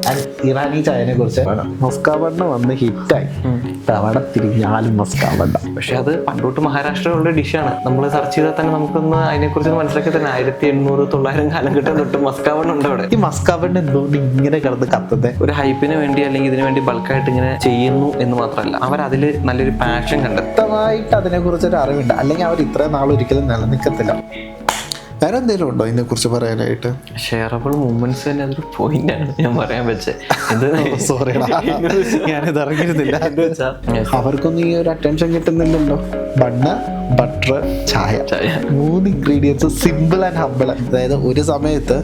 And Irani ചായനെ കുറിച്ച്. Maska bun വന്ന് ഹിറ്റായി, അവിടെ തിരിഞ്ഞാലും മസ്കാ ബണ്ണ. പക്ഷെ അത് പണ്ടോട്ട് മഹാരാഷ്ട്രയിലുള്ള ഡിഷാണ്. നമ്മൾ സെർച്ച് ചെയ്താൽ തന്നെ നമുക്കൊന്ന് അതിനെക്കുറിച്ച് മനസ്സിലാക്കി തന്നെ 1800-900 കാലഘട്ടം തൊട്ട് മസ്കാ ബണ്ണ് ഉണ്ട് അവിടെ. ഈ മസ്കാ ബണ്ണ് എന്തുകൊണ്ട് ഇങ്ങനെ കിടന്ന് കത്തുന്നത്? ഒരു ഹൈപ്പിന് വേണ്ടി അല്ലെങ്കിൽ ഇതിനു വേണ്ടി ബൾക്കായിട്ട് ഇങ്ങനെ ചെയ്യുന്നു എന്ന് മാത്രമല്ല, അവരതിൽ നല്ലൊരു പാഷൻ കണ്ടെത്തും. വ്യക്തമായിട്ട് അതിനെ കുറിച്ചൊരു അറിവുണ്ട്, അല്ലെങ്കിൽ അവർ ഇത്രയും നാൾ ഒരിക്കലും നിലനിൽക്കത്തില്ല. വേറെ എന്തെങ്കിലും ഉണ്ടോ ഇതിനെ കുറിച്ച് പറയാനായിട്ട്? ഷെയറബിൾ മൂവ്മെന്റ്സ് തന്നെ അതൊരു പോയിന്റാണ് ഞാൻ പറയാൻ വെച്ചത്. സോറിടാ, ഞാനിത് അറിഞ്ഞിരുന്നില്ല. അവർക്കൊന്നും ഈ ഒരു അറ്റൻഷൻ കിട്ടുന്നില്ലല്ലോ. ബണ്ണ്, ബട്ടർ, ചായ, 3 ഇൻഗ്രീഡിയൻസ്, സിമ്പിൾ ആൻഡ് ഹമ്പിൾ. അതായത് ഒരു സമയത്ത്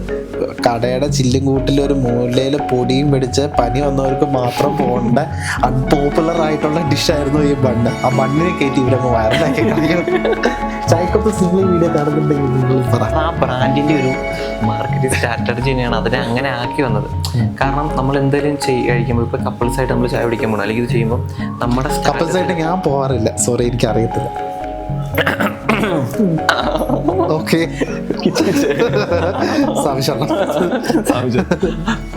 കടയുടെ ചില്ലും കൂട്ടിൽ ഒരു മൂലയിൽ പൊടിയും പിടിച്ച് പനി വന്നവർക്ക് മാത്രം പോകേണ്ട അൺപോപ്പുലർ ആയിട്ടുള്ള ഡിഷായിരുന്നു ഈ ബണ്ണ്. ആ ബണ്ണിനെ കയറ്റി ഇവിടെ വയറിലാക്കി കളിക്കണം. ചായക്കൊപ്പം സിംഗിൾ വീഡിയോ കാണുന്നുണ്ടെങ്കിൽ ആ ബ്രാൻഡിന്റെ ഒരു മാർക്കറ്റിംഗ് സ്ട്രാറ്റജി തന്നെയാണ് അതിനെ അങ്ങനെ ആക്കി വന്നത്. കാരണം നമ്മൾ എന്തെങ്കിലും കഴിക്കുമ്പോൾ ഇപ്പൊ കപ്പിൾസ് ആയിട്ട് നമ്മൾ ചായ കുടിക്കാൻ പോകണം, അല്ലെങ്കിൽ ഇത് ചെയ്യുമ്പോൾ നമ്മുടെ കപ്പിൾസ് ആയിട്ട് ഞാൻ പോകാറില്ല, സോറി, എനിക്ക് അറിയത്തില്ല. ഓക്കെ,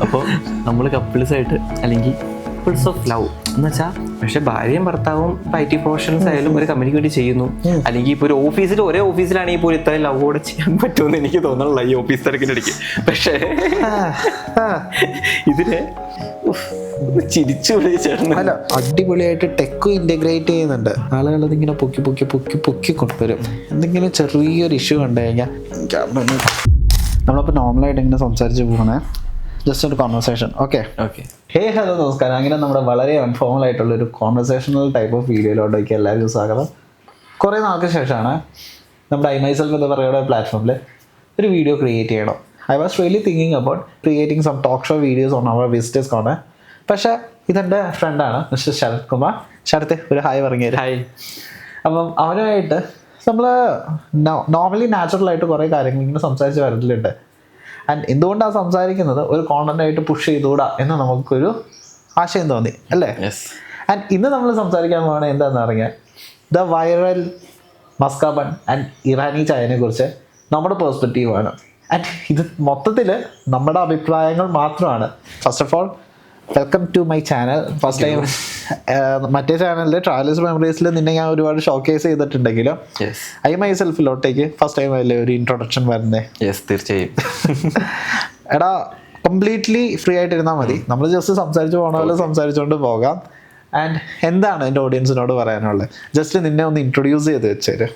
അപ്പോൾ നമ്മൾ കപ്പിൾസ് ആയിട്ട് അല്ലെങ്കിൽ കപ്പിൾസ് ഓഫ് ലവ് എന്ന് വെച്ചാൽ, പക്ഷെ ഭാര്യയും ഭർത്താവും IT പ്രൊഫഷണൽസ് ആയാലും ഒരു കമ്പനിക്ക് വേണ്ടി ചെയ്യുന്നു. അല്ലെങ്കിൽ ഇപ്പോൾ ഒരു ഓഫീസിൽ ഒരേ ഓഫീസിലാണെങ്കിൽ പോലും ഇത്രയും ലവോടെ ചെയ്യാൻ പറ്റുമെന്ന് എനിക്ക് തോന്നുന്നില്ല ഈ ഓഫീസ് തിരക്കിൻ്റെ ഇടയ്ക്ക്. പക്ഷേ ഇതിന് ചിരിച്ചു വിളിച്ചേട്ടൻ അല്ല, അടിപൊളിയായിട്ട് ടെക്കും ഇന്റഗ്രേറ്റ് ചെയ്യുന്നുണ്ട്. ആളുകൾ അതിങ്ങനെ പൊക്കി പൊക്കി പൊക്കി പൊക്കി കൊണ്ടുവരും. എന്തെങ്കിലും ചെറിയൊരു ഇഷ്യൂ കണ്ടു കഴിഞ്ഞാൽ നമ്മളിപ്പോൾ നോർമലായിട്ട് ഇങ്ങനെ സംസാരിച്ച് പോകണേ, ജസ്റ്റ് ഒരു കോൺവെർസേഷൻ. ഓക്കെ, ഹേ ഹലോ നമസ്കാരം. അങ്ങനെ നമ്മുടെ വളരെ അൺഫോർമൽ ആയിട്ടുള്ളൊരു കോൺവെർസേഷണൽ ടൈപ്പ് ഓഫ് വീഡിയോയിലോട്ടേക്ക് എല്ലാവർക്കും സ്വാഗതം. കുറേ നാൾക്ക് ശേഷമാണ് നമ്മുടെ ഐമൈസെൽഫ് എന്ന് പറയുന്ന പ്ലാറ്റ്ഫോമിൽ ഒരു വീഡിയോ ക്രിയേറ്റ് ചെയ്യണം. I was really thinking about creating some talk show videos on our visitors corner. പക്ഷേ ഇതെൻ്റെ ഫ്രണ്ടാണ് മിസ്റ്റർ ശരത് കുമാർ. ശരത്ത് ഒരു ഹായ് പറഞ്ഞു. ഹായ്. അപ്പം അവനുമായിട്ട് നമ്മൾ നോർമലി നാച്ചുറലായിട്ട് കുറേ കാര്യങ്ങൾ ഇങ്ങനെ സംസാരിച്ച് വരലുണ്ട്. ആൻഡ് എന്തുകൊണ്ടാണ് സംസാരിക്കുന്നത്, ഒരു കോണ്ടൻ്റായിട്ട് പുഷ് ചെയ്തുകൂടാ എന്ന് നമുക്കൊരു ആശയം തോന്നി അല്ലേ? ആൻഡ് ഇന്ന് നമ്മൾ സംസാരിക്കാൻ പോകുന്നത് എന്താണെന്ന് പറഞ്ഞാൽ the viral maska bun and Irani ചായനെ കുറിച്ച് നമ്മുടെ പേഴ്സ്പെക്റ്റീവാണ്. ആൻഡ് ഇത് മൊത്തത്തിൽ നമ്മുടെ അഭിപ്രായങ്ങൾ മാത്രമാണ്. First of all welcome to my channel. First time മറ്റേ ചാനലിൽ ട്രാവലേഴ്സ് മെമ്മറീസിൽ നിന്നെ ഞാൻ ഒരുപാട് ഷോക്കേസ് ചെയ്തിട്ടുണ്ടെങ്കിലും ഐ മൈ സെൽഫിലോട്ടേക്ക് ഫസ്റ്റ് ടൈം അല്ലേ ഒരു ഇൻട്രൊഡക്ഷൻ വരുന്നേ? തീർച്ചയായും. എടാ, കംപ്ലീറ്റ്ലി ഫ്രീ ആയിട്ടിരുന്നാൽ മതി, നമ്മൾ ജസ്റ്റ് സംസാരിച്ച് പോകണ പോലെ സംസാരിച്ചുകൊണ്ട് പോകാം. ആൻഡ് എന്താണ് എൻ്റെ ഓഡിയൻസിനോട് പറയാനുള്ളത്? ജസ്റ്റ് നിന്നെ ഒന്ന് ഇൻട്രൊഡ്യൂസ് ചെയ്ത് വെച്ചേര്.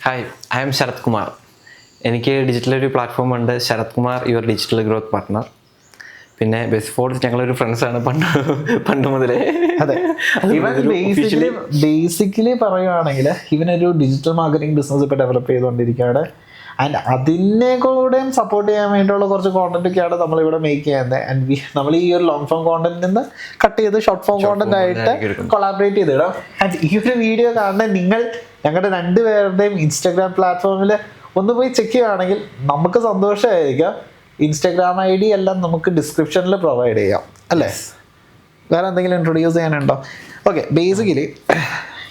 Hi, I am Sharath Kumar. എനിക്ക് ഡിജിറ്റൽ ഒരു പ്ലാറ്റ്ഫോം ഉണ്ട്, Sharath Kumar your digital growth partner. പിന്നെ ബെസ്റ്റ് ഫോർഡ് ഞങ്ങളൊരു ഫ്രണ്ട്സാണ് പണ്ട് മുതലേ. അതെ, ഇവൻ ബേസിക്കലി പറയുകയാണെങ്കിൽ ഇവനൊരു ഡിജിറ്റൽ മാർക്കറ്റിംഗ് ബിസിനസ് ഇപ്പോൾ ഡെവലപ്പ് ചെയ്തുകൊണ്ടിരിക്കുകയാണ്. ആൻഡ് അതിനെ കൂടെയും സപ്പോർട്ട് ചെയ്യാൻ വേണ്ടിയുള്ള കുറച്ച് കോണ്ടന്റൊക്കെയാണ് നമ്മളിവിടെ മേക്ക് ചെയ്യുന്നത്. ആൻഡ് നമ്മൾ ഈ ഒരു ലോങ് ഫോം കോണ്ടന്റിൽ നിന്ന് കട്ട് ചെയ്ത് ഷോർട്ട് ഫോം കോണ്ടന്റ് ആയിട്ട് കൊളാബറേറ്റ് ചെയ്തിടാം. ആൻഡ് ഈ ഒരു വീഡിയോ കാണുന്ന നിങ്ങൾ ഞങ്ങളുടെ 2 പേരുടെയും ഇൻസ്റ്റാഗ്രാം പ്ലാറ്റ്ഫോമിൽ ഒന്ന് പോയി ചെക്ക് ചെയ്യുകയാണെങ്കിൽ നമുക്ക് സന്തോഷമായിരിക്കാം. ഇൻസ്റ്റാഗ്രാം ID എല്ലാം നമുക്ക് ഡിസ്ക്രിപ്ഷനിൽ പ്രൊവൈഡ് ചെയ്യാം അല്ലേ? വേറെ എന്തെങ്കിലും ഇൻട്രൊഡ്യൂസ് ചെയ്യാനുണ്ടോ? ഓക്കെ, ബേസിക്കലി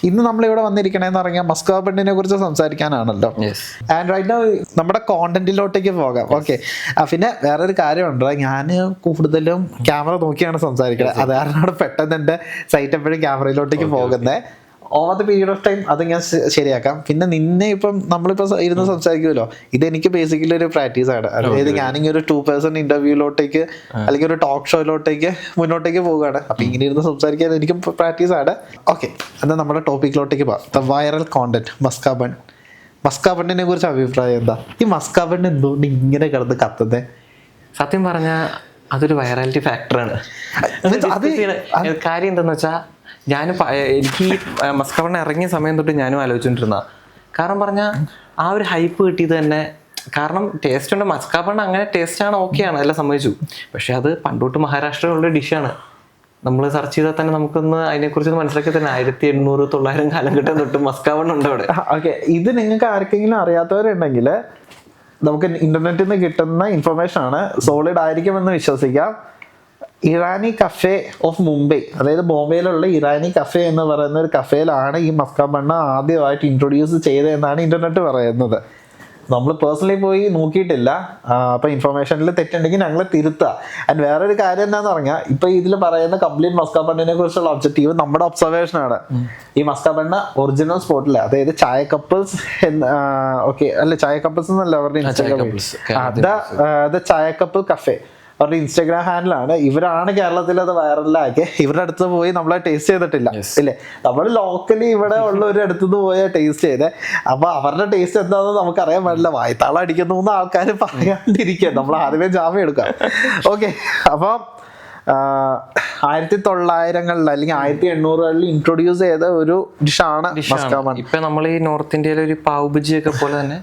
ഇന്ന് നമ്മളിവിടെ വന്നിരിക്കണേന്ന് പറഞ്ഞാൽ മസ്കാ ബണ്ണിനെ കുറിച്ച് സംസാരിക്കാനാണല്ലോ. ആൻഡ് റൈറ്റ് നൗ നമ്മുടെ കോണ്ടന്റിലോട്ടേക്ക് പോകാം. ഓക്കെ, പിന്നെ വേറൊരു കാര്യമുണ്ട്, ഞാൻ കൂടുതലും ക്യാമറ നോക്കിയാണ് സംസാരിക്കുന്നത്. അത് കാരണമാണ് പെട്ടെന്ന് എൻ്റെ സൈറ്റ് എപ്പോഴും ക്യാമറയിലോട്ടേക്ക് പോകുന്നത്. Over the period of time അത് ഞാൻ ശരിയാക്കാം. പിന്നെ നിന്നെ ഇപ്പം നമ്മളിപ്പോൾ ഇരുന്ന് സംസാരിക്കുമല്ലോ, ഇതെനിക്ക് ബേസിക്കലി ഒരു പ്രാക്ടീസ് ആണ്. അതായത് ഞാനിങ്ങനെ ഒരു 2 പേഴ്സൺ ഇന്റർവ്യൂയിലോട്ടേക്ക് അല്ലെങ്കിൽ ഒരു ടോക്ക് ഷോയിലോട്ടേക്ക് മുന്നോട്ടേക്ക് പോവുകയാണ്. അപ്പം ഇങ്ങനെ ഇരുന്ന് സംസാരിക്കാൻ എനിക്കും പ്രാക്ടീസ് ആണ്. ഓക്കെ, എന്നാൽ നമ്മുടെ ടോപ്പിക്കിലോട്ടേക്ക് പോകാം. The viral content maska bun. Maska ബണ്ണിനെ കുറിച്ച് അഭിപ്രായം എന്താ? ഈ മസ്കാ ബൺ എന്തുകൊണ്ട് ഇങ്ങനെ കിടന്ന് കത്തുന്നത്? സത്യം പറഞ്ഞാൽ അതൊരു വൈറാലിറ്റി ഫാക്ടറാണ്. കാര്യം എന്താണെന്ന് വെച്ചാൽ, എനിക്ക് ഈ മസ്കാ ബൺ ഇറങ്ങിയ സമയം തൊട്ട് ഞാനും ആലോചിച്ചുകൊണ്ടിരുന്ന. കാരണം പറഞ്ഞാൽ ആ ഒരു ഹൈപ്പ് കിട്ടിയത് തന്നെ, കാരണം ടേസ്റ്റ് ഉണ്ട്. മസ്കാ ബൺ അങ്ങനെ ടേസ്റ്റാണ്, ഓക്കെയാണ്, എല്ലാം സമ്മതിച്ചു. പക്ഷെ അത് പണ്ടോട്ട് മഹാരാഷ്ട്രയിലുള്ള ഡിഷാണ്. നമ്മൾ സെർച്ച് ചെയ്താൽ തന്നെ നമുക്കൊന്ന് അതിനെക്കുറിച്ച് മനസ്സിലാക്കി തന്നെ 1800-900 കാലഘട്ടം തൊട്ട് മസ്കാ ബൺ ഉണ്ട് അവിടെ. ഓക്കെ, ഇത് നിങ്ങൾക്ക് ആർക്കെങ്കിലും അറിയാത്തവരുണ്ടെങ്കിൽ നമുക്ക് ഇന്റർനെറ്റിൽ നിന്ന് കിട്ടുന്ന ഇൻഫർമേഷൻ ആണ്, സോളിഡ് ആയിരിക്കുമെന്ന് വിശ്വസിക്കാം. ഇറാനി കഫേ ഓഫ് മുംബൈ, അതായത് ബോംബെയിലുള്ള ഇറാനി കഫേ എന്ന് പറയുന്ന ഒരു കഫേയിലാണ് ഈ മസ്കാ ബണ്ണ് ആദ്യമായിട്ട് ഇൻട്രൊഡ്യൂസ് ചെയ്തതെന്നാണ് ഇന്റർനെറ്റ് പറയുന്നത്. നമ്മൾ പേഴ്സണലി പോയി നോക്കിയിട്ടില്ല. അപ്പൊ ഇൻഫർമേഷനിൽ തെറ്റുണ്ടെങ്കിൽ ഞങ്ങൾ തിരുത്തുക. ആൻഡ് വേറൊരു കാര്യം എന്താന്ന് പറഞ്ഞാൽ ഇപ്പൊ ഇതിൽ പറയുന്ന കംപ്ലീറ്റ് മസ്കാബണ്ണിനെ കുറിച്ചുള്ള ഒബ്ജക്റ്റീവ് നമ്മുടെ ഒബ്സർവേഷൻ ആണ്. ഈ മസ്കാബണ്ണ ഒറിജിനൽ സ്പോട്ടില്, അതായത് ചായ കപ്പിൾസ് ഓക്കെ അല്ലെ, ചായ കപ്പിൾസ് എന്നല്ല അവരുടെ ഇൻസ്റ്റാഗ്രാം ചായ കപ്പിൾ കഫേ അവരുടെ ഇൻസ്റ്റാഗ്രാം ഹാൻഡിലാണ്. ഇവരാണ് കേരളത്തിൽ അത് വൈറലാക്കി. ഇവരുടെ അടുത്ത് പോയി നമ്മളെ ടേസ്റ്റ് ചെയ്തിട്ടില്ല ഇല്ലേ, നമ്മൾ ലോക്കലി ഇവിടെ ഉള്ള ഒരു അടുത്തുനിന്ന് പോയി ടേസ്റ്റ് ചെയ്തേ. അപ്പൊ അവരുടെ ടേസ്റ്റ് എന്താണെന്ന് നമുക്ക് അറിയാൻ പാടില്ല. വായ്ത്താളം അടിക്കുന്നു ആൾക്കാർ പറയാണ്ടിരിക്കുക, നമ്മൾ ആദ്യമേ ജാമ്യം എടുക്കാം. ഓക്കെ, അപ്പം 1900 അല്ലെങ്കിൽ 1800 ഇൻട്രൊഡ്യൂസ് ചെയ്ത ഒരു ഡിഷാണ് മസ്കാബൺ. ഇപ്പൊ നമ്മൾ ഈ നോർത്ത് ഇന്ത്യയിലെ ഒരു പാവ് ബജി ഒക്കെ പോലെ തന്നെ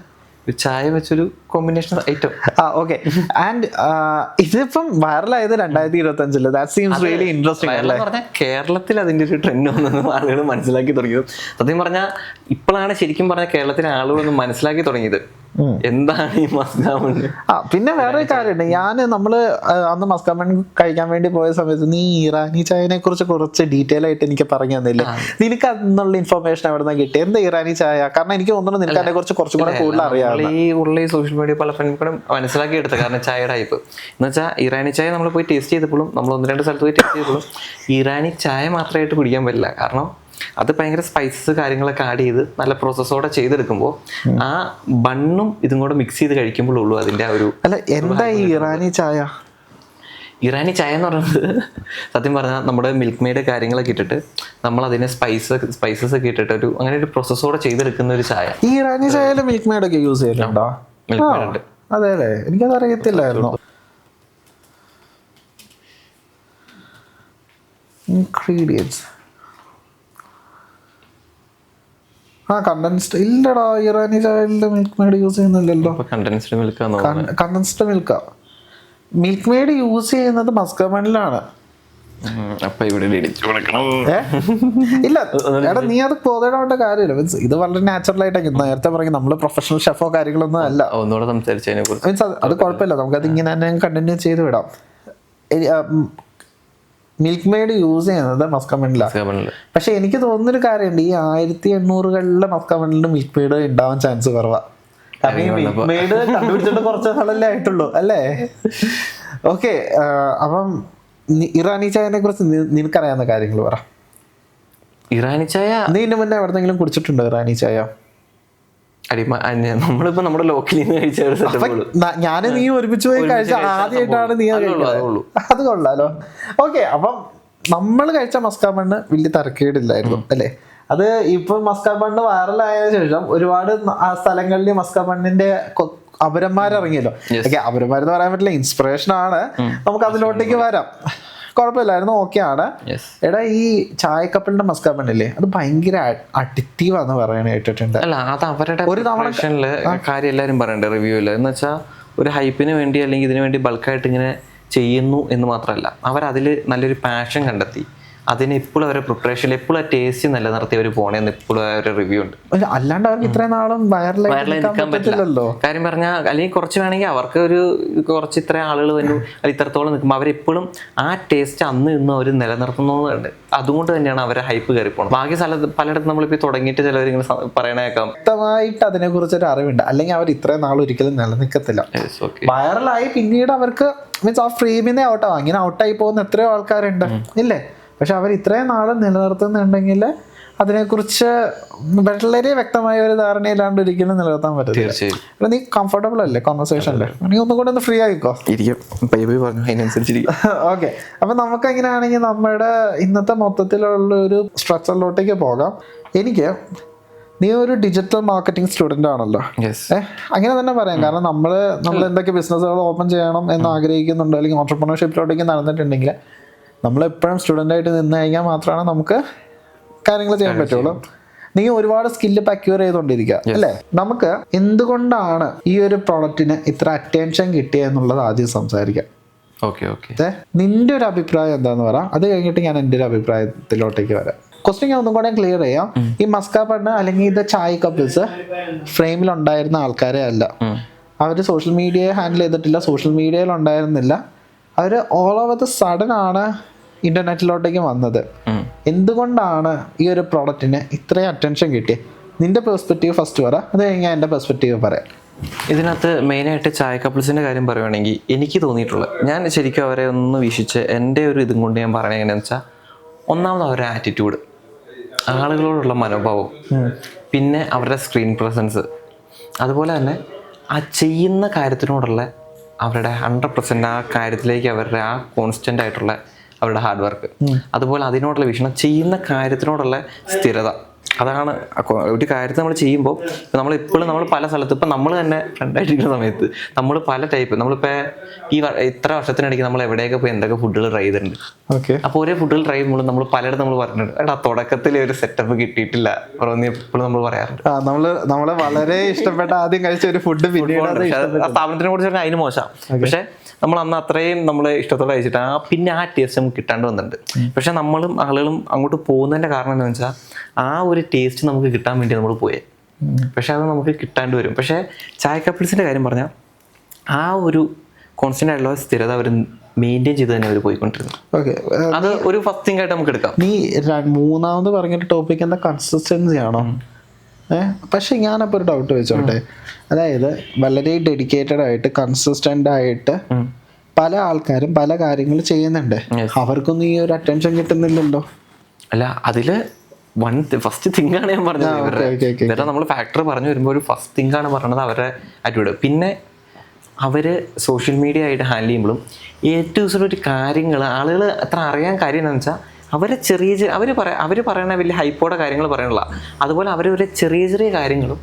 ചായ വെച്ചൊരു കോമ്പിനേഷൻ ഐറ്റം. ഓക്കെ, ആൻഡ് ഇതിപ്പം വൈറലായത് 2025. ദാറ്റ് സീംസ് റിയലി ഇൻട്രസ്റ്റിംഗ് അല്ലേ. പറഞ്ഞാൽ കേരളത്തിൽ അതിന്റെ ഒരു ട്രെൻഡ് വന്നെന്ന് ആളുകൾ മനസ്സിലാക്കി തുടങ്ങിയത്. സത്യം പറഞ്ഞാൽ ഇപ്പോഴാണ് ശരിക്കും പറഞ്ഞാൽ കേരളത്തിലെ ആളുകളൊന്നും മനസ്സിലാക്കി തുടങ്ങിയത് എന്താണ് ഈ മസ്കാബൺ. പിന്നെ വേറൊരു കാര്യമുണ്ട്, നമ്മള് അന്ന് മസ്കാബൺ കഴിക്കാൻ വേണ്ടി പോയ സമയത്ത് നീ ഇറാനി ചായനെ കുറിച്ച് കുറച്ച് ഡീറ്റെയിൽ ആയിട്ട് എനിക്ക് പറഞ്ഞു തന്നില്ലേ? നിനക്ക് അതിനുള്ള ഇൻഫർമേഷൻ എവിടെ നിന്നാണ് കിട്ടിയത്? എന്താ ഇറാനി ചായ? കാരണം എനിക്ക് തോന്നുന്നു നിനക്ക് അതിനെ കുറിച്ച് കുറച്ചും കൂടെ കൂടുതൽ അറിയാം. ഈ ഉള്ള സോഷ്യൽ മീഡിയ പല ഫ്രണ്ട്സും മനസ്സിലാക്കി എടുത്തത്. കാരണം ചായയുടെ ടൈപ്പ് എന്ന് വെച്ചാൽ ഇറാനി ചായ നമ്മൾ പോയി ടേസ്റ്റ് ചെയ്തപ്പോഴും, നമ്മൾ 1-2 സ്ഥലത്ത് പോയി ടേസ്റ്റ് ചെയ്തപ്പോഴും ഇറാനി ചായ മാത്രമായിട്ട് കുടിക്കാൻ പറ്റില്ല. കാരണം അത് ഭയങ്കര സ്പൈസസ് കാര്യങ്ങളൊക്കെ ആഡ് ചെയ്ത് നല്ല പ്രോസസ്സോടെ ചെയ്തെടുക്കുമ്പോൾ ആ ബണ്ണും ഇതും കൂടെ മിക്സ് ചെയ്ത് കഴിക്കുമ്പോഴുള്ളൂ അതിന്റെ ഒരു. അല്ല, എന്താ ഈ ഇറാനി ചായ? ഇറാനി ചായ എന്ന് പറയുന്നത് സത്യം പറഞ്ഞാൽ നമ്മുടെ മിൽക്ക് മെയ്ഡ് കാര്യങ്ങളൊക്കെ ഇട്ടിട്ട് നമ്മൾ അതിനെ സ്പൈസസ് ഒക്കെ ഇട്ടിട്ട് ഒരു അങ്ങനെ ഒരു പ്രോസസ്സോടെ ചെയ്തെടുക്കുന്ന ഒരു ചായ. ഈ ഇറാനി ചായയിൽ മിൽക്ക് മെയ്ഡ് ഒക്കെ യൂസ് ചെയ്തിട്ടുണ്ടോ? മിൽക്ക് മെയ്ഡ് ഉണ്ട്. അതെ അല്ലേ, എനിക്കത് അറിയത്തില്ലായിരുന്നു. ഇൻഗ്രീഡിയൻസ് കണ്ടൻസ്ഡ് ഇല്ലടാ, ഇറാനി ചായയിൽ മിൽക്ക് മെയ്ഡ് യൂസ് ചെയ്യുന്നില്ലല്ലോ. കണ്ടൻസ്ഡ് മിൽക്ക് കണ്ടൻസ്ഡ് മിൽക്കാ. മിൽക്ക് മെയ്ഡ് യൂസ് ചെയ്യുന്നത് മസ്കാബണിലാണ്. ഇല്ല എടാ, നീ അത് പോതേണ്ട കാര്യമില്ല. മീൻസ് ഇത് വളരെ നാച്ചുറൽ ആയിട്ടൊക്കെ നേരത്തെ പറയും, നമ്മള് പ്രൊഫഷണൽ ഷെഫോ കാര്യങ്ങളൊന്നും അല്ല. ഒന്നുകൂടെ സംസാരിച്ചതിനെ കുറിച്ച് മീൻസ് അത് കുഴപ്പമില്ല, നമുക്കത് ഇങ്ങനെ തന്നെ കണ്ടിന്യൂ ചെയ്ത് വിടാം. മിൽക്ക് മെയ്ഡ് യൂസ് ചെയ്യുന്നത് മസ്കാബണിലാണ്. പക്ഷെ എനിക്ക് തോന്നുന്നൊരു കാര്യമുണ്ട്, ഈ 1800 മസ്കാബണിൽ മിൽക്ക് മെയ്ഡ് ഉണ്ടാവാൻ ചാൻസ് കുറവാ. കാരണം ഈ മിൽക്ക് മെയ്ഡ് കണ്ടുപിടിച്ചിട്ട് കുറച്ച് നാളല്ലേ ആയിട്ടുള്ളൂ അല്ലേ. ഓക്കെ, അപ്പം ഇറാനി ചായനെ കുറിച്ച് നിനക്കറിയാവുന്ന കാര്യങ്ങൾ പറ. ഇറാനി ചായ നീ ഇതിന് മുന്നേ എവിടെന്നെങ്കിലും കുടിച്ചിട്ടുണ്ടോ ഇറാനി ചായ? നമ്മളിപ്പോ നമ്മുടെ ലോക്കലിൽ നിന്ന് കഴിച്ച ഞാന് നീ ഒരുമിച്ച് പോയി കഴിച്ച ആദ്യമായിട്ടാണ് നീ അത് കൊള്ളാലോ. ഓക്കെ, അപ്പം നമ്മൾ കഴിച്ച മസ്കാബണ്ണ് വലിയ തരക്കേടില്ലായിരുന്നു അല്ലേ. അത് ഇപ്പൊ മസ്കാബണ്ണ് വൈറലായതിനു ശേഷം ഒരുപാട് സ്ഥലങ്ങളിൽ മസ്കാബണ്ണിന്റെ അപരന്മാരിറങ്ങിയല്ലോ. ഓക്കെ, അപരന്മാരെന്ന് പറയാൻ പറ്റില്ല, ഇൻസ്പിറേഷൻ ആണ്. നമുക്ക് അതിലോട്ടേക്ക് വരാം. കുഴപ്പമില്ലായിരുന്നു, ഓക്കെ ആണ്. എടാ, ഈ ചായക്കപ്പലിന്റെ മസ്കാബണ്ണില്ലേ, അത് ഭയങ്കര അഡിക്റ്റീവ് ആണെന്ന് പറയാൻ കേട്ടിട്ടുണ്ട്. അല്ല, അത് അവരുടെ ഒരു തവണ കാര്യം എല്ലാവരും പറയണ്ടേ റിവ്യൂല്. എന്ന് വെച്ചാൽ ഒരു ഹൈപ്പിന് വേണ്ടി അല്ലെങ്കിൽ ഇതിനു വേണ്ടി ബൾക്കായിട്ട് ഇങ്ങനെ ചെയ്യുന്നു എന്ന് മാത്രമല്ല, അവരതിൽ നല്ലൊരു പാഷൻ കണ്ടെത്തി അതിന് ഇപ്പോഴും അവരുടെ പ്രിപ്പറേഷൻ എപ്പോഴും ആ ടേസ്റ്റ് നിലനിർത്തി അവർ പോണേന്ന് ഇപ്പോഴും അവരുടെ റിവ്യൂ ഉണ്ട്. അല്ലാണ്ട് അവർക്ക് ഇത്രയും നാളും വൈറലായി നിൽക്കാൻ പറ്റില്ലല്ലോ. കാര്യം പറഞ്ഞാൽ അല്ലെങ്കിൽ കുറച്ച് വേണമെങ്കിൽ അവർക്ക് ഒരു കുറച്ച് ഇത്ര ആളുകൾ വന്നു ഇത്രത്തോളം നിൽക്കുമ്പോൾ അവരെപ്പോഴും ആ ടേസ്റ്റ് അന്ന് ഇന്നും അവർ നിലനിർത്തുന്നുണ്ട്. അതുകൊണ്ട് തന്നെയാണ് അവരെ ഹൈപ്പ് കയറി പോകുന്നത്. ബാക്കി പലയിടത്തും നമ്മളിപ്പോൾ തുടങ്ങിയിട്ട് ചിലവരിങ്ങനെ പറയണേക്കാം. വ്യക്തമായിട്ട് അതിനെ കുറിച്ചൊരു അറിവുണ്ട്, അല്ലെങ്കിൽ അവർ ഇത്രയും നാൾ ഒരിക്കലും നിലനിൽക്കത്തില്ല. വൈറലായി പിന്നീട് അവർക്ക് മീൻസ് ആ ഫ്രെയിമിനെ ഔട്ടാവും. അങ്ങനെ ഔട്ടായി പോകുന്ന എത്രയോ ആൾക്കാരുണ്ട് ഇല്ലേ. പക്ഷെ അവർ ഇത്രയും നാൾ നിലനിർത്തുന്നുണ്ടെങ്കിൽ അതിനെക്കുറിച്ച് വളരെ വ്യക്തമായ ഒരു ധാരണയിലാണ്ട് ഒരിക്കലും നിലനിർത്താൻ പറ്റില്ല. നീ കംഫർട്ടബിൾ അല്ലേ കോൺവെർസേഷനില്? നീ ഒന്നും കൂടെ ഒന്ന് ഫ്രീ ആയിക്കോ. ഓക്കെ, അപ്പൊ നമുക്ക് എങ്ങനെയാണെങ്കിൽ നമ്മുടെ ഇന്നത്തെ മൊത്തത്തിലുള്ള ഒരു സ്ട്രക്ചറിലോട്ടേക്ക് പോകാം. നീ ഒരു ഡിജിറ്റൽ മാർക്കറ്റിംഗ് സ്റ്റുഡന്റ് ആണല്ലോ, അങ്ങനെ തന്നെ പറയാം. കാരണം നമ്മൾ എന്തൊക്കെ ബിസിനസ്സുകൾ ഓപ്പൺ ചെയ്യണം എന്ന് ആഗ്രഹിക്കുന്നുണ്ടോ, അല്ലെങ്കിൽ ഓൺട്രപ്രണർഷിപ്പിലോട്ടേക്ക് നടന്നിട്ടുണ്ടെങ്കിൽ നമ്മളെപ്പോഴും സ്റ്റുഡൻ്റ് ആയിട്ട് നിന്ന് കഴിഞ്ഞാൽ മാത്രമാണ് നമുക്ക് കാര്യങ്ങൾ ചെയ്യാൻ പറ്റുള്ളൂ. നീ ഒരുപാട് സ്കില്ല് അക്വയർ ചെയ്തുകൊണ്ടിരിക്കുക അല്ലേ. നമുക്ക് എന്തുകൊണ്ടാണ് ഈ ഒരു പ്രോഡക്റ്റിന് ഇത്ര അറ്റൻഷൻ കിട്ടിയെന്നുള്ളത് ആദ്യം സംസാരിക്കാം. നിന്റെ ഒരു അഭിപ്രായം എന്താന്ന് പറയാം, അത് കഴിഞ്ഞിട്ട് ഞാൻ എൻ്റെ ഒരു അഭിപ്രായത്തിലോട്ടേക്ക് വരാം. ക്വസ്റ്റ്യൻ ഞാൻ ഒന്നും കൂടെ ക്ലിയർ ചെയ്യാം. ഈ മസ്കാബണ്ണ് അല്ലെങ്കിൽ ഇത് ചായ കപ്പിൾസ് ഫ്രെയിമിൽ ഉണ്ടായിരുന്ന ആൾക്കാരെ അല്ല. അവർ സോഷ്യൽ മീഡിയയെ ഹാൻഡിൽ ചെയ്തിട്ടില്ല, സോഷ്യൽ മീഡിയയിൽ ഉണ്ടായിരുന്നില്ല. അവർ ഓൾ ഓവർ ദ സഡൻ ആണ് ഇന്റർനെറ്റിലോട്ടേക്ക് വന്നത്. എന്തുകൊണ്ടാണ് ഈ ഒരു പ്രോഡക്റ്റിന് ഇത്രയും അറ്റൻഷൻ കിട്ടിയത്? നിന്റെ പെർസ്പെക്റ്റീവ് ഫസ്റ്റ് പറ, അത് കഴിഞ്ഞാൽ എൻ്റെ പെർസ്പെക്റ്റീവ് പറയാം. ഇതിനകത്ത് മെയിനായിട്ട് ചായ കപ്പിൾസിൻ്റെ കാര്യം പറയുവാണെങ്കിൽ എനിക്ക് തോന്നിയിട്ടുള്ളത്, ഞാൻ ശരിക്കും അവരെ ഒന്ന് വീക്ഷിച്ച് എൻ്റെ ഒരു ഇതും കൊണ്ട് ഞാൻ പറയണത് എങ്ങനെയാണെന്ന് വെച്ചാൽ, ഒന്നാമത് അവരുടെ ആറ്റിറ്റ്യൂഡ്, ആളുകളോടുള്ള മനോഭാവം, പിന്നെ അവരുടെ സ്ക്രീൻ പ്രസൻസ്, അതുപോലെ തന്നെ ആ ചെയ്യുന്ന കാര്യത്തിനോടുള്ള അവരുടെ 100% ആ കാര്യത്തിലേക്ക് അവരുടെ ആ കോൺസ്റ്റൻ്റ് ആയിട്ടുള്ള അവരുടെ ഹാർഡ് വർക്ക്, അതുപോലെ അതിനോടുള്ള വീക്ഷണം, ചെയ്യുന്ന കാര്യത്തിനോടുള്ള സ്ഥിരത. അതാണ് ഒരു കാര്യത്തിൽ നമ്മൾ ചെയ്യുമ്പോൾ നമ്മൾ എപ്പോഴും നമ്മൾ പല സ്ഥലത്ത് ഇപ്പം നമ്മൾ തന്നെ ഫ്രണ്ടായിട്ടിരിക്കുന്ന സമയത്ത് നമ്മൾ പല ടൈപ്പ് നമ്മളിപ്പോൾ ഇത്ര വർഷത്തിനിടയ്ക്ക് നമ്മൾ എവിടെയൊക്കെ പോയി എന്തൊക്കെ ഫുഡുകൾ ട്രൈ ചെയ്തിട്ടുണ്ട്. അപ്പോൾ ഒരേ ഫുഡുകൾ ട്രൈ ചെയ്യുമ്പോൾ നമ്മൾ പലയിടത്തും നമ്മൾ പറഞ്ഞിട്ടുണ്ട്, എടാ തുടക്കത്തിൽ ഒരു സെറ്റപ്പ് കിട്ടിയിട്ടില്ല പറഞ്ഞ് എപ്പോഴും നമ്മൾ പറയാറുണ്ട്. നമ്മള് വളരെ ഇഷ്ടപ്പെട്ട ആദ്യം കഴിച്ച ഒരു ഫുഡ് സ്ഥാപനത്തിനെ കുറിച്ച് പറഞ്ഞാൽ അതിന് മോശം, പക്ഷെ നമ്മൾ അന്ന് അത്രയും നമ്മൾ ഇഷ്ടത്തോടെ കഴിച്ചിട്ട് പിന്നെ ആ ടേസ്റ്റ് നമുക്ക് കിട്ടാണ്ട് വന്നിട്ടുണ്ട്. പക്ഷെ നമ്മളും ആളുകളും അങ്ങോട്ട് പോകുന്നതിന്റെ കാരണം എന്താണെന്ന് വെച്ചാൽ ആ ഒരു ടേസ്റ്റ് നമുക്ക് കിട്ടാൻ വേണ്ടി നമ്മൾ പോയേ, പക്ഷെ അത് നമുക്ക് കിട്ടാണ്ട് വരും. പക്ഷെ ചായ കപ്പിൾസിന്റെ കാര്യം പറഞ്ഞാൽ ആ ഒരു കോൺസ്റ്റന്റ് ആയിട്ടുള്ള സ്ഥിരത അവർ മെയിൻറ്റെയിൻ ചെയ്ത് തന്നെ അവർ പോയിക്കൊണ്ടിരുന്നു. അത് ഒരു ഫസ്റ്റ് തിങ് ആയിട്ട് നമുക്ക് എടുക്കാം. നീ മൂന്നാമത് പറഞ്ഞൊരു ടോപ്പിക് എന്താ, കൺസിസ്റ്റൻസി ആണോ? പക്ഷെ ഞാനപ്പോൾ ഒരു ഡൗട്ട് വെച്ചോട്ടെ, അതായത് വളരെ ഡെഡിക്കേറ്റഡ് ആയിട്ട് കൺസിസ്റ്റന്റ് ആയിട്ട് പല ആൾക്കാരും പല കാര്യങ്ങൾ ചെയ്യുന്നുണ്ട്, അവർക്കൊന്നും ഈ ഒരു അറ്റൻഷൻ കിട്ടുന്നില്ലല്ലോ. അല്ല, അതില് ഫസ്റ്റ് തിങ് ആണ് ഞാൻ പറഞ്ഞത്. നമ്മൾ ഫാക്ടർ പറഞ്ഞു വരുമ്പോൾ ഒരു ഫസ്റ്റ് തിങ് ആണ് പറഞ്ഞത് അവരുടെ ആറ്റിറ്റ്യൂഡ്. പിന്നെ അവര് സോഷ്യൽ മീഡിയ ആയിട്ട് ഹാൻഡിൽ ചെയ്യുമ്പോഴും ഏറ്റവും ദിവസം ഒരു കാര്യങ്ങൾ ആളുകൾ അത്ര അറിയാൻ കാര്യം എന്താണെന്ന് വെച്ചാൽ അവരെ അവർ പറയണ വലിയ ഹൈപ്പോടെ കാര്യങ്ങൾ പറയണില്ല, അതുപോലെ അവരൊരു ചെറിയ ചെറിയ കാര്യങ്ങളും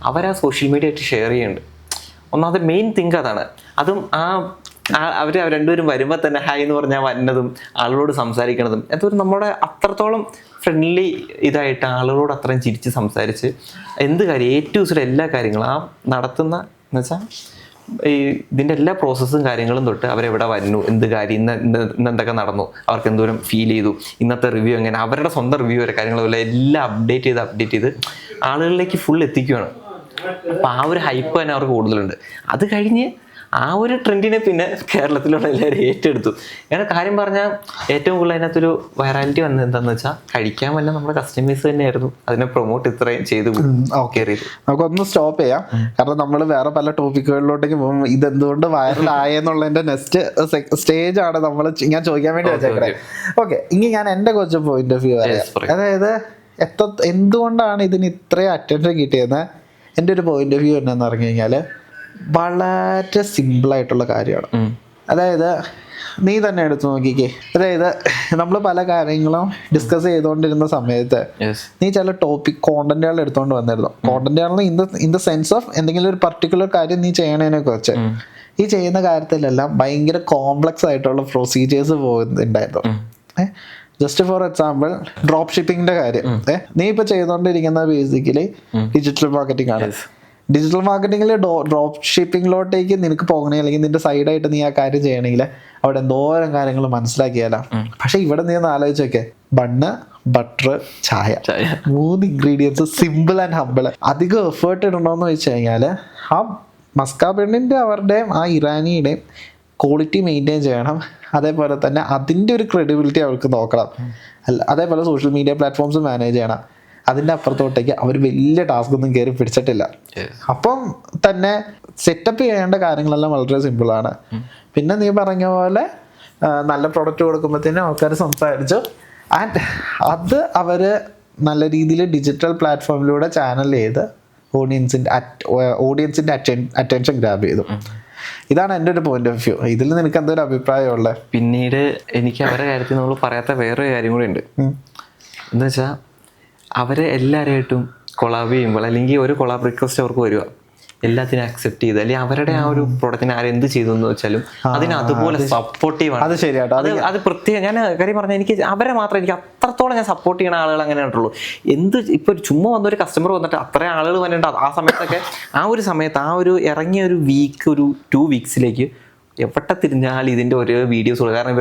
അവർ ആ സോഷ്യൽ മീഡിയ ആയിട്ട് ഷെയർ ചെയ്യുന്നുണ്ട്. ഒന്നാമത് മെയിൻ തിങ്ക് അതാണ്. അതും അവർ രണ്ടുപേരും വരുമ്പോൾ തന്നെ ഹായ് എന്ന് പറഞ്ഞാൽ വരുന്നതും ആളുകളോട് സംസാരിക്കണതും എന്തൊരു നമ്മുടെ അത്രത്തോളം ഫ്രണ്ട്ലി ഇതായിട്ട് ആളുകളോട് അത്രയും ചിരിച്ച് സംസാരിച്ച് എന്ത് കാര്യം ഏറ്റവും ദിവസം എല്ലാ കാര്യങ്ങളും ആ നടത്തുന്ന എന്ന് വെച്ചാൽ ഈ ഇതിൻ്റെ എല്ലാ പ്രോസസ്സും കാര്യങ്ങളും തൊട്ട് അവരെവിടെ വരുന്നു, എന്ത് കാര്യം ഇന്ന് എന്തൊക്കെ നടന്നു, അവർക്ക് എന്തോരം ഫീൽ ചെയ്തു, ഇന്നത്തെ റിവ്യൂ എങ്ങനെ, അവരുടെ സ്വന്തം റിവ്യൂ വരെ കാര്യങ്ങളുമല്ല എല്ലാം അപ്ഡേറ്റ് ചെയ്ത് ആളുകളിലേക്ക് ഫുൾ എത്തിക്കുകയാണ്. അപ്പം ആ ഒരു ഹൈപ്പ് തന്നെ അവർക്ക് കൂടുതലുണ്ട്. അത് കഴിഞ്ഞ് ആ ഒരു ട്രെൻഡിനെ പിന്നെ കേരളത്തിലുള്ള എല്ലാവരും ഏറ്റെടുത്തു. അങ്ങനെ കാര്യം പറഞ്ഞാൽ ഏറ്റവും കൂടുതൽ അതിനകത്തൊരു വൈറാലിറ്റി വന്നത് എന്താണെന്ന് വെച്ചാൽ കഴിക്കാൻ വല്ല നമ്മുടെ കസ്റ്റമേഴ്സ് തന്നെയായിരുന്നു അതിനെ പ്രൊമോട്ട് ഇത്രയും ചെയ്തു കയറിയത്. നമുക്കൊന്ന് സ്റ്റോപ്പ് ചെയ്യാം, കാരണം നമ്മൾ വേറെ പല ടോപ്പിക്കുകളിലോട്ടേക്ക് പോകും. ഇതെന്തുകൊണ്ട് വൈറൽ ആയെന്നുള്ളതിന്റെ നെക്സ്റ്റ് സ്റ്റേജ് ആണ് ഞാൻ ചോദിക്കാൻ വേണ്ടി വെച്ചേക്കണേ. ഓക്കെ, ഇനി ഞാൻ എൻ്റെ കുറച്ച് പോയിന്റ് ഓഫ് വ്യൂ പറയാം. അതായത് എന്തുകൊണ്ടാണ് ഇതിന് ഇത്രയും അറ്റൻഷൻ കിട്ടിയെന്ന് എൻ്റെ ഒരു പോയിന്റ് ഓഫ് വ്യൂ എന്നു പറഞ്ഞു കഴിഞ്ഞാൽ വളരെ സിമ്പിളായിട്ടുള്ള കാര്യമാണ്. അതായത് നീ തന്നെ എടുത്തു നോക്കിക്കേ, അതായത് നമ്മൾ പല കാര്യങ്ങളും ഡിസ്കസ് ചെയ്തുകൊണ്ടിരുന്ന സമയത്ത് നീ ചില ടോപ്പിക് കോണ്ടന്റുകൾ എടുത്തുകൊണ്ട് വന്നിരുന്നു. കോണ്ടന്റുകൾ ഇൻ ദ സെൻസ് ഓഫ് എന്തെങ്കിലും ഒരു പർട്ടിക്കുലർ കാര്യം നീ ചെയ്യണതിനെ കുറിച്ച്. ഈ ചെയ്യുന്ന കാര്യത്തിലെല്ലാം ഭയങ്കര കോംപ്ലക്സ് ആയിട്ടുള്ള പ്രൊസീജിയേഴ്സ് പോകുന്നുണ്ടായിരുന്നു. ജസ്റ്റ് ഫോർ എക്സാമ്പിൾ ഡ്രോപ്പ് ഷിപ്പിങ്ങിന്റെ കാര്യം നീ ഇപ്പൊ ചെയ്തുകൊണ്ടിരിക്കുന്ന ബേസിക്കലി ഡിജിറ്റൽ മാർക്കറ്റിംഗ് ആണ്. ഡിജിറ്റൽ മാർക്കറ്റിംഗിൽ ഡ്രോപ്പ് ഷിപ്പിങ്ങിലോട്ടേക്ക് നിനക്ക് പോകണേ, അല്ലെങ്കിൽ നിന്റെ സൈഡായിട്ട് നീ ആ കാര്യം ചെയ്യണമെങ്കിൽ അവിടെ എന്തോരം കാര്യങ്ങൾ മനസ്സിലാക്കിയാലോ. പക്ഷെ ഇവിടെ നീ ഒന്ന് ആലോചിച്ചൊക്കെ, ബണ്ണ്, ബട്ടർ, ചായ, 3 ഇൻഗ്രീഡിയൻസ്, സിമ്പിൾ ആൻഡ് ഹമ്പിൾ. അധികം എഫേർട്ട് ഇടണമെന്ന് വെച്ച് കഴിഞ്ഞാൽ ആ മസ്കാബണ്ണിന്റെ അവരുടെയും ആ ഇറാനിയുടെയും ക്വാളിറ്റി മെയിൻറ്റെയിൻ ചെയ്യണം. അതേപോലെ തന്നെ അതിൻ്റെ ഒരു ക്രെഡിബിലിറ്റി അവർക്ക് നോക്കണം. അതേപോലെ സോഷ്യൽ മീഡിയ പ്ലാറ്റ്ഫോംസ് മാനേജ് ചെയ്യണം. അതിൻ്റെ അപ്പുറത്തോട്ടേക്ക് അവർ വലിയ ടാസ്ക് ഒന്നും കയറി പിടിച്ചിട്ടില്ല. അപ്പം തന്നെ സെറ്റപ്പ് ചെയ്യേണ്ട കാര്യങ്ങളെല്ലാം വളരെ സിമ്പിളാണ്. പിന്നെ നീ പറഞ്ഞ പോലെ നല്ല പ്രൊഡക്റ്റ് കൊടുക്കുമ്പോഴത്തേനും ആൾക്കാർ സംസാരിച്ചു. ആൻഡ് അത് അവർ നല്ല രീതിയിൽ ഡിജിറ്റൽ പ്ലാറ്റ്ഫോമിലൂടെ ചാനൽ ചെയ്ത് ഓഡിയൻസിൻ്റെ അറ്റൻഷൻ ഗ്രാബ് ചെയ്തു. ഇതാണ് എൻ്റെ ഒരു പോയിന്റ് ഓഫ് വ്യൂ. ഇതിൽ നിനക്ക് എന്തൊരു അഭിപ്രായമുള്ളത്? പിന്നീട് എനിക്ക് അവരുടെ കാര്യത്തിൽ നമ്മൾ പറയാത്ത വേറൊരു കാര്യം കൂടെ ഉണ്ട്. എന്താ വെച്ചാൽ അവരെ എല്ലാവരുമായിട്ടും കൊളാബ് ചെയ്യുമ്പോൾ അല്ലെങ്കിൽ ഒരു കൊളാബ് റിക്വസ്റ്റ് അവർക്ക് വരിക, എല്ലാത്തിനും അക്സെപ്റ്റ് ചെയ്ത് അല്ലെങ്കിൽ അവരുടെ ആ ഒരു പ്രോഡക്റ്റിന് ആരെന്ത് ചെയ്തു എന്ന് വെച്ചാലും അതിന് അതുപോലെ സപ്പോർട്ടീവ് ആണ്. അത് ശരിയാട്ടോ, അത് പ്രത്യേകം ഞാൻ കാര്യം പറഞ്ഞാൽ എനിക്ക് അവരെ മാത്രം എനിക്ക് അത്രത്തോളം ഞാൻ സപ്പോർട്ട് ചെയ്യുന്ന ആളുകൾ അങ്ങനെ ആയിട്ടുള്ളൂ. ഇപ്പോൾ ചുമ്മാ വന്നൊരു കസ്റ്റമർ വന്നിട്ട് അത്രയും ആളുകൾ വന്നിട്ട് ആ സമയത്തൊക്കെ ആ ഒരു ഇറങ്ങിയ ഒരു വീക്ക്, ഒരു 2 വീക്സിലേക്ക് എവിടെ തിരിഞ്ഞാൽ ഇതിൻ്റെ ഓരോ വീഡിയോസ്. കാരണം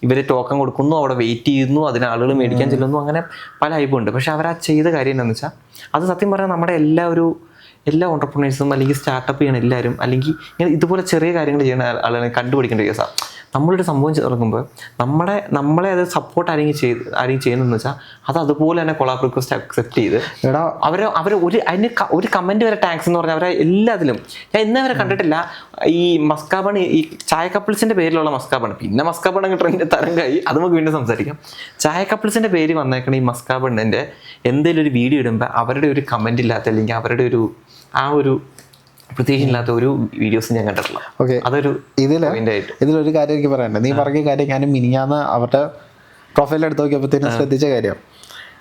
ഇവരെ ടോക്കൺ കൊടുക്കുന്നു, അവിടെ വെയിറ്റ് ചെയ്യുന്നു, അതിന് ആളുകൾ മേടിക്കാൻ ചെല്ലുന്നു, അങ്ങനെ പല ഹൈപ്പുണ്ട്. പക്ഷെ അവർ ആ ചെയ്ത കാര്യം എന്താണെന്ന് വെച്ചാൽ അത് സത്യം പറഞ്ഞാൽ നമ്മുടെ എല്ലാ ഓണ്ടർപ്രണേഴ്സും അല്ലെങ്കിൽ സ്റ്റാർട്ടപ്പ് ചെയ്യണ എല്ലാവരും അല്ലെങ്കിൽ ഇതുപോലെ ചെറിയ കാര്യങ്ങൾ ചെയ്യുന്ന ആളുകളെ കണ്ടുപിടിക്കേണ്ട കേസാണ്. നമ്മളൊരു സംഭവം ഇറങ്ങുമ്പോൾ നമ്മളെ അത് സപ്പോർട്ട് ആരെങ്കിലും ചെയ്യുന്നതെന്ന് വെച്ചാൽ അത് അതുപോലെ തന്നെ കൊളാബ് റിക്വസ്റ്റ് അക്സെപ്റ്റ് ചെയ്ത് അവർ ഒരു കമന്റ് വരെ ടാങ്ക്സ് എന്ന് പറഞ്ഞാൽ അവരെ എല്ലാത്തിലും ഞാൻ ഇന്നേ വരെ കണ്ടിട്ടില്ല. ഈ മസ്കാബൺ, ഈ ചായ കപ്പിൾസിന്റെ പേരിലുള്ള മസ്കാബൺ, പിന്നെ മസ്കാബൺ അങ്ങ് ട്രെൻഡ് തരംഗമായി, അത് നമുക്ക് വീണ്ടും സംസാരിക്കാം. ചായ കപ്പിൾസിന്റെ പേര് വന്നേക്കണ ഈ മസ്കാബണ്ണിന്റെ എന്തെങ്കിലും ഒരു വീഡിയോ ഇടുമ്പോൾ അവരുടെ ഒരു കമന്റ് ഇല്ലാത്ത, അല്ലെങ്കിൽ അവരുടെ ഒരു പ്രത്യേകിച്ചില്ലാത്ത ഒരു വീഡിയോസ് ഞാൻ കണ്ടിട്ടില്ല. ഓക്കെ, അതൊരു ഇതിലൊരു കാര്യം എനിക്ക് പറയണ്ടേ, നീ പറഞ്ഞ കാര്യം ഞാൻ മിനിഞ്ഞാന്ന് അവരുടെ പ്രൊഫൈൽ എടുത്ത് നോക്കിയപ്പോഴത്തേനും ശ്രദ്ധിച്ച കാര്യം,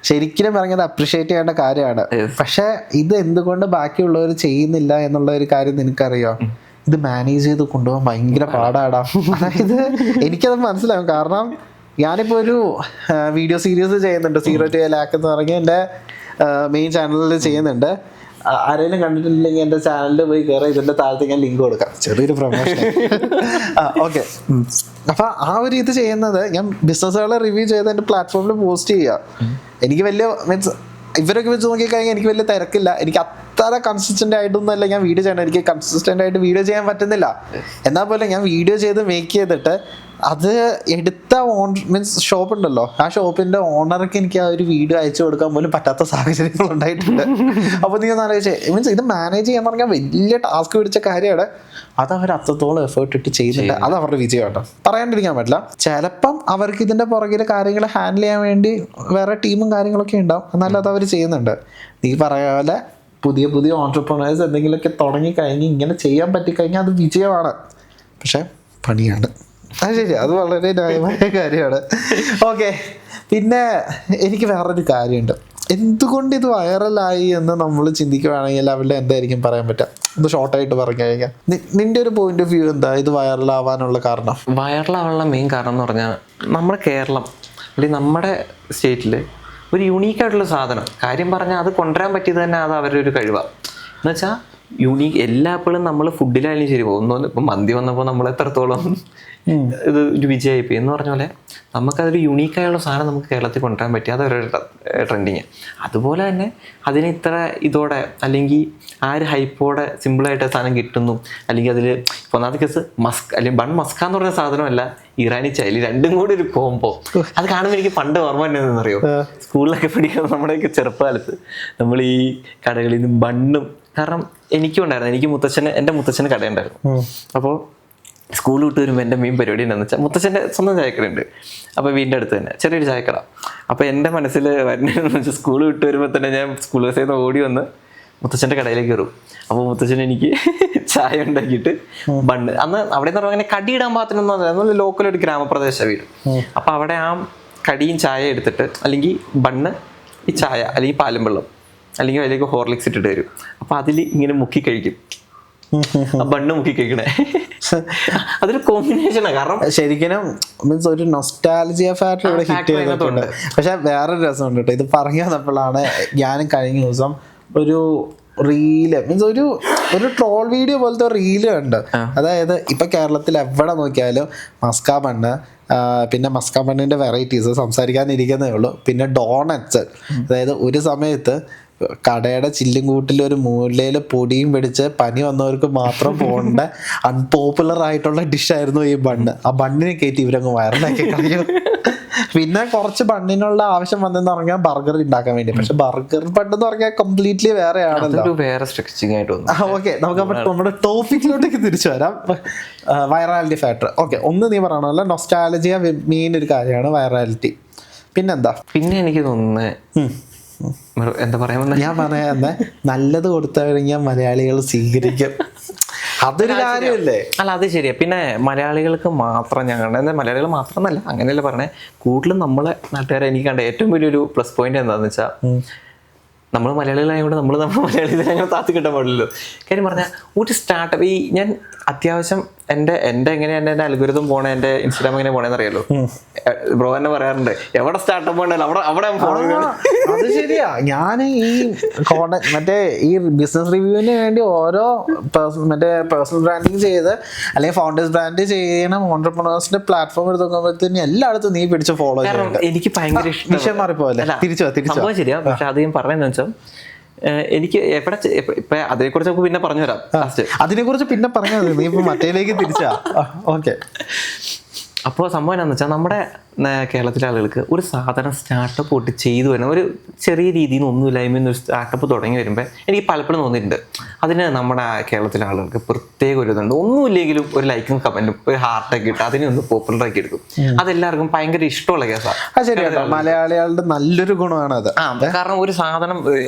ശരിക്കും പറഞ്ഞത് അപ്രിഷിയേറ്റ് ചെയ്യേണ്ട കാര്യമാണ്. പക്ഷെ ഇത് എന്തുകൊണ്ട് ബാക്കിയുള്ളവർ ചെയ്യുന്നില്ല എന്നുള്ള ഒരു കാര്യം നിനക്കറിയോ? ഇത് മാനേജ് ചെയ്ത് കൊണ്ടുപോകാൻ ഭയങ്കര പാടാടാ. അതായത് എനിക്കത് മനസ്സിലാവും. കാരണം ഞാനിപ്പോ ഒരു വീഡിയോ സീരീസ് ചെയ്യുന്നുണ്ട്, 0 to a lakh എന്ന് പറഞ്ഞ് എൻ്റെ മെയിൻ ചാനലിൽ ചെയ്യുന്നുണ്ട്. ആരെങ്കിലും കണ്ടിട്ടില്ലെങ്കിൽ എൻ്റെ ചാനലിൽ പോയി കയറി, ഇതിൻ്റെ താഴത്ത് ഞാൻ ലിങ്ക് കൊടുക്കാം, ചെറിയൊരു പ്രൊമോഷൻ. ഓക്കെ, അപ്പൊ ആ ഒരു ഇത് ചെയ്യുന്നത് ഞാൻ ബിസിനസ്സുകളെ റിവ്യൂ ചെയ്ത് എൻ്റെ പ്ലാറ്റ്ഫോമിൽ പോസ്റ്റ് ചെയ്യുക. എനിക്ക് വലിയ മീൻസ് ഇവരൊക്കെ വെച്ച് നോക്കിക്കഴിഞ്ഞാൽ എനിക്ക് വലിയ തിരക്കില്ല. എനിക്ക് അത്ര കൺസിസ്റ്റന്റ് ആയിട്ടൊന്നുമല്ല ഞാൻ വീഡിയോ ചെയ്യണം. എനിക്ക് കൺസിസ്റ്റന്റ് ആയിട്ട് വീഡിയോ ചെയ്യാൻ പറ്റുന്നില്ല. എന്നാൽ പോലെ ഞാൻ വീഡിയോ ചെയ്ത് മേക്ക് ചെയ്തിട്ട് അത് എടുത്ത മീൻസ് ഷോപ്പ് ഉണ്ടല്ലോ, ആ ഷോപ്പിന്റെ ഓണർക്ക് എനിക്ക് ആ ഒരു വീഡിയോ അയച്ചു കൊടുക്കാൻ പോലും പറ്റാത്ത സാഹചര്യങ്ങൾ ഉണ്ടായിട്ടുണ്ട്. അപ്പൊ നീ ഒന്ന് ആലോചിച്ചേ, മീൻസ് ഇത് മാനേജ് ചെയ്യാൻ പറഞ്ഞാൽ വലിയ ടാസ്ക് പിടിച്ച കാര്യമാണ്. അത് അവർ അത്രത്തോളം എഫേർട്ട് ഇട്ട് ചെയ്യുന്നുണ്ട്. അത് അവരുടെ വിജയമാട്ടോ, പറയാണ്ടിരിക്കാൻ പറ്റില്ല. ചിലപ്പം അവർക്ക് ഇതിന്റെ പുറകിലെ കാര്യങ്ങൾ ഹാൻഡിൽ ചെയ്യാൻ വേണ്ടി വേറെ ടീമും കാര്യങ്ങളൊക്കെ ഉണ്ടാവും, എന്നാലും അത് അവർ ചെയ്യുന്നുണ്ട്. നീ പറയാ പോലെ പുതിയ പുതിയ ഓൺട്രപ്രണേഴ്സ് എന്തെങ്കിലുമൊക്കെ തുടങ്ങി കഴിഞ്ഞ് ഇങ്ങനെ ചെയ്യാൻ പറ്റിക്കഴിഞ്ഞാൽ അത് വിജയമാണ്. പക്ഷെ പണിയാണ്. അത് ശരി, അത് വളരെ ന്യായമായ കാര്യമാണ്. ഓക്കെ, പിന്നെ എനിക്ക് വേറൊരു കാര്യമുണ്ട്. എന്തുകൊണ്ട് ഇത് വൈറലായി എന്ന് നമ്മൾ ചിന്തിക്കുകയാണെങ്കിൽ അവരുടെ എന്തായിരിക്കും പറയാൻ പറ്റുക? ഇത് ഷോർട്ടായിട്ട് പറഞ്ഞു കഴിഞ്ഞാൽ നിന്റെ ഒരു പോയിന്റ് ഓഫ് വ്യൂ എന്താ ഇത് വൈറലാവാനുള്ള കാരണം? വൈറലാവാനുള്ള മെയിൻ കാരണം എന്ന് പറഞ്ഞാൽ നമ്മുടെ കേരളം അല്ലെങ്കിൽ നമ്മുടെ സ്റ്റേറ്റിൽ ഒരു യുണീക്കായിട്ടുള്ള സാധനം കാര്യം പറഞ്ഞാൽ അത് കൊണ്ടുവരാൻ പറ്റിയത് തന്നെ അത് അവരുടെ ഒരു കഴിവാണ്. എന്നുവെച്ചാൽ യുണീക്ക് എല്ലാപ്പോഴും നമ്മൾ ഫുഡിലായാലും ശരി പോകുന്നു. ഇപ്പം മന്തി വന്നപ്പോൾ നമ്മൾ എത്രത്തോളം ഇത് ഒരു വിജയമായി എന്ന് പറഞ്ഞ പോലെ നമുക്കതൊരു യുണീക്കായുള്ള സാധനം നമുക്ക് കേരളത്തിൽ കൊണ്ടുവരാൻ പറ്റി, അതൊരു ട്രെൻഡിങ്. അതുപോലെ തന്നെ അതിന് ഇത്ര ഇതോടെ അല്ലെങ്കിൽ ആ ഒരു ഹൈപ്പോടെ സിമ്പിളായിട്ട് സാധനം കിട്ടുന്നു. അല്ലെങ്കിൽ അതിൽ ഒന്നാമത്തെ കേസ് അല്ലെങ്കിൽ ബൺ മസ്ക എന്ന് പറഞ്ഞ സാധനമല്ല, ഇറാനി ചൈലി, രണ്ടും കൂടി ഒരു കോംബോ. അത് കാണുമ്പോൾ എനിക്ക് പണ്ട് ഓർമ്മ തന്നെയെന്ന് അറിയോ, സ്കൂളിലൊക്കെ പഠിക്കുന്ന നമ്മുടെയൊക്കെ ചെറുപ്പകാലത്ത് നമ്മൾ ഈ കടകളിൽ നിന്ന് ബണ്ണും, കാരണം എനിക്കും ഉണ്ടായിരുന്നു, എൻ്റെ മുത്തച്ഛന് കടയുണ്ടായിരുന്നു. അപ്പോൾ സ്കൂൾ വിട്ട് വരുമ്പോൾ എൻ്റെ മെയിൻ പരിപാടി എന്താണെന്ന് വെച്ചാൽ മുത്തച്ഛൻ്റെ സ്വന്തം ചായക്കടയുണ്ട്. അപ്പോൾ വീടിൻ്റെ അടുത്ത് തന്നെ ചെറിയൊരു ചായക്കട. അപ്പോൾ എൻ്റെ മനസ്സിൽ വരുന്നതെന്ന് വെച്ചാൽ സ്കൂൾ വിട്ട് വരുമ്പോൾ തന്നെ ഞാൻ സ്കൂൾ ബസ്സിൽ നിന്ന് ഓടി വന്ന് മുത്തച്ഛൻ്റെ കടയിലേക്ക് കയറും. അപ്പോൾ മുത്തച്ഛൻ എനിക്ക് ചായ ഉണ്ടാക്കിയിട്ട് ബണ്ണ്, അന്ന് അവിടെ നിന്ന് പറഞ്ഞാൽ അങ്ങനെ കടിയിടാൻ പാകത്തിനൊന്നും അല്ല, ലോക്കൽ ഒരു ഗ്രാമപ്രദേശ വീട്. അപ്പോൾ അവിടെ ആ കടിയും ചായ എടുത്തിട്ട് അല്ലെങ്കിൽ ബണ്ണ്, ഈ ചായ അല്ലെങ്കിൽ പാലും വെള്ളം അല്ലെങ്കിൽ അതിലേക്ക് ഹോർലിക്സ് ഇട്ടിട്ട് വരും. അപ്പോൾ അതിൽ ഇങ്ങനെ മുക്കി കഴിക്കും, ബണ്ണ് മുക്കി കഴിക്കണേ. അതൊരു കോമ്പിനേഷനാണ്. കാരണം ശരിക്കും മീൻസ് ഒരു നൊസ്റ്റാൾജിയ ഫാക്ടർ ഇവിടെ ഹിറ്റ് ചെയ്തിട്ടുണ്ട്. പക്ഷെ വേറൊരു രസമുണ്ട് കേട്ടോ, ഇത് പറഞ്ഞു തന്നപ്പോഴാണ് ഞാനും കഴിഞ്ഞ ദിവസം ഒരു റീല് മീൻസ് ഒരു ട്രോൾ വീഡിയോ പോലത്തെ റീല് ഉണ്ട്. അതായത് ഇപ്പൊ കേരളത്തിൽ എവിടെ നോക്കിയാലും മസ്കാ ബണ്ണ്, പിന്നെ മസ്കാ ബണ്ണിന്റെ വെറൈറ്റീസ് സംസാരിക്കാനിരിക്കുന്നേ ഉള്ളൂ. പിന്നെ ഡോണറ്റ്സ്, അതായത് ഒരു സമയത്ത് കടയുടെ ചില്ലും കൂട്ടിൽ ഒരു മൂലയിൽ പൊടിയും പിടിച്ച് പനി വന്നവർക്ക് മാത്രം പോകേണ്ട അൺപോപ്പുലർ ആയിട്ടുള്ള ഡിഷായിരുന്നു ഈ ബണ്ണ്. ആ ബണ്ണിനെ കയറ്റി ഇവരങ്ങ് വയറിലാക്കി കളയും. പിന്നെ കുറച്ച് ബണ്ണിനുള്ള ആവശ്യം വന്നെന്ന് പറഞ്ഞാൽ ബർഗർ ഉണ്ടാക്കാൻ വേണ്ടി. പക്ഷെ ബർഗർ ബണ്ണ് എന്ന് പറഞ്ഞാൽ കംപ്ലീറ്റ്ലി വേറെ ആണല്ലോ. ഓക്കെ, നമുക്ക് നമ്മുടെ ടോപ്പിക്കിലോട്ടേക്ക് തിരിച്ചു വരാം. Virality factor. ഓക്കെ, ഒന്ന് നീ പറയണല്ലോ നൊസ്റ്റാലജിയ മെയിൻ ഒരു കാര്യമാണ് വൈറാലിറ്റി. പിന്നെന്താ? പിന്നെ എനിക്ക് തോന്നുന്നത് എന്താ പറയാ, ഞാൻ പറയാ നല്ലത് കൊടുത്തു കഴിഞ്ഞാൽ മലയാളികൾ സ്വീകരിക്കും. അതൊരു കാര്യമല്ലേ? അല്ല, അത് ശരിയാ. പിന്നെ മലയാളികൾക്ക് മാത്രം ഞങ്ങളുടെ മലയാളികൾ മാത്രമെന്നല്ല, അങ്ങനെയല്ല പറഞ്ഞേ, കൂടുതലും നമ്മളെ നാട്ടുകാരെ എനിക്ക് കണ്ട ഏറ്റവും വലിയൊരു പ്ലസ് പോയിന്റ് എന്താണെന്ന് വെച്ചാൽ നമ്മൾ മലയാളികളായതുകൊണ്ട് നമ്മൾ മലയാളികളെ അങ്ങനെ താത്തി കിട്ടാൻ പാടില്ലല്ലോ. കാര്യം പറഞ്ഞാൽ ഒരു സ്റ്റാർട്ടപ്പ്, ഈ ഞാൻ അത്യാവശ്യം എൻ്റെ എങ്ങനെയാണ് എൻ്റെ അൽഗോരിതം പോണേ, എൻ്റെ ഇൻസ്റ്റാഗ്രാം എങ്ങനെ പോണേന്ന് അറിയാലോ. ബ്രോ തന്നെ പറയാറുണ്ട് എവിടെ സ്റ്റാർട്ടപ്പ് ഉണ്ടല്ലോ അവിടെ അത് ശരിയാ. ഞാൻ ഈ മറ്റേ ഈ ബിസിനസ് റിവ്യൂവിന് വേണ്ടി ഓരോ മറ്റേ പേഴ്സണൽ ബ്രാൻഡിങ് ചെയ്ത് അല്ലെങ്കിൽ ഫൗണ്ടേഴ്സ് ബ്രാൻഡ് ചെയ്യണം ഓൺട്രപ്രണേഴ്സിന്റെ പ്ലാറ്റ്ഫോം എടുത്ത് നോക്കുമ്പോഴത്തേന് എല്ലായിടത്തും നീ പിടിച്ച് ഫോളോ ചെയ്യണം. എനിക്ക് ഭയങ്കര ഇഷ്ടം മാറിപ്പോലെ തിരിച്ചു ശരിയാ. പക്ഷെ അത് ഞാൻ പറയുന്നത് വെച്ചാൽ എനിക്ക് എവിടെ ഇപ്പൊ അതിനെക്കുറിച്ച് നമുക്ക് പിന്നെ പറഞ്ഞുതരാം. അതിനെക്കുറിച്ച് പിന്നെ പറഞ്ഞാൽ നീ ഇപ്പൊ മറ്റേലേക്ക് തിരിച്ചാ. ഓക്കെ, അപ്പോൾ സംഭവം എന്താണെന്ന് വെച്ചാൽ നമ്മുടെ കേരളത്തിലെ ആളുകൾക്ക് ഒരു സാധനം സ്റ്റാർട്ടപ്പ് തൊട്ട് ചെയ്തു വരുന്ന ഒരു ചെറിയ രീതിയിൽ നിന്ന് ഒന്നുമില്ലായ്മ ഒരു സ്റ്റാർട്ടപ്പ് തുടങ്ങി വരുമ്പോൾ എനിക്ക് പലപ്പോഴും തോന്നിയിട്ടുണ്ട് അതിന് നമ്മുടെ കേരളത്തിലെ ആളുകൾക്ക് പ്രത്യേക ഒരു ഇതുണ്ട്. ഒന്നുമില്ലെങ്കിലും ഒരു ലൈക്കും കമന്റും ഒരു ഹാർട്ടൊക്കെ ഇട്ട് അതിനെ ഒന്ന് പോപ്പുലറാക്കി എടുക്കും. അതെല്ലാവർക്കും ഭയങ്കര ഇഷ്ടമുള്ള കേസാണ്. മലയാളികളുടെ നല്ലൊരു ഗുണമാണ് അത്. കാരണം ഒരു സാധനം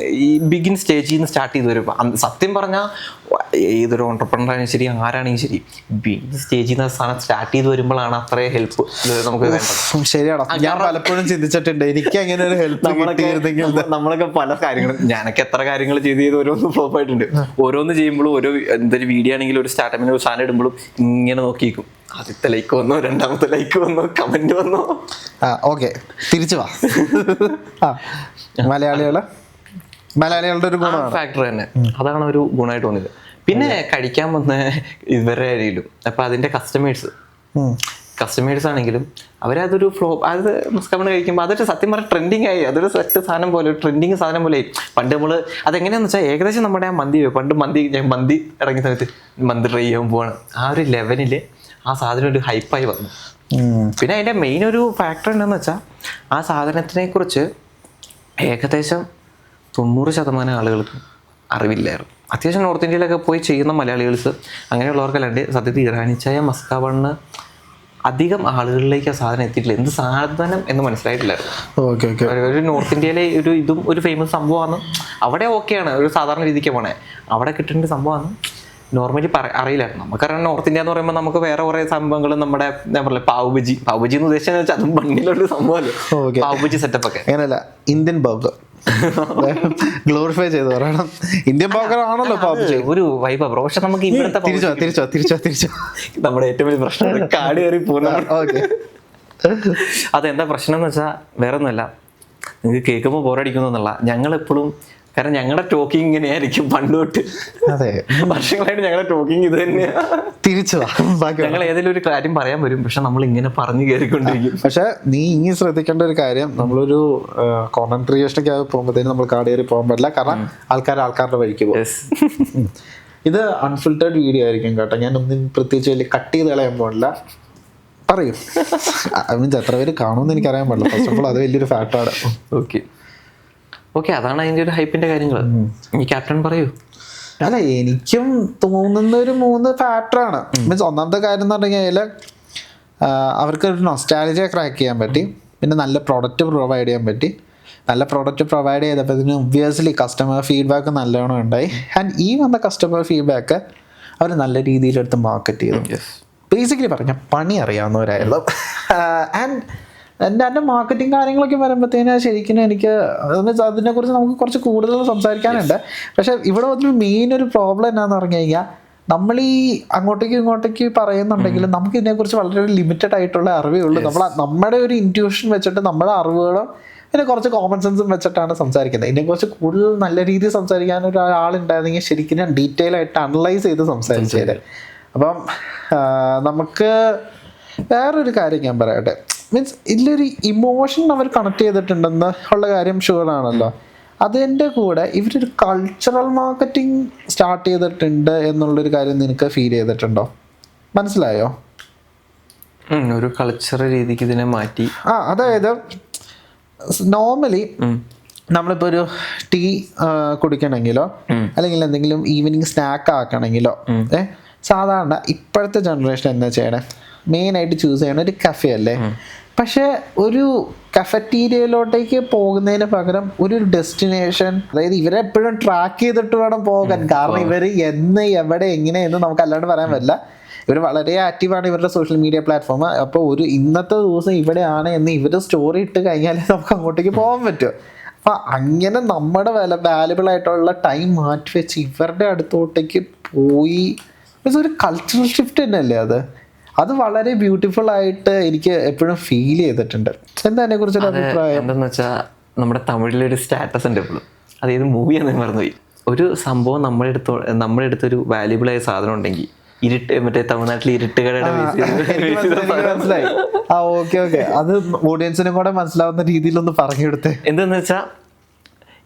ഈ ബിഗിൻ സ്റ്റേജിൽ നിന്ന് സ്റ്റാർട്ട് ചെയ്ത് വരുമ്പോൾ സത്യം പറഞ്ഞാൽ ഏതൊരു ഓൺടർപ്രണറാണെങ്കിലും ശരി ആരാണെങ്കിലും ശരി ബിഗിൻ സ്റ്റേജിൽ നിന്ന് സാധനം സ്റ്റാർട്ട് ചെയ്ത് വരുമ്പോഴാണ് അത്രയും ഹെൽപ്പ് നമുക്ക് വേണ്ടത്. ശരിയാണോ? ഞാൻ പലപ്പോഴും ചിന്തിച്ചിട്ടുണ്ട് എനിക്ക് അങ്ങനെ ഒരു ഹെൽപ്പ് നമ്മളൊക്കെ പല കാര്യങ്ങളും ഞാനൊക്കെ എത്ര കാര്യങ്ങൾ ചെയ്ത് ഓരോന്ന് ഫ്ലോപ്പ് ആയിട്ടുണ്ട്. ഓരോന്ന് ചെയ്യുമ്പോഴും ഓരോ എന്തൊരു വീഡിയോ ആണെങ്കിലും ഒരു സ്റ്റാർട്ടപ്പിന് ഒരു സാധനം ഇടുമ്പോഴും ഇങ്ങനെ നോക്കിയിരിക്കും. ആദ്യത്തെ ലൈക്ക് വന്നോ, രണ്ടാമത്തെ ലൈക്ക് വന്നോ, കമന്റ് വന്നോ. ഓക്കെ, തിരിച്ചു വാ. മലയാളികളുടെ ഒരു ഗുണമാണ് ഫാക്ടർ തന്നെ. അതാണ് ഒരു ഗുണമായിട്ട് തോന്നിയത്. പിന്നെ കഴിക്കാൻ വന്ന ഇവരുടെ ആരെങ്കിലും അപ്പൊ അതിന്റെ കസ്റ്റമേഴ്സ് ആണെങ്കിലും അവരതൊരു അത് മസ്കാബൺ കഴിക്കുമ്പോൾ അതൊരു സത്യം പറഞ്ഞാൽ ട്രെൻഡിങ് ആയി. അതൊരു സെറ്റ് സാധനം പോലെ, ട്രെൻഡിങ് സാധനം പോലെ. പണ്ട് നമ്മൾ അതെങ്ങനെയാന്ന് വെച്ചാൽ ഏകദേശം നമ്മുടെ ആ മന്തി ഇറങ്ങിയ സമയത്ത് മന്തി ട്രൈ ചെയ്യാൻ പോവാണ്. ആ ഒരു ലെവലിൽ ആ സാധനം ഒരു ഹൈപ്പായി വന്നു. പിന്നെ അതിൻ്റെ മെയിൻ ഒരു ഫാക്ടർ എന്താണെന്ന് വെച്ചാൽ ആ സാധനത്തിനെ കുറിച്ച് ഏകദേശം 90% ആളുകൾക്ക് അറിവില്ലായിരുന്നു. അത്യാവശ്യം നോർത്ത് ഇന്ത്യയിലൊക്കെ പോയി ചെയ്യുന്ന മലയാളികൾസ് അങ്ങനെയുള്ളവർക്കല്ലാണ്ട് സത്യത്തിൽ ഇറാനി ചായ മസ്കാബണ്ണ് അധികം ആളുകളിലേക്ക് ആ സാധനം എത്തിയിട്ടില്ല. എന്ത് സാധനം എന്ന് മനസ്സിലായിട്ടില്ലായിരുന്നു. ഒരു നോർത്ത് ഇന്ത്യയിലെ ഇതും ഒരു ഫേമസ് സംഭവമാണ്. അവിടെ ഓക്കെയാണ്, ഒരു സാധാരണ രീതിക്ക് പോണേ. അവിടെ കിട്ടേണ്ട സംഭവമാണ് നോർമലി അറിയില്ലായിരുന്നു. നമുക്കറിയാം നോർത്ത് ഇന്ത്യ എന്ന് പറയുമ്പോൾ നമുക്ക് വേറെ കുറേ സംഭവങ്ങൾ നമ്മുടെ ഞാൻ പറഞ്ഞില്ല പാവുബജി എന്ന് ഉദ്ദേശിച്ചെന്ന് വെച്ചാൽ അതും മണ്ണിലുള്ള സംഭവമല്ലോ. പാവുബജി സെറ്റപ്പ് ഒക്കെ അങ്ങനെയല്ല, ഇന്ത്യൻ ബർഗർ ഗ്ലോറിഫൈ ചെയ്ത് പറയണം. ഇന്ത്യൻ ബർഗർ ആണല്ലോ പാവുബജി, ഒരു വൈബ് ബ്രോ. പക്ഷെ നമുക്ക് ഇവിടുത്തെ തിരിച്ചോ നമ്മുടെ ഏറ്റവും വലിയ പ്രശ്നം കാട് കയറി പോകുന്ന. അതെന്താ പ്രശ്നം എന്ന് വെച്ചാൽ വേറെ ഒന്നുമല്ല, നിങ്ങൾക്ക് കേൾക്കുമ്പോൾ ബോറടിക്കുന്നല്ല. ഞങ്ങളെപ്പോഴും കാരണം ഞങ്ങളുടെ ടോക്കിംഗ് ഇങ്ങനെയായിരിക്കും പണ്ട് തൊട്ട്. അതെ, വർഷങ്ങളായിട്ട് ഞങ്ങളുടെ ടോക്കിംഗ് ഇത് തന്നെയാണ്. തിരിച്ചു ഞങ്ങൾ ഏതെങ്കിലും ഒരു കാര്യം പറയാൻ വരും, പക്ഷെ നമ്മൾ ഇങ്ങനെ പറഞ്ഞു കയറിക്കൊണ്ടിരിക്കും. പക്ഷെ നീ ഇനി ശ്രദ്ധിക്കേണ്ട ഒരു കാര്യം, നമ്മളൊരു കോണ്ടന്റ് ക്രിയേഷനൊക്കെ പോകുമ്പോഴത്തേനും നമ്മൾ കാട് കയറി പോകാൻ പറ്റില്ല. കാരണം ആൾക്കാരുടെ വഴിക്ക് പോകും. ഇത് അൺഫിൽറ്റേർഡ് വീഡിയോ ആയിരിക്കും കേട്ടോ. ഞാൻ ഒന്നും പ്രത്യേകിച്ച് വലിയ കട്ട് ചെയ്ത് കളയാൻ പോകില്ല. പറയും മീൻസ് എത്ര പേര് കാണുമെന്ന് എനിക്കറിയാൻ പാടില്ല. ഫസ്റ്റ് ഓഫ് ഓൾ അത് വലിയൊരു ഫാക്ടറാണ്. ഓക്കെ, അതാണ് അതിൻ്റെ ഒരു ഹൈപ്പിന്റെ കാര്യങ്ങൾ. ഈ ക്യാപ്റ്റൻ പറയൂ. അല്ല, എനിക്കും തോന്നുന്ന ഒരു 3 ഫാക്ടറാണ്. മീൻസ് ഒന്നാമത്തെ കാര്യം എന്ന് പറഞ്ഞു കഴിഞ്ഞാൽ അവർക്ക് ഒരു നൊസ്റ്റാൾജിയ ക്രാക്ക് ചെയ്യാൻ പറ്റി. പിന്നെ നല്ല പ്രോഡക്റ്റ് പ്രൊവൈഡ് ചെയ്യാൻ പറ്റി. നല്ല പ്രോഡക്റ്റ് പ്രൊവൈഡ് ചെയ്തപ്പോൾ ഒബ്വിയസ്ലി കസ്റ്റമർ ഫീഡ്ബാക്ക് നല്ലോണം ഉണ്ടായി. ആൻഡ് ഈ വന്ന കസ്റ്റമർ ഫീഡ്ബാക്ക് അവർ നല്ല രീതിയിലെടുത്ത് മാർക്കറ്റ് ചെയ്തു. ബേസിക്കലി പറഞ്ഞാൽ പണി അറിയാവുന്നവരായിരുന്നു. ആൻഡ് എൻ്റെ മാർക്കറ്റിംഗ് കാര്യങ്ങളൊക്കെ വരുമ്പോഴത്തേന് ശരിക്കും എനിക്ക് അതിനെക്കുറിച്ച് നമുക്ക് കുറച്ച് കൂടുതൽ സംസാരിക്കാനുണ്ട്. പക്ഷേ ഇവിടെ വന്നൊരു മെയിൻ ഒരു പ്രോബ്ലം എന്നാന്ന് പറഞ്ഞു കഴിഞ്ഞാൽ നമ്മൾ ഈ അങ്ങോട്ടേക്ക് പറയുന്നുണ്ടെങ്കിലും നമുക്ക് ഇതിനെക്കുറിച്ച് വളരെ ലിമിറ്റഡ് ആയിട്ടുള്ള അറിവേ ഉള്ളൂ. നമ്മുടെ ഒരു ഇൻറ്റ്യൂഷൻ വെച്ചിട്ട് നമ്മുടെ അറിവുകളും പിന്നെ കുറച്ച് കോമൺ സെൻസും വെച്ചിട്ടാണ് സംസാരിക്കുന്നത്. ഇതിനെക്കുറിച്ച് കൂടുതൽ നല്ല രീതിയിൽ സംസാരിക്കാൻ ഒരാളുണ്ടായിരുന്നെങ്കിൽ ശരിക്കും ഞാൻ ഡീറ്റെയിൽ ആയിട്ട് അനലൈസ് ചെയ്ത് സംസാരിച്ചേരെ. അപ്പം നമുക്ക് വേറൊരു കാര്യം ഞാൻ പറയട്ടെ. മീൻസ് ഇതിലൊരു ഇമോഷൻ അവർ കണക്ട് ചെയ്തിട്ടുണ്ടെന്ന് ഉള്ള കാര്യം ഷുവറാണല്ലോ. അതിൻ്റെ കൂടെ ഇവരൊരു കൾച്ചറൽ മാർക്കറ്റിംഗ് സ്റ്റാർട്ട് ചെയ്തിട്ടുണ്ട് എന്നുള്ളൊരു കാര്യം നിനക്ക് ഫീൽ ചെയ്തിട്ടുണ്ടോ? മനസ്സിലായോ? ഒരു കൾച്ചറൽ രീതിക്ക് ഇതിനെ മാറ്റി. അതായത് നോർമലി നമ്മളിപ്പോൾ ഒരു ടീ കുടിക്കണമെങ്കിലോ അല്ലെങ്കിൽ എന്തെങ്കിലും ഈവനിങ് സ്നാക്ക് ആക്കണമെങ്കിലോ സാധാരണ ഇപ്പോഴത്തെ ജനറേഷൻ എന്താ ചെയ്യണേ, മെയിനായിട്ട് ചൂസ് ചെയ്യണ ഒരു കഫേ അല്ലേ. പക്ഷെ ഒരു കഫറ്റീരിയയിലോട്ടേക്ക് പോകുന്നതിന് പകരം ഒരു ഡെസ്റ്റിനേഷൻ, അതായത് ഇവരെ എപ്പോഴും ട്രാക്ക് ചെയ്തിട്ട് വേണം പോകാൻ. കാരണം ഇവർ എന്ന് എവിടെ എങ്ങനെയെന്ന് നമുക്ക് അല്ലാണ്ട് പറയാൻ പറ്റില്ല. ഇവർ വളരെ ആക്റ്റീവാണ് ഇവരുടെ സോഷ്യൽ മീഡിയ പ്ലാറ്റ്ഫോം. അപ്പോൾ ഒരു ഇന്നത്തെ ദിവസം ഇവിടെയാണ് എന്ന് ഇവർ സ്റ്റോറി ഇട്ട് കഴിഞ്ഞാലേ നമുക്ക് അങ്ങോട്ടേക്ക് പോകാൻ പറ്റും. അപ്പം അങ്ങനെ നമ്മുടെ വാല്യുബിൾ ആയിട്ടുള്ള ടൈം മാറ്റി വെച്ച് ഇവരുടെ അടുത്തോട്ടേക്ക് പോയി ഒരു കൾച്ചറൽ ഷിഫ്റ്റ് തന്നെയല്ലേ അത് വളരെ ബ്യൂട്ടിഫുൾ ആയിട്ട് എനിക്ക് എപ്പോഴും ഫീൽ ചെയ്തിട്ടുണ്ട്. എന്താ അതിനെ കുറിച്ചൊരു അഭിപ്രായം? എന്താണെന്ന് വെച്ചാൽ നമ്മുടെ തമിഴിലൊരു സ്റ്റാറ്റസ് ഉണ്ട് എപ്പോഴും, അതായത് മൂവിയാണെന്ന് മറന്നുപോയി. ഒരു സംഭവം നമ്മുടെ അടുത്തൊരു വാല്യുബിൾ ആയ സാധനം ഉണ്ടെങ്കിൽ മറ്റേ തമിഴ്നാട്ടിലെ ഇരുട്ടുകടയുടെ മനസ്സിലായി. ഓക്കെ, അത് ഓഡിയൻസിനും കൂടെ മനസ്സിലാവുന്ന രീതിയിലൊന്ന് പറഞ്ഞു കൊടുത്തേ. എന്താന്ന് വെച്ചാൽ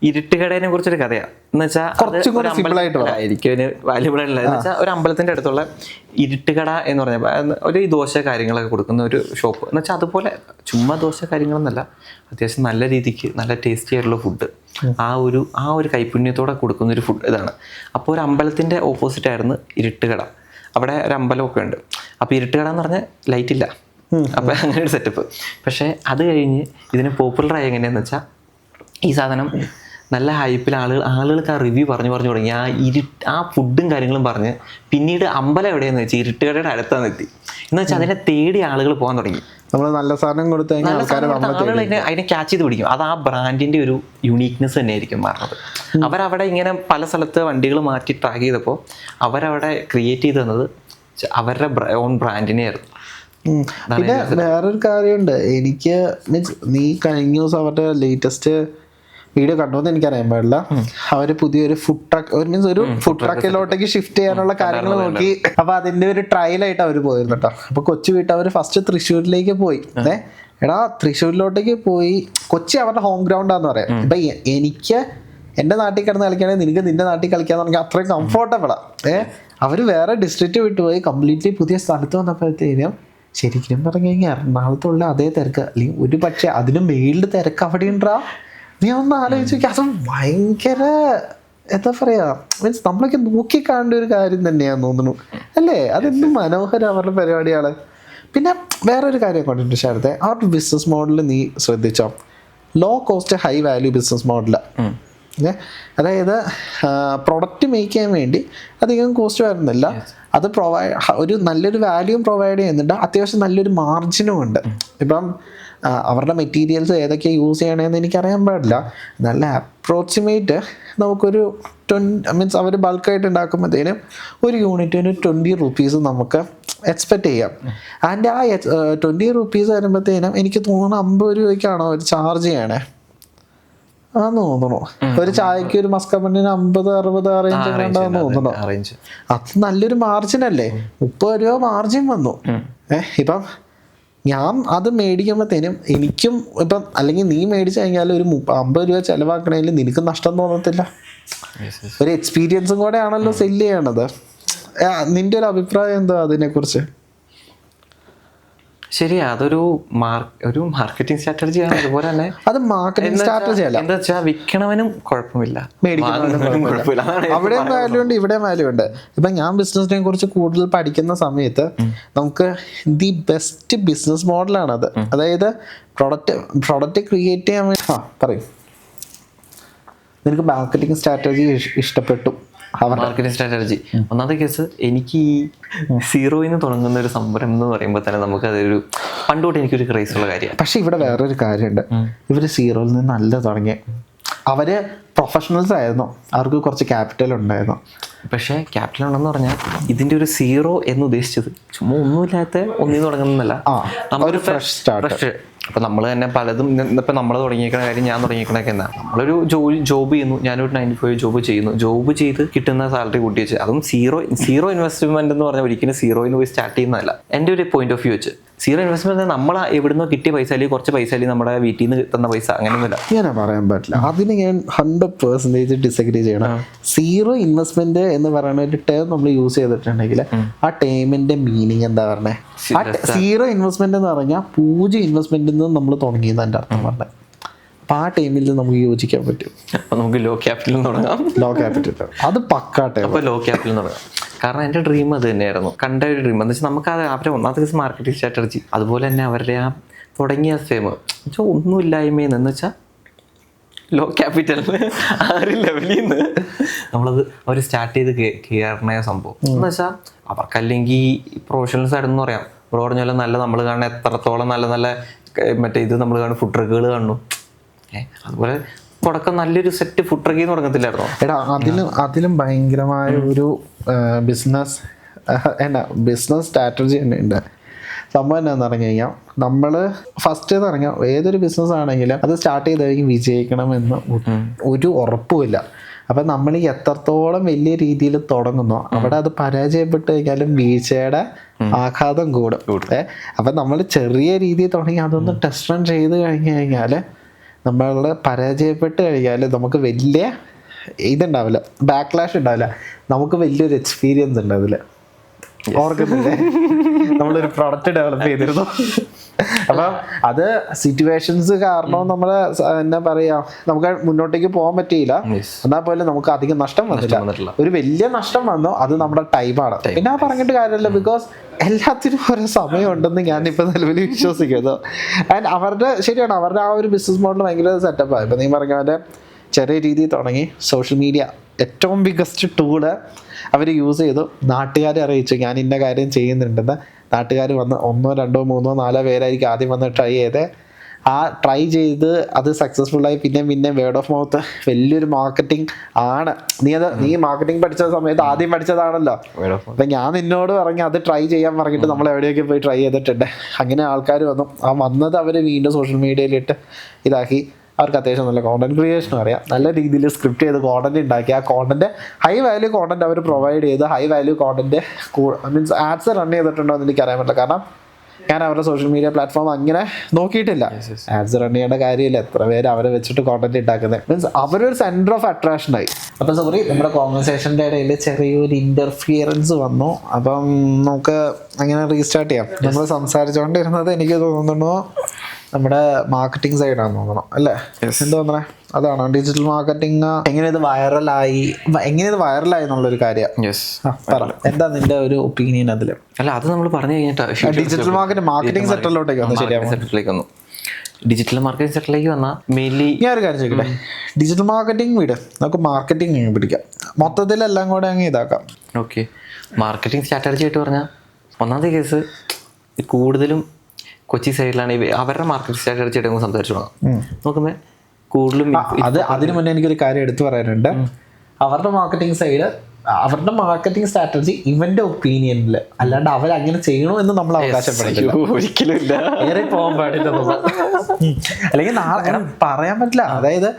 ഇരുട്ടുകടേനെ കുറിച്ചൊരു കഥയാണ്. എന്ന് വെച്ചാൽ കുറച്ചും കൂടി simple ആയിട്ട് പറ. വാല്യുബിൾ ആയിട്ടുള്ള എന്ന് വെച്ചാൽ ഒരു അമ്പലത്തിന്റെ അടുത്തുള്ള ഇരുട്ടുകട എന്ന് പറഞ്ഞ ഒരു ഈ ദോശ കാര്യങ്ങളൊക്കെ കൊടുക്കുന്ന ഒരു ഷോപ്പ് എന്ന് വെച്ചാൽ അതുപോലെ ചുമ്മാ ദോശ കാര്യങ്ങളൊന്നല്ല, അത്യാവശ്യം നല്ല രീതിക്ക് നല്ല ടേസ്റ്റി ആയിട്ടുള്ള ഫുഡ് ആ ഒരു കൈപുണ്യത്തോടെ കൊടുക്കുന്ന ഒരു ഫുഡ് ഇതാണ്. അപ്പോൾ ഒരു അമ്പലത്തിന്റെ ഓപ്പോസിറ്റ് ആയിരുന്നു ഇരുട്ടുകട. അവിടെ ഒരു അമ്പലമൊക്കെ ഉണ്ട്. അപ്പോൾ ഇരുട്ടുകട എന്ന് പറഞ്ഞാൽ ലൈറ്റ് ഇല്ല, അപ്പം അങ്ങനെ ഒരു സെറ്റപ്പ്. പക്ഷേ അത് കഴിഞ്ഞ് ഇതിന് പോപ്പുലറായി എങ്ങനെയാന്ന് വെച്ചാൽ ഈ സാധനം നല്ല ഹൈപ്പിൽ ആളുകൾക്ക് ആ റിവ്യൂ പറഞ്ഞു തുടങ്ങി. ആ ഫുഡും കാര്യങ്ങളും പറഞ്ഞ് പിന്നീട് അമ്പലം എവിടെയെന്ന് വെച്ചാൽ ഇരുട്ടുകടയുടെ അടുത്താന്ന് എത്തി. എന്ന് വെച്ചാൽ അതിനെ തേടി ആളുകൾ പോകാൻ തുടങ്ങി. നമ്മൾ നല്ല സാധനം കൊടുത്തു ആളുകൾ അതിനെ ക്യാച്ച് ചെയ്ത് പിടിക്കും. അത് ആ ബ്രാൻഡിന്റെ ഒരു യുണീക്നെസ് തന്നെയായിരിക്കും മാറുന്നത്. അവരവിടെ ഇങ്ങനെ പല സ്ഥലത്ത് വണ്ടികൾ മാറ്റി ട്രാക്ക് ചെയ്തപ്പോൾ അവരവിടെ ക്രിയേറ്റ് ചെയ്ത് തന്നത് അവരുടെ ഓൺ ബ്രാൻഡിനെയായിരുന്നു. പിന്നെ വേറൊരു കാര്യമുണ്ട്, എനിക്ക് മീൻസ് നീ കഴിഞ്ഞ ദിവസം അവരുടെ ലേറ്റസ്റ്റ് വീഡിയോ കണ്ടോന്ന് എനിക്കറിയാൻ പാടില്ല. അവര് പുതിയൊരു ഫുഡ് ട്രക്ക് ഒരു ഫുഡ് ട്രക്കിലോട്ടേക്ക് ഷിഫ്റ്റ് ചെയ്യാനുള്ള കാര്യങ്ങൾ നോക്കി. അപ്പൊ അതിന്റെ ഒരു ട്രയലായിട്ട് അവര് പോയിരുന്നു കേട്ടോ. അപ്പൊ കൊച്ചി വിട്ട് അവര് ഫസ്റ്റ് തൃശ്ശൂരിലേക്ക് പോയി. എടാ തൃശ്ശൂരിലോട്ടേക്ക് പോയി. കൊച്ചി അവരുടെ ഹോം ഗ്രൗണ്ടാന്ന് പറയാം. ഇപ്പൊ എനിക്ക് എന്റെ നാട്ടിൽ കിടന്ന് കളിക്കുകയാണെങ്കിൽ നിനക്ക് നിന്റെ നാട്ടിൽ കളിക്കാന്ന് പറഞ്ഞാൽ അത്രയും കംഫർട്ടബിളാ. അവര് വേറെ ഡിസ്ട്രിക്റ്റ് വിട്ടുപോയി കംപ്ലീറ്റ്ലി പുതിയ സ്ഥലത്ത് വന്നപ്പോഴത്തേനും ശരിക്കും പറഞ്ഞു കഴിഞ്ഞാൽ എറണാകുളത്തുള്ള അതേ തിരക്ക്, അല്ലെങ്കിൽ ഒരു പക്ഷെ അതിന് മേളിൽ തിരക്ക് അവിടെ ഉണ്ടാ. നീ ഒന്ന് ആലോചിച്ച് നോക്കി. അത് ഭയങ്കര എന്താ പറയാ, മീൻസ് നമ്മളൊക്കെ നോക്കി കാണേണ്ട ഒരു കാര്യം തന്നെയാന്ന് തോന്നുന്നു അല്ലേ? അതെന്ത് മനോഹരം അവരുടെ പരിപാടിയാണ്. പിന്നെ വേറൊരു കാര്യം കൊണ്ടിട്ട് ശരത്തെ, അവരുടെ ബിസിനസ് മോഡൽ നീ ശ്രദ്ധിച്ചോ? Low cost high value business model. അതായത് പ്രൊഡക്റ്റ് മേക്ക് ചെയ്യാൻ വേണ്ടി അധികം കോസ്റ്റ് വരുന്നില്ല. അത് ഒരു നല്ലൊരു വാല്യൂം പ്രൊവൈഡ് ചെയ്യുന്നുണ്ട്. അത്യാവശ്യം നല്ലൊരു മാർജിനും ഉണ്ട്. ഇപ്പം അവരുടെ മെറ്റീരിയൽസ് ഏതൊക്കെയാണ് യൂസ് ചെയ്യണമെന്ന് എനിക്കറിയാൻ പാടില്ല. നല്ല അപ്രോക്സിമേറ്റ് നമുക്കൊരു മീൻസ് അവർ ബൾക്കായിട്ട് ഉണ്ടാക്കുമ്പോഴത്തേനും ഒരു യൂണിറ്റിന് 20 rupees നമുക്ക് എക്സ്പെക്റ്റ് ചെയ്യാം. ആൻഡ് ആ 20 rupees വരുമ്പോഴത്തേനും എനിക്ക് തോന്നുന്നു 50 രൂപയ്ക്കാണോ അവർ ചാർജ് ചെയ്യണേ ആന്ന് തോന്നുന്നു. ഒരു ചായക്ക് ഒരു മസ്കബണ്ണിന് 50-60 അറേഞ്ച് ഉണ്ടാന്ന് തോന്നുന്നു. അത് നല്ലൊരു മാർജിൻ അല്ലേ? 30 രൂപ മാർജിൻ വന്നു. ഇപ്പം ഞാൻ അത് മേടിക്കുമ്പോഴത്തേനും എനിക്കും ഇപ്പം, അല്ലെങ്കിൽ നീ മേടിച്ചു കഴിഞ്ഞാൽ ഒരു 50 രൂപ ചിലവാക്കണമെങ്കിൽ നിനക്ക് നഷ്ടം തോന്നത്തില്ല. ഒരു എക്സ്പീരിയൻസും കൂടെ ആണല്ലോ സെല്ല് ചെയ്യണത്. നിന്റെ ഒരു അഭിപ്രായം എന്താ അതിനെക്കുറിച്ച്? ശരിയാ, അതൊരു മാർക്കറ്റിംഗ് സ്ട്രാറ്റജിയാണ്. അതുപോലെ തന്നെ അത് മാർക്കറ്റിംഗ് സ്ട്രാറ്റജി അല്ല, എന്താ വെച്ചാൽ വിൽക്കണവനും കുഴപ്പമില്ല, അവിടെയും വാല്യൂ ഉണ്ട് ഇവിടെയും വാല്യൂ ഉണ്ട്. ഇപ്പൊ ഞാൻ ബിസിനസിനെ കുറിച്ച് കൂടുതൽ പഠിക്കുന്ന സമയത്ത് നമുക്ക് ദി ബെസ്റ്റ് ബിസിനസ് മോഡലാണത്. അതായത് പ്രൊഡക്റ്റ് ക്രിയേറ്റ് ചെയ്യാൻ വേണ്ടി പറയും. നിനക്ക് മാർക്കറ്റിംഗ് സ്ട്രാറ്റജി ഇഷ്ടപ്പെട്ടു? മാർക്കറ്റിംഗ് സ്ട്രാറ്റജി ഒന്നാമത്തെ കേസ്, എനിക്ക് ഈ സീറോയിൽ നിന്ന് തുടങ്ങുന്ന ഒരു സംരംഭം എന്ന് പറയുമ്പോൾ തന്നെ നമുക്ക് അതൊരു പണ്ടോട്ട് എനിക്കൊരു ക്രൈസ് ഉള്ള കാര്യമാണ്. പക്ഷെ ഇവിടെ വേറൊരു കാര്യമുണ്ട്, ഇവര് സീറോയിൽ നിന്ന് നല്ല തുടങ്ങി. അവര് പ്രൊഫഷണൽസ് ആയിരുന്നു, അവർക്ക് കുറച്ച് ക്യാപിറ്റൽ ഉണ്ടായിരുന്നു. പക്ഷേ ക്യാപിറ്റൽ ഉണ്ടെന്ന് പറഞ്ഞാൽ ഇതിന്റെ ഒരു സീറോ എന്ന് ഉദ്ദേശിച്ചത് ചുമ്മാ ഒന്നുമില്ലാത്ത ഒന്നിന്ന് തുടങ്ങുന്നല്ല, ഒരു ഫ്രഷ് സ്റ്റാർട്ട്. അപ്പൊ നമ്മൾ തന്നെ പലതും ഇപ്പൊ നമ്മൾ തുടങ്ങിയേക്കണ കാര്യം, ഞാൻ തുടങ്ങിയേക്കണൊക്കെ എന്താ, നമ്മളൊരു ജോബ് ചെയ്യുന്നു, ഞാനൊരു 9 to 5 ജോബ് ചെയ്യുന്നു. ജോബ് ചെയ്ത് കിട്ടുന്ന സാലറി കൂട്ടി വെച്ച്, അതും സീറോ ഇൻവെസ്റ്റ്മെന്റ് എന്ന് പറഞ്ഞാൽ ഒരിക്കലും സീറോയിൽ പോയി സ്റ്റാർട്ട് ചെയ്യുന്നതല്ല. എൻ്റെ ഒരു പോയിന്റ് ഓഫ് വ്യൂ വെച്ച് സീറോ ഇൻവെസ്റ്റ്മെന്റ് നമ്മൾ എവിടുന്നോ കിട്ടിയ പൈസ, അല്ലെങ്കിൽ കുറച്ച് പൈസ, അല്ലെങ്കിൽ നമ്മുടെ വീട്ടിൽ നിന്ന് തന്ന പൈസ, അങ്ങനെയൊന്നുമില്ല. ഞാൻ പറയാൻ പറ്റില്ല, അതിന് ഞാൻ 100% ഡിസഗ്രി ചെയ്യണം. സീറോ ഇൻവെസ്റ്റ്മെന്റ് എന്ന് പറയുന്ന ഒരു ടേം നമ്മൾ യൂസ് ചെയ്തിട്ടുണ്ടെങ്കിൽ ആ ടേമിന്റെ മീനിങ് എന്താ പറഞ്ഞേ? സീറോ ഇൻവെസ്റ്റ്മെന്റ് എന്ന് പറഞ്ഞാൽ 0 ഇൻവെസ്റ്റ്മെന്റിൽ നിന്ന് നമ്മൾ തുടങ്ങിയെന്ന് എൻ്റെ അർത്ഥം പറഞ്ഞത്. അപ്പൊ ആ ടൈമിൽ നമുക്ക് യോജിക്കാൻ പറ്റും. അപ്പൊ നമുക്ക് ലോ ക്യാപിറ്റലിൽ തുടങ്ങാം. ലോ ക്യാപിറ്റൽ അത് പക്കാട്ടെ. അപ്പൊ ലോ ക്യാപിറ്റലിൽ തുടങ്ങാം. കാരണം എൻ്റെ ഡ്രീം അത് തന്നെയായിരുന്നു, കണ്ട ഒരു ഡ്രീം എന്ന് വെച്ചാൽ നമുക്ക് അവരുടെ ഒന്നാമത്തെ കേസ് മാർക്കറ്റിംഗ് സ്ട്രാറ്റജി, അതുപോലെ തന്നെ അവരുടെ ആ തുടങ്ങിയ ഫേം വെച്ചാൽ ഒന്നുമില്ലായ്മയെന്ന് വെച്ചാൽ ലോ ക്യാപിറ്റൽ ആ ഒരു ലെവലിൽ നിന്ന് നമ്മളത് അവർ സ്റ്റാർട്ട് ചെയ്ത് കയറണ സംഭവം എന്ന് വെച്ചാൽ അവർക്കല്ലെങ്കിൽ പ്രൊഫഷണൽ സൈഡ് എന്ന് പറയാം. ഇവിടെ പറഞ്ഞ പോലെ നല്ല നമ്മൾ കാണുന്ന എത്രത്തോളം നല്ല നല്ല മറ്റേ ഇത് നമ്മൾ കാണും, ഫുഡ് ട്രക്കുകൾ കാണുന്നു. അതുപോലെ തുടക്കം നല്ലൊരു സെറ്റ് ഫുഡ് ട്രക്കിൽ തുടങ്ങത്തില്ലായിരുന്നോ? എടാ അതിലും ഭയങ്കരമായ ഒരു ബിസിനസ് സ്ട്രാറ്റജി തന്നെ ഉണ്ട്. സംഭവം എന്താണെന്ന് പറഞ്ഞു കഴിഞ്ഞാൽ, നമ്മൾ ഫസ്റ്റ് എന്ന് പറഞ്ഞാൽ ഏതൊരു ബിസിനസ് ആണെങ്കിലും അത് സ്റ്റാർട്ട് ചെയ്ത് കഴിഞ്ഞ് വിജയിക്കണമെന്ന് ഒരു ഉറപ്പുമില്ല. അപ്പം നമ്മൾ എത്രത്തോളം വലിയ രീതിയിൽ തുടങ്ങുന്നോ അവിടെ അത് പരാജയപ്പെട്ട് കഴിഞ്ഞാലും വീഴ്ചയുടെ ആഘാതം കൂടും. അപ്പം നമ്മൾ ചെറിയ രീതിയിൽ തുടങ്ങി അതൊന്ന് ടെസ്റ്റ് റൺ ചെയ്ത് കഴിഞ്ഞ് കഴിഞ്ഞാൽ നമ്മൾ പരാജയപ്പെട്ട് കഴിഞ്ഞാൽ നമുക്ക് വലിയ ഇതുണ്ടാവില്ല, ബാക്ക്ലാഷ് ഉണ്ടാവില്ല. നമുക്ക് വലിയൊരു എക്സ്പീരിയൻസ് ഉണ്ട് അതിൽ. ഓർക്കുന്നില്ലേ, നമ്മളൊരു പ്രൊഡക്റ്റ് ഡെവലപ്പ് ചെയ്തിരുന്നു. അപ്പം അത് സിറ്റുവേഷൻസ് കാരണം നമ്മൾ എന്താ പറയാ, നമുക്ക് മുന്നോട്ടേക്ക് പോകാൻ പറ്റിയില്ല. എന്നാൽ പോലും നമുക്ക് അധികം നഷ്ടം വന്നില്ല. ഒരു വലിയ നഷ്ടം വന്നു, അത് നമ്മുടെ ടൈമാണ്. പിന്നെ പറഞ്ഞിട്ട് കാര്യമില്ല, ബിക്കോസ് എല്ലാത്തിനും ഓരോ സമയം ഉണ്ടെന്ന് ഞാനിപ്പോൾ നിലവിൽ വിശ്വസിക്കുന്നു. ആൻഡ് അവരുടെ ശരിയാണ്, അവരുടെ ആ ഒരു ബിസിനസ് മോഡൽ ഭയങ്കര സെറ്റപ്പാണ്. ഇപ്പം നീ പറഞ്ഞ പോലെ ചെറിയ രീതിയിൽ തുടങ്ങി, സോഷ്യൽ മീഡിയ ഏറ്റവും ബിഗസ്റ്റ് ടൂള് അവർ യൂസ് ചെയ്തു, നാട്ടുകാരെ അറിയിച്ചു ഞാൻ ഇന്ന കാര്യം ചെയ്യുന്നുണ്ടെന്ന്. നാട്ടുകാർ വന്ന് 1, 2, 3, 4 പേരായിരിക്കും ആദ്യം വന്ന് ട്രൈ ചെയ്ത്. ആ ട്രൈ ചെയ്ത് അത് സക്സസ്ഫുള്ളായി പിന്നെ വേർഡ് ഓഫ് മൗത്ത് വലിയൊരു മാർക്കറ്റിംഗ് ആണ്. നീ മാർക്കറ്റിംഗ് പഠിച്ച സമയത്ത് ആദ്യം പഠിച്ചതാണല്ലോ. അപ്പം ഞാൻ നിന്നോട് പറഞ്ഞു അത് ട്രൈ ചെയ്യാൻ പറഞ്ഞിട്ട് നമ്മൾ എവിടെയൊക്കെ പോയി ട്രൈ ചെയ്തിട്ടുണ്ട്. അങ്ങനെ ആൾക്കാർ വന്നു. ആ വന്നത് അവർ വീണ്ടും സോഷ്യൽ മീഡിയയിലിട്ട് ഇതാക്കി. അവർക്ക് അത്യാവശ്യം നല്ല കോണ്ടന്റ് ക്രിയേഷനും അറിയാം, നല്ല രീതിയിൽ സ്ക്രിപ്റ്റ് ചെയ്ത് കോണ്ടന്റ് ഉണ്ടാക്കി. ആ കോണ്ടന്റ് ഹൈ വാല്യൂ കോണ്ടന്റ് അവർ പ്രൊവൈഡ് ചെയ്ത്, high value content means ads run ചെയ്തിട്ടുണ്ടോ എന്ന് എനിക്ക് അറിയാൻ പറ്റില്ല. കാരണം ഞാൻ അവരുടെ സോഷ്യൽ മീഡിയ പ്ലാറ്റ്ഫോം അങ്ങനെ നോക്കിയിട്ടില്ല. ആഡ്സ് റൺ ചെയ്യേണ്ട കാര്യമില്ല, എത്ര പേര് അവരെ വെച്ചിട്ട് കോണ്ടന്റ് ഉണ്ടാക്കുന്നത്. മീൻസ് അവരൊരു സെന്റർ ഓഫ് അട്രാക്ഷനായി. അപ്പം സോറി, നമ്മുടെ കോൺവെർസേഷൻ്റെ ഇടയിൽ ചെറിയൊരു ഇന്റർഫിയറൻസ് വന്നു. അപ്പം നമുക്ക് അങ്ങനെ റീസ്റ്റാർട്ട് ചെയ്യാം. നമ്മൾ സംസാരിച്ചുകൊണ്ടിരുന്നത് എനിക്ക് തോന്നുന്നു നമ്മുടെ മാർക്കറ്റിംഗ് സൈഡാണെന്ന് തോന്നണം അല്ലേ? എന്താ തോന്നണേ? അതാണോ ഡിജിറ്റൽ മാർക്കറ്റിംഗ് എങ്ങനെ ഇത് വൈറലായി എന്നുള്ളൊരു കാര്യം. എന്താ നിന്റെ ഒരു ഒപ്പീനിയൻ അതിൽ? അല്ല, അത് നമ്മൾ പറഞ്ഞു കഴിഞ്ഞിട്ട് ഡിജിറ്റൽ മാർക്കറ്റിംഗ് സെക്ടറിലോട്ടേക്ക് വന്നു. സെക്ടറിലേക്ക് വന്നു. ഡിജിറ്റൽ മാർക്കറ്റിംഗ് സെക്ടറിലേക്ക് വന്നാൽ മെയിൻലി ഞാൻ ഒരു കാര്യം ചോദിക്കട്ടെ, ഡിജിറ്റൽ മാർക്കറ്റിംഗ് വീട് നമുക്ക് മാർക്കറ്റിംഗ് പിടിക്കാം, മൊത്തത്തിലെല്ലാം കൂടെ അങ്ങ് ഇതാക്കാം. ഓക്കെ, മാർക്കറ്റിംഗ് സ്ട്രാറ്റജി ആയിട്ട് പറഞ്ഞാൽ ഒന്നാമത്തെ കേസ് കൂടുതലും കൊച്ചി സൈഡിലാണ് അവരുടെ മാർക്കറ്റിംഗ് സ്ട്രാറ്റജി ആയിട്ട് നമുക്ക് സംസാരിച്ചു തുടങ്ങാം. നോക്കുമ്പോൾ കൂടുതലും അതിന് മുന്നേ എനിക്കൊരു കാര്യം എടുത്തു പറയാനുണ്ട്. അവരുടെ മാർക്കറ്റിംഗ് സൈഡ്, അവരുടെ മാർക്കറ്റിംഗ് സ്ട്രാറ്റജി ഇവന്റെ ഒപ്പീനിയനിൽ, അല്ലാണ്ട് അവരങ്ങനെ ചെയ്യണോ എന്ന് നമ്മൾ അവകാശപ്പെടില്ല. ഒരിക്കലും ഇല്ല, ഏറെ പോകാൻ പാടില്ല അല്ലെങ്കിൽ നാളെ പറയാൻ പറ്റില്ല. അതായത്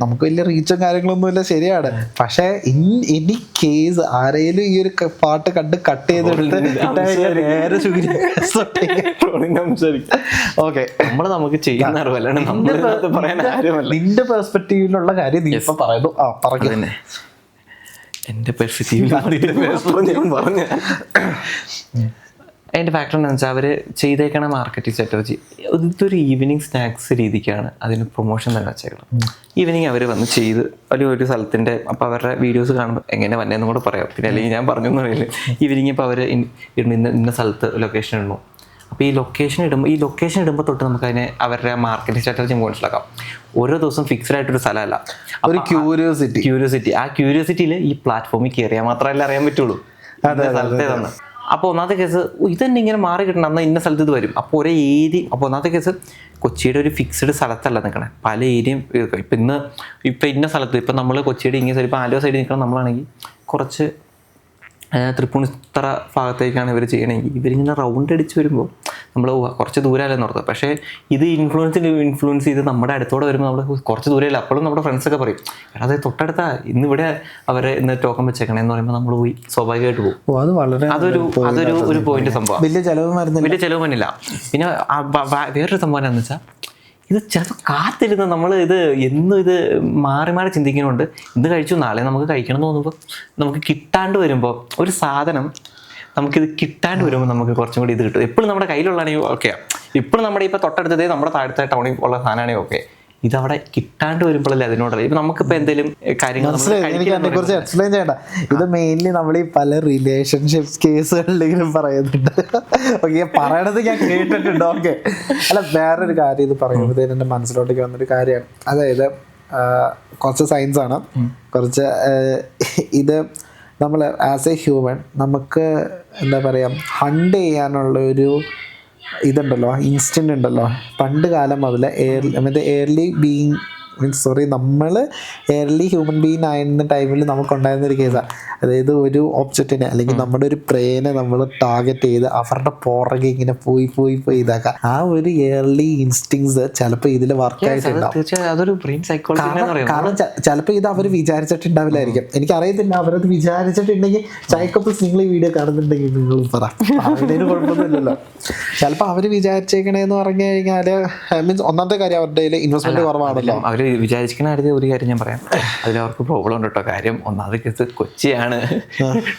നമുക്ക് വലിയ റീച്ചും കാര്യങ്ങളൊന്നുമില്ല, ശരിയാണ്. പക്ഷെ ഇനി കേസ് ആരെങ്കിലും ഈ ഒരു പാട്ട് കട്ട് ചെയ്തെടുത്ത് ഓക്കെ, നമുക്ക് ചെയ്യുന്ന നിന്റെ പെർസ്പെക്റ്റീവിലുള്ള കാര്യം നീ ഇപ്പൊ പറയുന്നു. പറഞ്ഞു എൻ്റെ പെർസ്പെക്റ്റീവിൽ ഞാൻ പറഞ്ഞു. അതിൻ്റെ ഫാക്ടർ എന്താണെന്ന് വെച്ചാൽ അവർ ചെയ്തേക്കണ മാർക്കറ്റിംഗ് സ്ട്രാറ്റജി ഇതൊരു ഈവനിങ് സ്നാക്സ് രീതിക്കാണ് അതിന് പ്രൊമോഷൻ തന്നെ വെച്ചേക്കണം. ഈവനിങ് അവർ വന്ന് ചെയ്ത് ഒരു സ്ഥലത്തിൻ്റെ, അപ്പോൾ അവരുടെ വീഡിയോസ് കാണുമ്പോൾ എങ്ങനെ വന്നതെന്നും കൂടെ പറയാം. പിന്നെ അല്ലെങ്കിൽ ഞാൻ പറഞ്ഞു എന്ന് പറയില്ല. ഈവനിങ് ഇപ്പോൾ അവർ ഇന്ന സ്ഥലത്ത് ലൊക്കേഷൻ ഇടുന്നു. അപ്പോൾ ഈ ലൊക്കേഷൻ ഇടുമ്പോൾ തൊട്ട് നമുക്ക് അതിനെ അവരുടെ മാർക്കറ്റിംഗ് സ്ട്രാറ്റജി മനസ്സിലാക്കാം. ഓരോ ദിവസം ഫിക്സ്ഡ് ആയിട്ടൊരു സ്ഥലമല്ല, ഒരു ക്യൂരിയോസിറ്റി. ആ ക്യൂരിയോസിറ്റിയിൽ ഈ പ്ലാറ്റ്ഫോമിൽ കയറിയാൽ മാത്രമല്ല അറിയാൻ പറ്റുള്ളൂ സ്ഥലത്തെ തന്നെ. അപ്പോൾ ഒന്നാമത്തെ കേസ് ഇതന്നെ ഇങ്ങനെ മാറി കിട്ടണം, എന്നാൽ ഇന്ന സ്ഥലത്ത് ഇത് വരും. അപ്പോൾ ഒരേ ഏരിയ, അപ്പോൾ ഒന്നാമത്തെ കേസ് കൊച്ചിയുടെ ഒരു ഫിക്സ്ഡ് സ്ഥലത്തല്ല നിൽക്കണേ, പല ഏരിയയും. ഇപ്പം ഇന്ന സ്ഥലത്ത് ഇപ്പം നമ്മൾ കൊച്ചിയുടെ ഇങ്ങനെ സൈഡ്, ഇപ്പോൾ ആലുവ സൈഡിൽ നിൽക്കണം നമ്മളാണെങ്കിൽ കുറച്ച് തൃപ്പൂണിത്തറ ഭാഗത്തേക്കാണ് ഇവർ ചെയ്യണമെങ്കിൽ ഇവരിങ്ങനെ റൗണ്ട് അടിച്ച് വരുമ്പോൾ നമ്മൾ കുറച്ച് ദൂരമല്ലെന്ന് ഓർത്തത്. പക്ഷേ ഇത് ഇൻഫ്ലുവൻസ് ചെയ്ത് നമ്മുടെ അടുത്തോടെ വരുമ്പോൾ നമ്മൾ കുറച്ച് ദൂരമല്ല. അപ്പോഴും നമ്മുടെ ഫ്രണ്ട്സൊക്കെ പറയും അത് തൊട്ടടുത്താ, ഇന്നിവിടെ ഇന്ന് ടോക്കൺ വെച്ചേക്കണേ എന്ന് പറയുമ്പോൾ നമ്മൾ പോയി സ്വാഭാവികമായിട്ട് പോകും. അതൊരു പോയിന്റ് സംഭവം, വലിയ ചിലവ് വന്നില്ല. പിന്നെ വേറൊരു സംഭവം എന്താണെന്ന് വെച്ചാൽ ഇത് ചിലപ്പോൾ കാത്തിരുന്ന് നമ്മൾ എന്നും മാറി ചിന്തിക്കുന്നുണ്ട്. ഇന്ന് കഴിച്ചു, നാളെ നമുക്ക് കഴിക്കണം എന്ന് തോന്നുമ്പോൾ നമുക്ക് കിട്ടാണ്ട് വരുമ്പോൾ ഒരു സാധനം നമുക്കിത് കിട്ടാണ്ട് വരുമ്പോൾ നമുക്ക് കുറച്ചും കൂടി ഇത് കിട്ടും. എപ്പോഴും നമ്മുടെ കയ്യിലുള്ളതാണെങ്കിൽ ഓക്കെ, ഇപ്പോഴും നമ്മുടെ ഇപ്പോൾ തൊട്ടടുത്തതേ നമ്മുടെ താഴത്തെ ടൗണിൽ ഉള്ള സാധനമാണെങ്കിൽ ഓക്കെ, ഇതവിടെ കിട്ടാണ്ട് വരുമ്പോഴല്ലേ അതിനോടല്ല. ഇപ്പം നമുക്കിപ്പോൾ എന്തെങ്കിലും കാര്യങ്ങൾ കുറിച്ച് എക്സ്പ്ലെയിൻ ചെയ്യണ്ട. ഇത് മെയിൻലി നമ്മൾ ഈ പല റിലേഷൻഷിപ്പ് കേസുകളിലെങ്കിലും പറയുന്നുണ്ട്. ഓക്കെ, പറയണത് ഞാൻ കേട്ടിട്ടുണ്ട്. ഓക്കെ, അല്ല വേറൊരു കാര്യം ഇത് പറയുമ്പോഴത്തേനും എൻ്റെ മനസ്സിലോട്ടേക്ക് വന്നൊരു കാര്യമാണ്. അതായത് കുറച്ച് സയൻസാണ്, കുറച്ച് ഇത് നമ്മൾ ആസ് എ ഹ്യൂമൻ നമുക്ക് എന്താ പറയുക, ഹണ്ട് ചെയ്യാനുള്ള ഒരു ഇതുണ്ടല്ലോ, ഇൻസ്റ്റൻ്റ് ഉണ്ടല്ലോ. പണ്ട് കാലം മുതൽ ഏർലി ബീയിങ് നമ്മൾ ഏർലി ഹ്യൂമൻ ബീയിങ് ആയിരുന്ന ടൈമിൽ നമുക്കുണ്ടായിരുന്നൊരു കേസാണ്. അതായത് ഒരു ഒബ്ജക്റ്റിനെ അല്ലെങ്കിൽ നമ്മുടെ ഒരു പ്രേനെ നമ്മൾ ടാർഗറ്റ് ചെയ്ത് അവരുടെ പുറകെ ഇങ്ങനെ പോയി ഇതാക്കാം. ആ ഒരു ഏർലി ഇൻസ്റ്റിങ്സ് ചിലപ്പോൾ ഇതിൽ വർക്ക് ആയിട്ടുണ്ടാവും. കാരണം ചിലപ്പോൾ ഇത് അവർ വിചാരിച്ചിട്ടുണ്ടാവില്ലായിരിക്കും, എനിക്കറിയത്തില്ല. അവരത് വിചാരിച്ചിട്ടുണ്ടെങ്കിൽ സൈക്കോപ്പസ് നിങ്ങൾ ഈ വീഡിയോ കാണുന്നുണ്ടെങ്കിൽ നിങ്ങൾ പറയുന്നതിന് കുഴപ്പമൊന്നുമില്ലല്ലോ. ചിലപ്പോൾ അവർ വിചാരിച്ചേക്കണേന്ന് പറഞ്ഞു കഴിഞ്ഞാൽ മീൻസ് ഒന്നാമത്തെ കാര്യം അവരുടെ ഇൻവെസ്റ്റ്മെന്റ് കുറവാണല്ലോ. അവർ വിചാരിക്കുന്ന കാര്യത്തിൽ ഒരു കാര്യം ഞാൻ പറയാം, അതിലവർക്ക് പ്രോബ്ലം ഉണ്ട് കേട്ടോ. കാര്യം ഒന്നാമത് കേസ് കൊച്ചിയാണ്,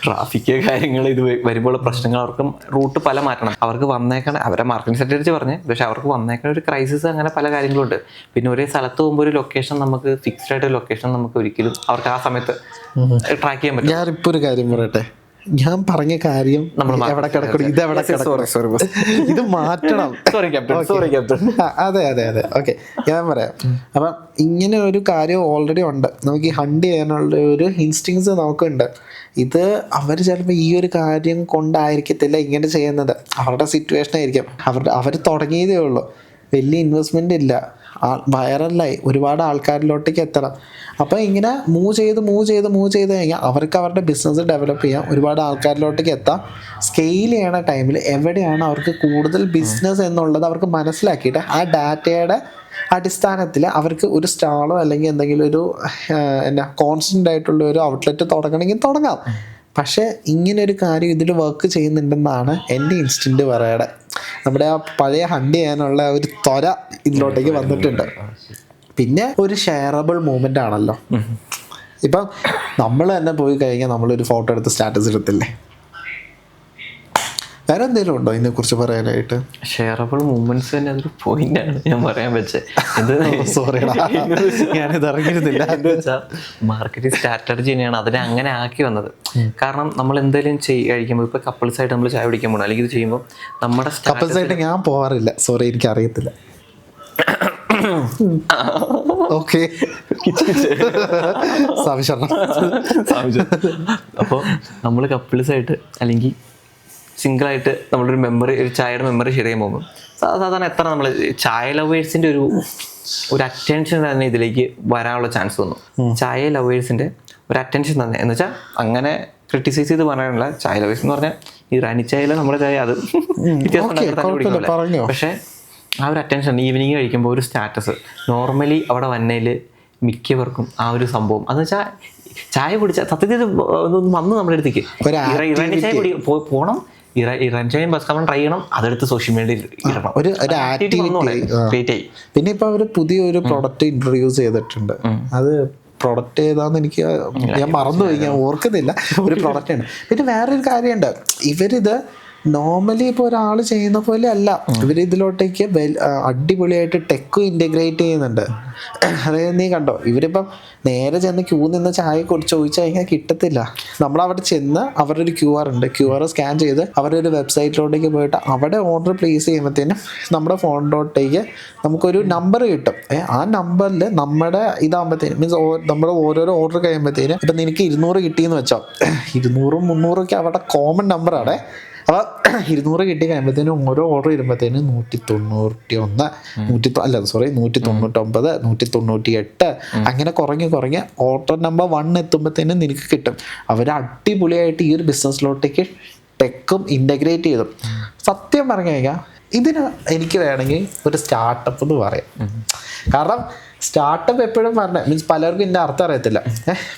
ട്രാഫിക് കാര്യങ്ങൾ ഇത് വരുമ്പോൾ പ്രശ്നങ്ങൾ, അവർക്ക് റൂട്ട് പല മാറ്റണം. അവർക്ക് വന്നേക്കണ അവരെ മാർക്കറ്റിംഗ് സെക്രട്ടറി പറഞ്ഞ്, പക്ഷെ അവർക്ക് വന്നേക്കണ ഒരു ക്രൈസിസ് അങ്ങനെ പല കാര്യങ്ങളുണ്ട്. പിന്നെ ഒരേ സ്ഥലത്ത് പോകുമ്പോൾ ഒരു ലൊക്കേഷൻ നമുക്ക് ഫിക്സ്ഡ് ആയിട്ട് ലൊക്കേഷൻ നമുക്ക് ഒരിക്കലും അവർക്ക് ആ സമയത്ത് ട്രാക്ക് ചെയ്യാൻ പറ്റും. ഞാനിപ്പോൾ ഒരു കാര്യം പറയട്ടെ, ഞാൻ പറഞ്ഞ കാര്യം എവിടെ കിടക്കണം, ഇത് എവിടെ കിടക്കണം, ഇത് മാറ്റണം. അതെ അതെ അതെ, ഓക്കെ, ഞാൻ പറയാം. അപ്പം ഇങ്ങനെ ഒരു കാര്യം ഓൾറെഡി ഉണ്ട്, നമുക്ക് ഈ ഹണ്ട് ചെയ്യാനുള്ള ഒരു ഇൻസ്റ്റിങ്സ് നമുക്കുണ്ട്. ഇത് അവർ ചിലപ്പോൾ ഈ ഒരു കാര്യം കൊണ്ടായിരിക്കത്തില്ല ഇങ്ങനെ ചെയ്യുന്നത്, അവരുടെ സിറ്റുവേഷൻ ആയിരിക്കും. അവർ തുടങ്ങിയതേ ഉള്ളൂ, വലിയ ഇൻവെസ്റ്റ്മെൻ്റ് ഇല്ല, വൈറലായി ഒരുപാട് ആൾക്കാരിലോട്ടേക്ക് എത്തണം. അപ്പോൾ ഇങ്ങനെ മൂവ് ചെയ്ത് കഴിഞ്ഞാൽ അവർക്ക് അവരുടെ ബിസിനസ് ഡെവലപ്പ് ചെയ്യാം, ഒരുപാട് ആൾക്കാരിലോട്ടേക്ക് എത്താം. സ്കെയിൽ ചെയ്യണ ടൈമിൽ എവിടെയാണ് അവർക്ക് കൂടുതൽ ബിസിനസ് എന്നുള്ളത് അവർക്ക് മനസ്സിലാക്കിയിട്ട് ആ ഡാറ്റയുടെ അടിസ്ഥാനത്തിൽ അവർക്ക് ഒരു സ്റ്റാളോ അല്ലെങ്കിൽ എന്തെങ്കിലും ഒരു കോൺസ്റ്റൻ്റ് ആയിട്ടുള്ള ഒരു ഔട്ട്ലെറ്റ് തുടങ്ങണമെങ്കിൽ തുടങ്ങാം. പക്ഷേ ഇങ്ങനൊരു കാര്യം ഇതിൽ വർക്ക് ചെയ്യുന്നുണ്ടെന്നാണ് എൻ്റെ ഇൻസ്റ്റൻറ്റ് പറയണത്. നമ്മുടെ ആ പഴയ ഹണ്ട് ചെയ്യാനുള്ള ഒരു ത്വര ഇതിലോട്ടേക്ക് വന്നിട്ടുണ്ട്. പിന്നെ ഒരു ഷെയറബിൾ മൂവ്മെൻ്റ് ആണല്ലോ. ഇപ്പം നമ്മൾ തന്നെ പോയി കഴിഞ്ഞാൽ നമ്മളൊരു ഫോട്ടോ എടുത്ത് സ്റ്റാറ്റസ് ഇടത്തില്ലേ? വേറെ എന്തെങ്കിലും ഉണ്ടോ ഇതിനെക്കുറിച്ച് പറയാനായിട്ട്? ഷെയറബിൾ മൂവ്മെന്റ്സ് തന്നെ അതൊരു പോയിന്റാണ് ഞാൻ പറയാൻ വെച്ചത്. സോറിടാ, ഞാനിത് അറിഞ്ഞിരുന്നില്ല. മാർക്കറ്റിംഗ് സ്ട്രാറ്റജി തന്നെയാണ് അതിനെ അങ്ങനെ ആക്കി വന്നത്. കാരണം നമ്മൾ എന്തെങ്കിലും കഴിക്കുമ്പോൾ ഇപ്പോൾ കപ്പിൾസ് ആയിട്ട് നമ്മൾ ചായ കുടിക്കാൻ പോകണം, അല്ലെങ്കിൽ ഇത് ചെയ്യുമ്പോൾ നമ്മുടെ കപ്പിൾസ് ആയിട്ട് ഞാൻ പോകാറില്ല, സോറി, എനിക്ക് അറിയത്തില്ല. ഓക്കെ, അപ്പോൾ നമ്മൾ കപ്പിൾസ് ആയിട്ട് അല്ലെങ്കിൽ സിംഗിളായിട്ട് നമ്മളൊരു ഒരു ചായയുടെ മെമ്മറി ഷെയർ ചെയ്യാൻ പോകുമ്പോൾ സാധാരണ എത്ര നമ്മൾ ചായ ലവേഴ്സിൻ്റെ ഒരു അറ്റൻഷൻ തന്നെ ഇതിലേക്ക് വരാനുള്ള ചാൻസ് വന്നു. ചായ ലവേഴ്സിൻ്റെ ഒരു അറ്റൻഷൻ തന്നെ എന്ന് വെച്ചാൽ അങ്ങനെ ക്രിട്ടിസൈസ് ചെയ്ത് പറയാനുള്ള, ചായ ലവേഴ്സ് എന്ന് പറഞ്ഞാൽ ഈ റാണി ചായയിലെ നമ്മുടെ ചായ അത് വ്യത്യാസം. പക്ഷേ ആ ഒരു അറ്റൻഷൻ ഈവനിങ് കഴിക്കുമ്പോൾ ഒരു സ്റ്റാറ്റസ് നോർമലി അവിടെ വന്നതിൽ മിക്കവർക്കും ആ ഒരു സംഭവം എന്ന് വെച്ചാൽ ചായ കുടിച്ചാൽ സത്യത്തിൽ വന്ന് നമ്മുടെ അടുത്തേക്ക് ഇറാനി ചായ പോകണം, ഇറാൻ ചായ മസ്കാബൺ ട്രൈ ചെയ്യണം, അതെടുത്ത് സോഷ്യൽ മീഡിയയിൽ ഇടണം, ഒരു ആക്ടിവിറ്റി. പിന്നെ ഇപ്പൊ അവര് പുതിയൊരു പ്രൊഡക്റ്റ് ഇൻട്രൊഡ്യൂസ് ചെയ്തിട്ടുണ്ട്. അത് പ്രൊഡക്റ്റ് ഏതാന്ന് എനിക്ക് ഞാൻ മറന്നുപോയി, ഞാൻ ഓർക്കുന്നില്ല. ഒരു പ്രൊഡക്റ്റ് ആണ്. പിന്നെ വേറൊരു കാര്യമുണ്ട്, ഇവരിത് നോർമലി ഇപ്പോൾ ഒരാൾ ചെയ്യുന്ന പോലെ അല്ല, ഇവർ ഇതിലോട്ടേക്ക് അടിപൊളിയായിട്ട് ടെക്ക് ഇൻറ്റഗ്രേറ്റ് ചെയ്യുന്നുണ്ട്. അതായത് നീ കണ്ടോ, ഇവരിപ്പം നേരെ ചെന്ന് ക്യൂ നിന്ന് ചായ ചോദിച്ചു കഴിഞ്ഞാൽ കിട്ടത്തില്ല. നമ്മളവിടെ ചെന്ന് അവരുടെ ഒരു QR ഉണ്ട്, QR സ്കാൻ ചെയ്ത് അവരുടെ ഒരു വെബ്സൈറ്റിലോട്ടേക്ക് പോയിട്ട് അവിടെ ഓർഡർ പ്ലേസ് ചെയ്യുമ്പോഴത്തേനും നമ്മുടെ ഫോണിലോട്ടേക്ക് നമുക്കൊരു നമ്പർ കിട്ടും. ആ നമ്പറിൽ നമ്മുടെ ഇതാകുമ്പോഴത്തേനും മീൻസ് നമ്മുടെ ഓരോരോ ഓർഡർ കഴിയുമ്പോഴത്തേനും ഇപ്പം നിനക്ക് 200 കിട്ടിയെന്ന് വെച്ചോ, 200 300 അവരുടെ കോമൺ നമ്പറാണ്. അപ്പോൾ 200 കിട്ടി കഴിയുമ്പോഴത്തേനും ഓരോ ഓർഡർ വരുമ്പോഴത്തേനും 191 199 198 അങ്ങനെ കുറഞ്ഞ് ഓർഡർ നമ്പർ 1 എത്തുമ്പോഴത്തേനും നിനക്ക് കിട്ടും. അവർ അടിപൊളിയായിട്ട് ഈ ഒരു ബിസിനസ്സിലോട്ടേക്ക് ടെക്കും ഇൻ്റഗ്രേറ്റ് ചെയ്തു. സത്യം പറഞ്ഞു കഴിഞ്ഞാൽ ഇതിന് എനിക്ക് വേണമെങ്കിൽ ഒരു സ്റ്റാർട്ടപ്പ് എന്ന് പറയാം. കാരണം സ്റ്റാർട്ടപ്പ് എപ്പോഴും പറഞ്ഞത് മീൻസ് പലർക്കും ഇതിൻ്റെ അർത്ഥം അറിയത്തില്ല.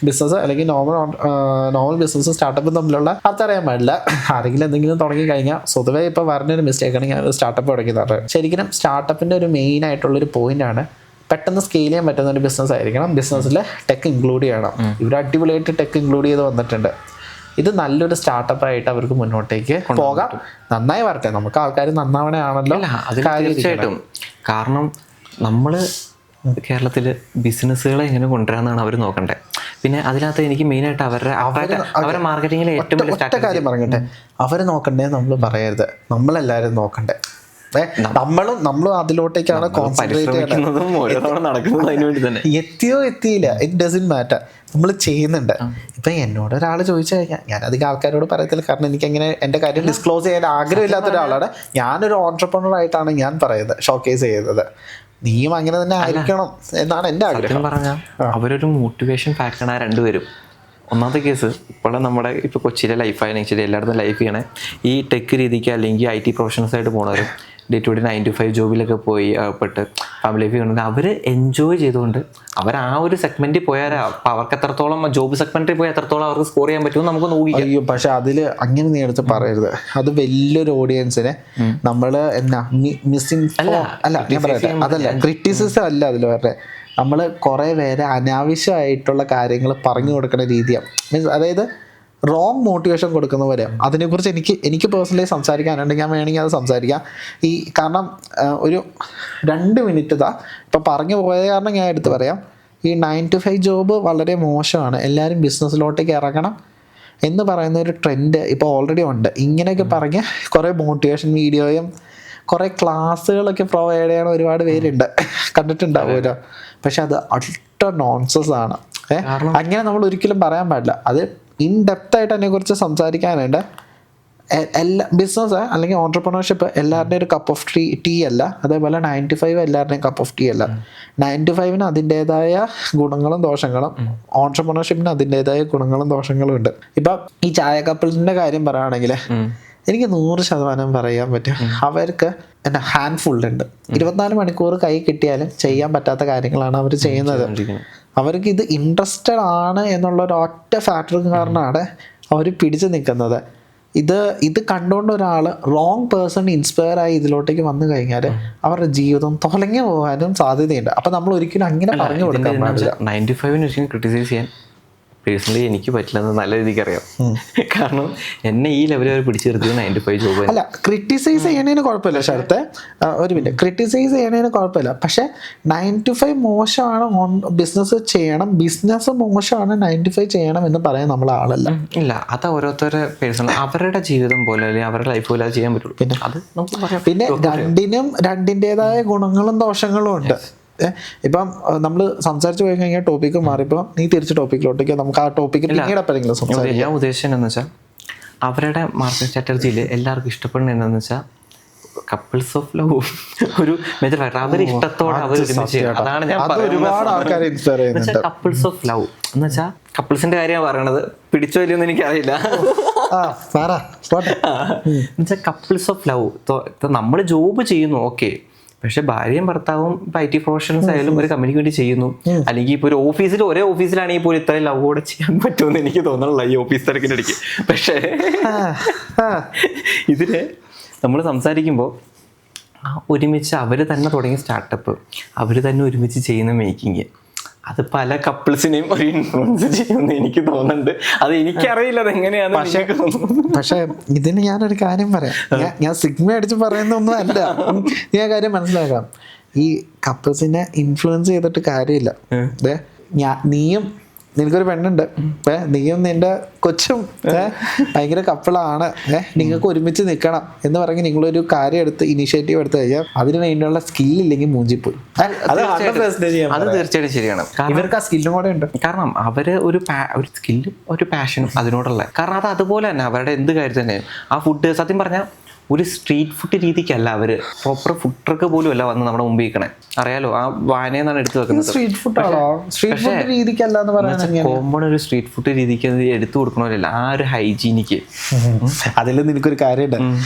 ബിസിനസ് അല്ലെങ്കിൽ നോർമൽ ബിസിനസ്സും സ്റ്റാർട്ടപ്പും തമ്മിലുള്ള അർത്ഥം അറിയാൻ പാടില്ല. ആരെങ്കിലും എന്തെങ്കിലും തുടങ്ങി കഴിഞ്ഞാൽ സ്വതവേ ഇപ്പോൾ പറഞ്ഞൊരു മിസ്റ്റേക്ക് ആണെങ്കിൽ ഞാൻ സ്റ്റാർട്ടപ്പ് തുടങ്ങി തരാം. ശരിക്കും സ്റ്റാർട്ടപ്പിൻ്റെ ഒരു മെയിൻ ആയിട്ടുള്ളൊരു പോയിന്റാണ് പെട്ടെന്ന് സ്കെയിൽ ചെയ്യാൻ പറ്റുന്ന ഒരു ബിസിനസ് ആയിരിക്കണം. ബിസിനസ്സിൽ ടെക്ക് ഇൻക്ലൂഡ് ചെയ്യണം. ഇവർ അടിപൊളിയായിട്ട് ടെക്ക് ഇൻക്ലൂഡ് ചെയ്ത് വന്നിട്ടുണ്ട്. ഇത് നല്ലൊരു സ്റ്റാർട്ടപ്പായിട്ട് അവർക്ക് മുന്നോട്ടേക്ക് പോകാം. നന്നായി വരട്ടെ, നമുക്ക് ആൾക്കാർ നന്നാവണേ ആണല്ലോ. തീർച്ചയായിട്ടും. കാരണം നമ്മൾ കേരളത്തിൽ ബിസിനസ്സുകളെ എങ്ങനെ കൊണ്ടുവരാന്നാണ് അവർ നോക്കണ്ടേ. പിന്നെ അതിനകത്ത് എനിക്ക് മെയിനായിട്ട് അവരുടെ മാർക്കറ്റിങ്ങിൽ ഏറ്റവും വലിയ കാര്യം പറയട്ടെ, അവർ നോക്കണ്ടേ നമ്മൾ പറയരുത്, നമ്മളെല്ലാവരും നോക്കണ്ടേ. നമ്മളും അതിലോട്ടേക്കാണ് കോൺസെൻട്രേറ്റ് ചെയ്യുന്നത്. എത്തിയോ എത്തിയില്ല, ഇറ്റ് ഡസൻറ്റ് മാറ്റർ, നമ്മൾ ചെയ്യുന്നുണ്ട്. ഇപ്പം എന്നോട് ഒരാൾ ചോദിച്ചു കഴിഞ്ഞാൽ ഞാൻ അധികം ആൾക്കാരോട് പറയത്തില്ല, കാരണം എനിക്കങ്ങനെ എൻ്റെ കാര്യം ഡിസ്ക്ലോസ് ചെയ്യാൻ ആഗ്രഹമില്ലാത്ത ഒരാളാണ്. ഞാനൊരു ഓൺട്രപ്രനർ ആയിട്ടാണ് ഞാൻ പറയുന്നത്, ഷോക്കേസ് ചെയ്യുന്നത്. നീയും അങ്ങനെ തന്നെ ആയിരിക്കണം എന്നാണ് എൻ്റെ ആഗ്രഹം. പറഞ്ഞാൽ അവരൊരു മോട്ടിവേഷൻ ഫാക്ടറാണ് രണ്ടുപേരും. ഒന്നാമത്തെ കേസ് ഇപ്പോൾ നമ്മുടെ ഇപ്പോൾ കൊച്ചിയിലെ ലൈഫായാലും ശരി എല്ലായിടത്തും ലൈഫ് ചെയ്യണേ ഈ ടെക് രീതിക്ക് അല്ലെങ്കിൽ IT പ്രൊഫഷണൽസായിട്ട് പോകുന്നവരും ഡേ ടു ഡേ 9 to 5 ജോബിലൊക്കെ പോയി പെട്ട് ഫാമിലി ലൈഫ് ചെയ്യുന്നുണ്ട്. അവർ എൻജോയ് ചെയ്തുകൊണ്ട് അവർ ആ ഒരു സെഗ്മെന്റിൽ പോയാൽ അവർക്ക് എത്രത്തോളം ജോബ് സെഗ്മെന്റിൽ പോയി എത്രത്തോളം അവർക്ക് സ്കോർ ചെയ്യാൻ പറ്റുമെന്ന് നമുക്ക് നോക്കിക്കാം. അയ്യോ, പക്ഷെ അതിൽ അങ്ങനെ നീ എടുത്ത് പറയരുത്. അത് വലിയൊരു ഓഡിയൻസിനെ നമ്മൾ എന്നാ മിസ്സിംഗ് അല്ല ഞാൻ പറയട്ടെ, അതല്ല ക്രിറ്റിസിസം അല്ല അതിൽ വരെ. നമ്മൾ കുറേ പേരെ അനാവശ്യമായിട്ടുള്ള കാര്യങ്ങൾ പറഞ്ഞു കൊടുക്കുന്ന രീതിയാണ്. മീൻസ് അതായത് റോങ് മോട്ടിവേഷൻ കൊടുക്കുന്ന പോലെ. അതിനെക്കുറിച്ച് എനിക്ക് പേഴ്സണലി സംസാരിക്കാനുണ്ട്. ഞാൻ വേണമെങ്കിൽ അത് സംസാരിക്കാം. കാരണം ഒരു 2 മിനിറ്റ് ഇപ്പം പറഞ്ഞു പോയത് കാരണം ഞാൻ എടുത്ത് പറയാം. ഈ 9 to 5 ജോബ് വളരെ മോശമാണ്, എല്ലാവരും ബിസിനസ്സിലോട്ടേക്ക് ഇറങ്ങണം എന്ന് പറയുന്ന ഒരു ട്രെൻഡ് ഇപ്പോൾ ഓൾറെഡി ഉണ്ട്. ഇങ്ങനെയൊക്കെ പറഞ്ഞ് കുറേ മോട്ടിവേഷൻ വീഡിയോയും കുറേ ക്ലാസ്സുകളൊക്കെ പ്രൊവൈഡ് ചെയ്യണ ഒരുപാട് പേരുണ്ട്, കണ്ടിട്ടുണ്ടാവുമല്ലോ. പക്ഷെ അത് അൾട്ട നോൺസെൻസ് ആണ്. അങ്ങനെ നമ്മൾ ഒരിക്കലും പറയാൻ പാടില്ല. അത് ഇൻ ഡെപ്ത് ആയിട്ട് അതിനെക്കുറിച്ച് സംസാരിക്കാനുണ്ട്. എല്ലാ ബിസിനസ് അല്ലെങ്കിൽ ഓൺട്രപ്രണർഷിപ്പ് എല്ലാവരുടെയും ഒരു കപ്പ് ഓഫ് ടീ അല്ല. അതേപോലെ 9 to 5 എല്ലാവരുടെയും കപ്പ് ഓഫ് ടീ അല്ല. 9 to 5 അതിൻ്റെതായ ഗുണങ്ങളും ദോഷങ്ങളും, ഓൺട്രപ്രണർഷിപ്പിന് അതിൻ്റെതായ ഗുണങ്ങളും ദോഷങ്ങളും ഉണ്ട്. ഇപ്പം ഈ ചായ കപ്പിളിൻ്റെ കാര്യം പറയുകയാണെങ്കിൽ എനിക്ക് 100% പറയാൻ പറ്റും. അവർക്ക് എന്നാ ഹാൻഡ്ഫുൾ ഉണ്ട്. 24 മണിക്കൂർ കൈ കിട്ടിയാലും ചെയ്യാൻ പറ്റാത്ത കാര്യങ്ങളാണ് അവർ ചെയ്യുന്നത്. അവർക്ക് ഇത് ഇൻട്രസ്റ്റഡ് ആണ് എന്നുള്ള ഒരു ഒറ്റ ഫാക്ടർ കാരണമാണ് അവർ പിടിച്ചു നിൽക്കുന്നത്. ഇത് കണ്ടുകൊണ്ട് ഒരാൾ റോങ് പേഴ്സൺ ഇൻസ്പയർ ആയി ഇതിലോട്ടേക്ക് വന്നു കഴിഞ്ഞാൽ അവരുടെ ജീവിതം തൊലങ്ങി പോകാനും സാധ്യതയുണ്ട്. അപ്പം നമ്മൾ ഒരിക്കലും അങ്ങനെ പറഞ്ഞു കൊടുക്കാൻ പാടില്ല. 95 ക്രിട്ടിസൈസ് ചെയ്യാൻ പേഴ്സണലി എനിക്ക് പറ്റില്ലെന്ന് നല്ല രീതിക്ക് അറിയാം. കാരണം എന്നെ ഈ ലെവലിൽ അവർ പിടിച്ചു നിർത്തിയത് 9 to 5 ജോബ് അല്ല. ക്രിട്ടിസൈസ് ചെയ്യണേന് കുഴപ്പമില്ല ശരത്തെ, ഒരു മിനിറ്റ്. ക്രിട്ടിസൈസ് ചെയ്യണേന് കുഴപ്പമില്ല. പക്ഷെ 9 to 5 മോശമാണ്, ബിസിനസ് ചെയ്യണം, ബിസിനസ് മോശമാണ്, 9 to 5 ചെയ്യണം എന്ന് പറയാൻ നമ്മൾ ആളല്ല. ഇല്ല, അത് ഓരോരുത്തരുടെ പേഴ്സണൽ അവരുടെ ജീവിതം പോലെ അല്ലെങ്കിൽ അവരുടെ ലൈഫ് പോലെ അത് ചെയ്യാൻ പറ്റുള്ളൂ. പിന്നെ അത് നമുക്ക് പറയാം. പിന്നെ രണ്ടിൻ്റെതായ ഗുണങ്ങളും ദോഷങ്ങളും ഉണ്ട്. ഇപ്പം നമ്മൾ സംസാരിച്ചു പോയി കഴിഞ്ഞാൽ ടോപ്പിക്ക് മാറിയപ്പോൾ നീ തിരിച്ച് ടോപ്പിക്കിലോട്ടേക്ക് നമുക്ക് ആ ടോപ്പിക്ക് പിന്നീട് എപ്പോഴെങ്കിലും സംസാരിക്കാം. ഞാൻ ഉദ്ദേശിച്ചത് എന്താണെന്ന് വെച്ചാൽ അവരുടെ മാർക്കറ്റ് സ്ട്രാറ്റജിയിൽ എല്ലാവർക്കും ഇഷ്ടപ്പെടുന്നത് എന്താണെന്ന് വെച്ചാൽ കപ്പിൾസ് ഓഫ് ലവ് ഒരു മേജർ ഫാക്ടർ. അവർ ഇഷ്ടത്തോടെ അവർ ഒരുമിച്ച്, അതാണ് ഞാൻ പറയുന്നത്. കപ്പിൾസ് ഓഫ് ലവ് എന്ന് വെച്ചാൽ കപ്പിൾസിന്റെ കാര്യമാണ് പറയണത്. പിടിച്ചോ ഇല്ലയെന്ന് എനിക്കറിയില്ല. എന്നുവെച്ചാൽ കപ്പിൾസ് ഓഫ് ലവ് നമ്മൾ ജോബ് ചെയ്യുന്നു, ഓക്കെ, പക്ഷെ ഭാര്യയും ഭർത്താവും ഇപ്പൊ IT പ്രൊഫഷണൽസ് ആയാലും ഒരു കമ്പനിക്ക് വേണ്ടി ചെയ്യുന്നു. അല്ലെങ്കിൽ ഇപ്പൊ ഒരു ഒരേ ഓഫീസിലാണെങ്കിൽ പോലും ഇത്രയും ലവോടെ ചെയ്യാൻ പറ്റുമെന്ന് എനിക്ക് തോന്നുന്നില്ല ഈ ഓഫീസ് തിരക്കിൻ്റെ ഇടയ്ക്ക്. പക്ഷേ ഇതിന് നമ്മൾ സംസാരിക്കുമ്പോൾ ഒരുമിച്ച് അവർ തന്നെ തുടങ്ങിയ സ്റ്റാർട്ടപ്പ്, അവർ തന്നെ ഒരുമിച്ച് ചെയ്യുന്ന മേക്കിങ്, അത് പല കപ്പിൾസിനെയും ഒരു ഇൻഫ്ലുവൻസ് ചെയ്യുമെന്ന് എനിക്ക് തോന്നുന്നുണ്ട്. അത് എനിക്കറിയില്ല അതെങ്ങനെയാണ്. പക്ഷെ ഇതിന് ഞാനൊരു കാര്യം പറയാം. ഞാൻ സിഗ്മ അടിച്ച് പറയുന്നൊന്നും അല്ല. ഞാൻ കാര്യം മനസ്സിലാക്കാം. ഈ കപ്പിൾസിനെ ഇൻഫ്ലുവൻസ് ചെയ്തിട്ട് കാര്യമില്ല. നീയും നിനക്കൊരു പെണ്ണുണ്ട്, നീയും നിന്റെ കൊച്ചും ഭയങ്കര കപ്പിളാണ്, നിങ്ങൾക്ക് ഒരുമിച്ച് നിൽക്കണം എന്ന് പറഞ്ഞ് നിങ്ങളൊരു കാര്യം എടുത്ത് ഇനിഷ്യേറ്റീവ് എടുത്തു കഴിഞ്ഞാൽ അതിന് വേണ്ടിയുള്ള സ്കില്ലില്ലെങ്കിൽ മൂഞ്ചിപ്പോയി. അത് തീർച്ചയായിട്ടും ശരിയാണ്. ഇവർക്ക് ആ സ്കില്ലും കൂടെ ഉണ്ട്. കാരണം അവര് ഒരു സ്കില്ലും ഒരു പാഷനും അതിനോടുള്ള, കാരണം അത് അതുപോലെ തന്നെ അവരുടെ എന്ത് കാര്യം തന്നെയും ആ ഫുഡ് സത്യം പറഞ്ഞാൽ ഒരു സ്ട്രീറ്റ് ഫുഡ് രീതിക്കല്ല അവര്, പ്രോപ്പർ ഫുഡ് ട്രക്ക് പോലും അല്ല വന്ന് നമ്മുടെ മുമ്പിൽ നിൽക്കണേ. അറിയാലോ, ആ വായനയെന്നാണ് എടുത്തു വെക്കുന്നത്. കോമൺ ഒരു സ്ട്രീറ്റ് ഫുഡ് രീതിക്ക് എടുത്തു കൊടുക്കണമല്ലോ, ആ ഒരു ഹൈജീനിക്ക്. അതിൽ നിനക്കൊരു കാര്യമുണ്ട്,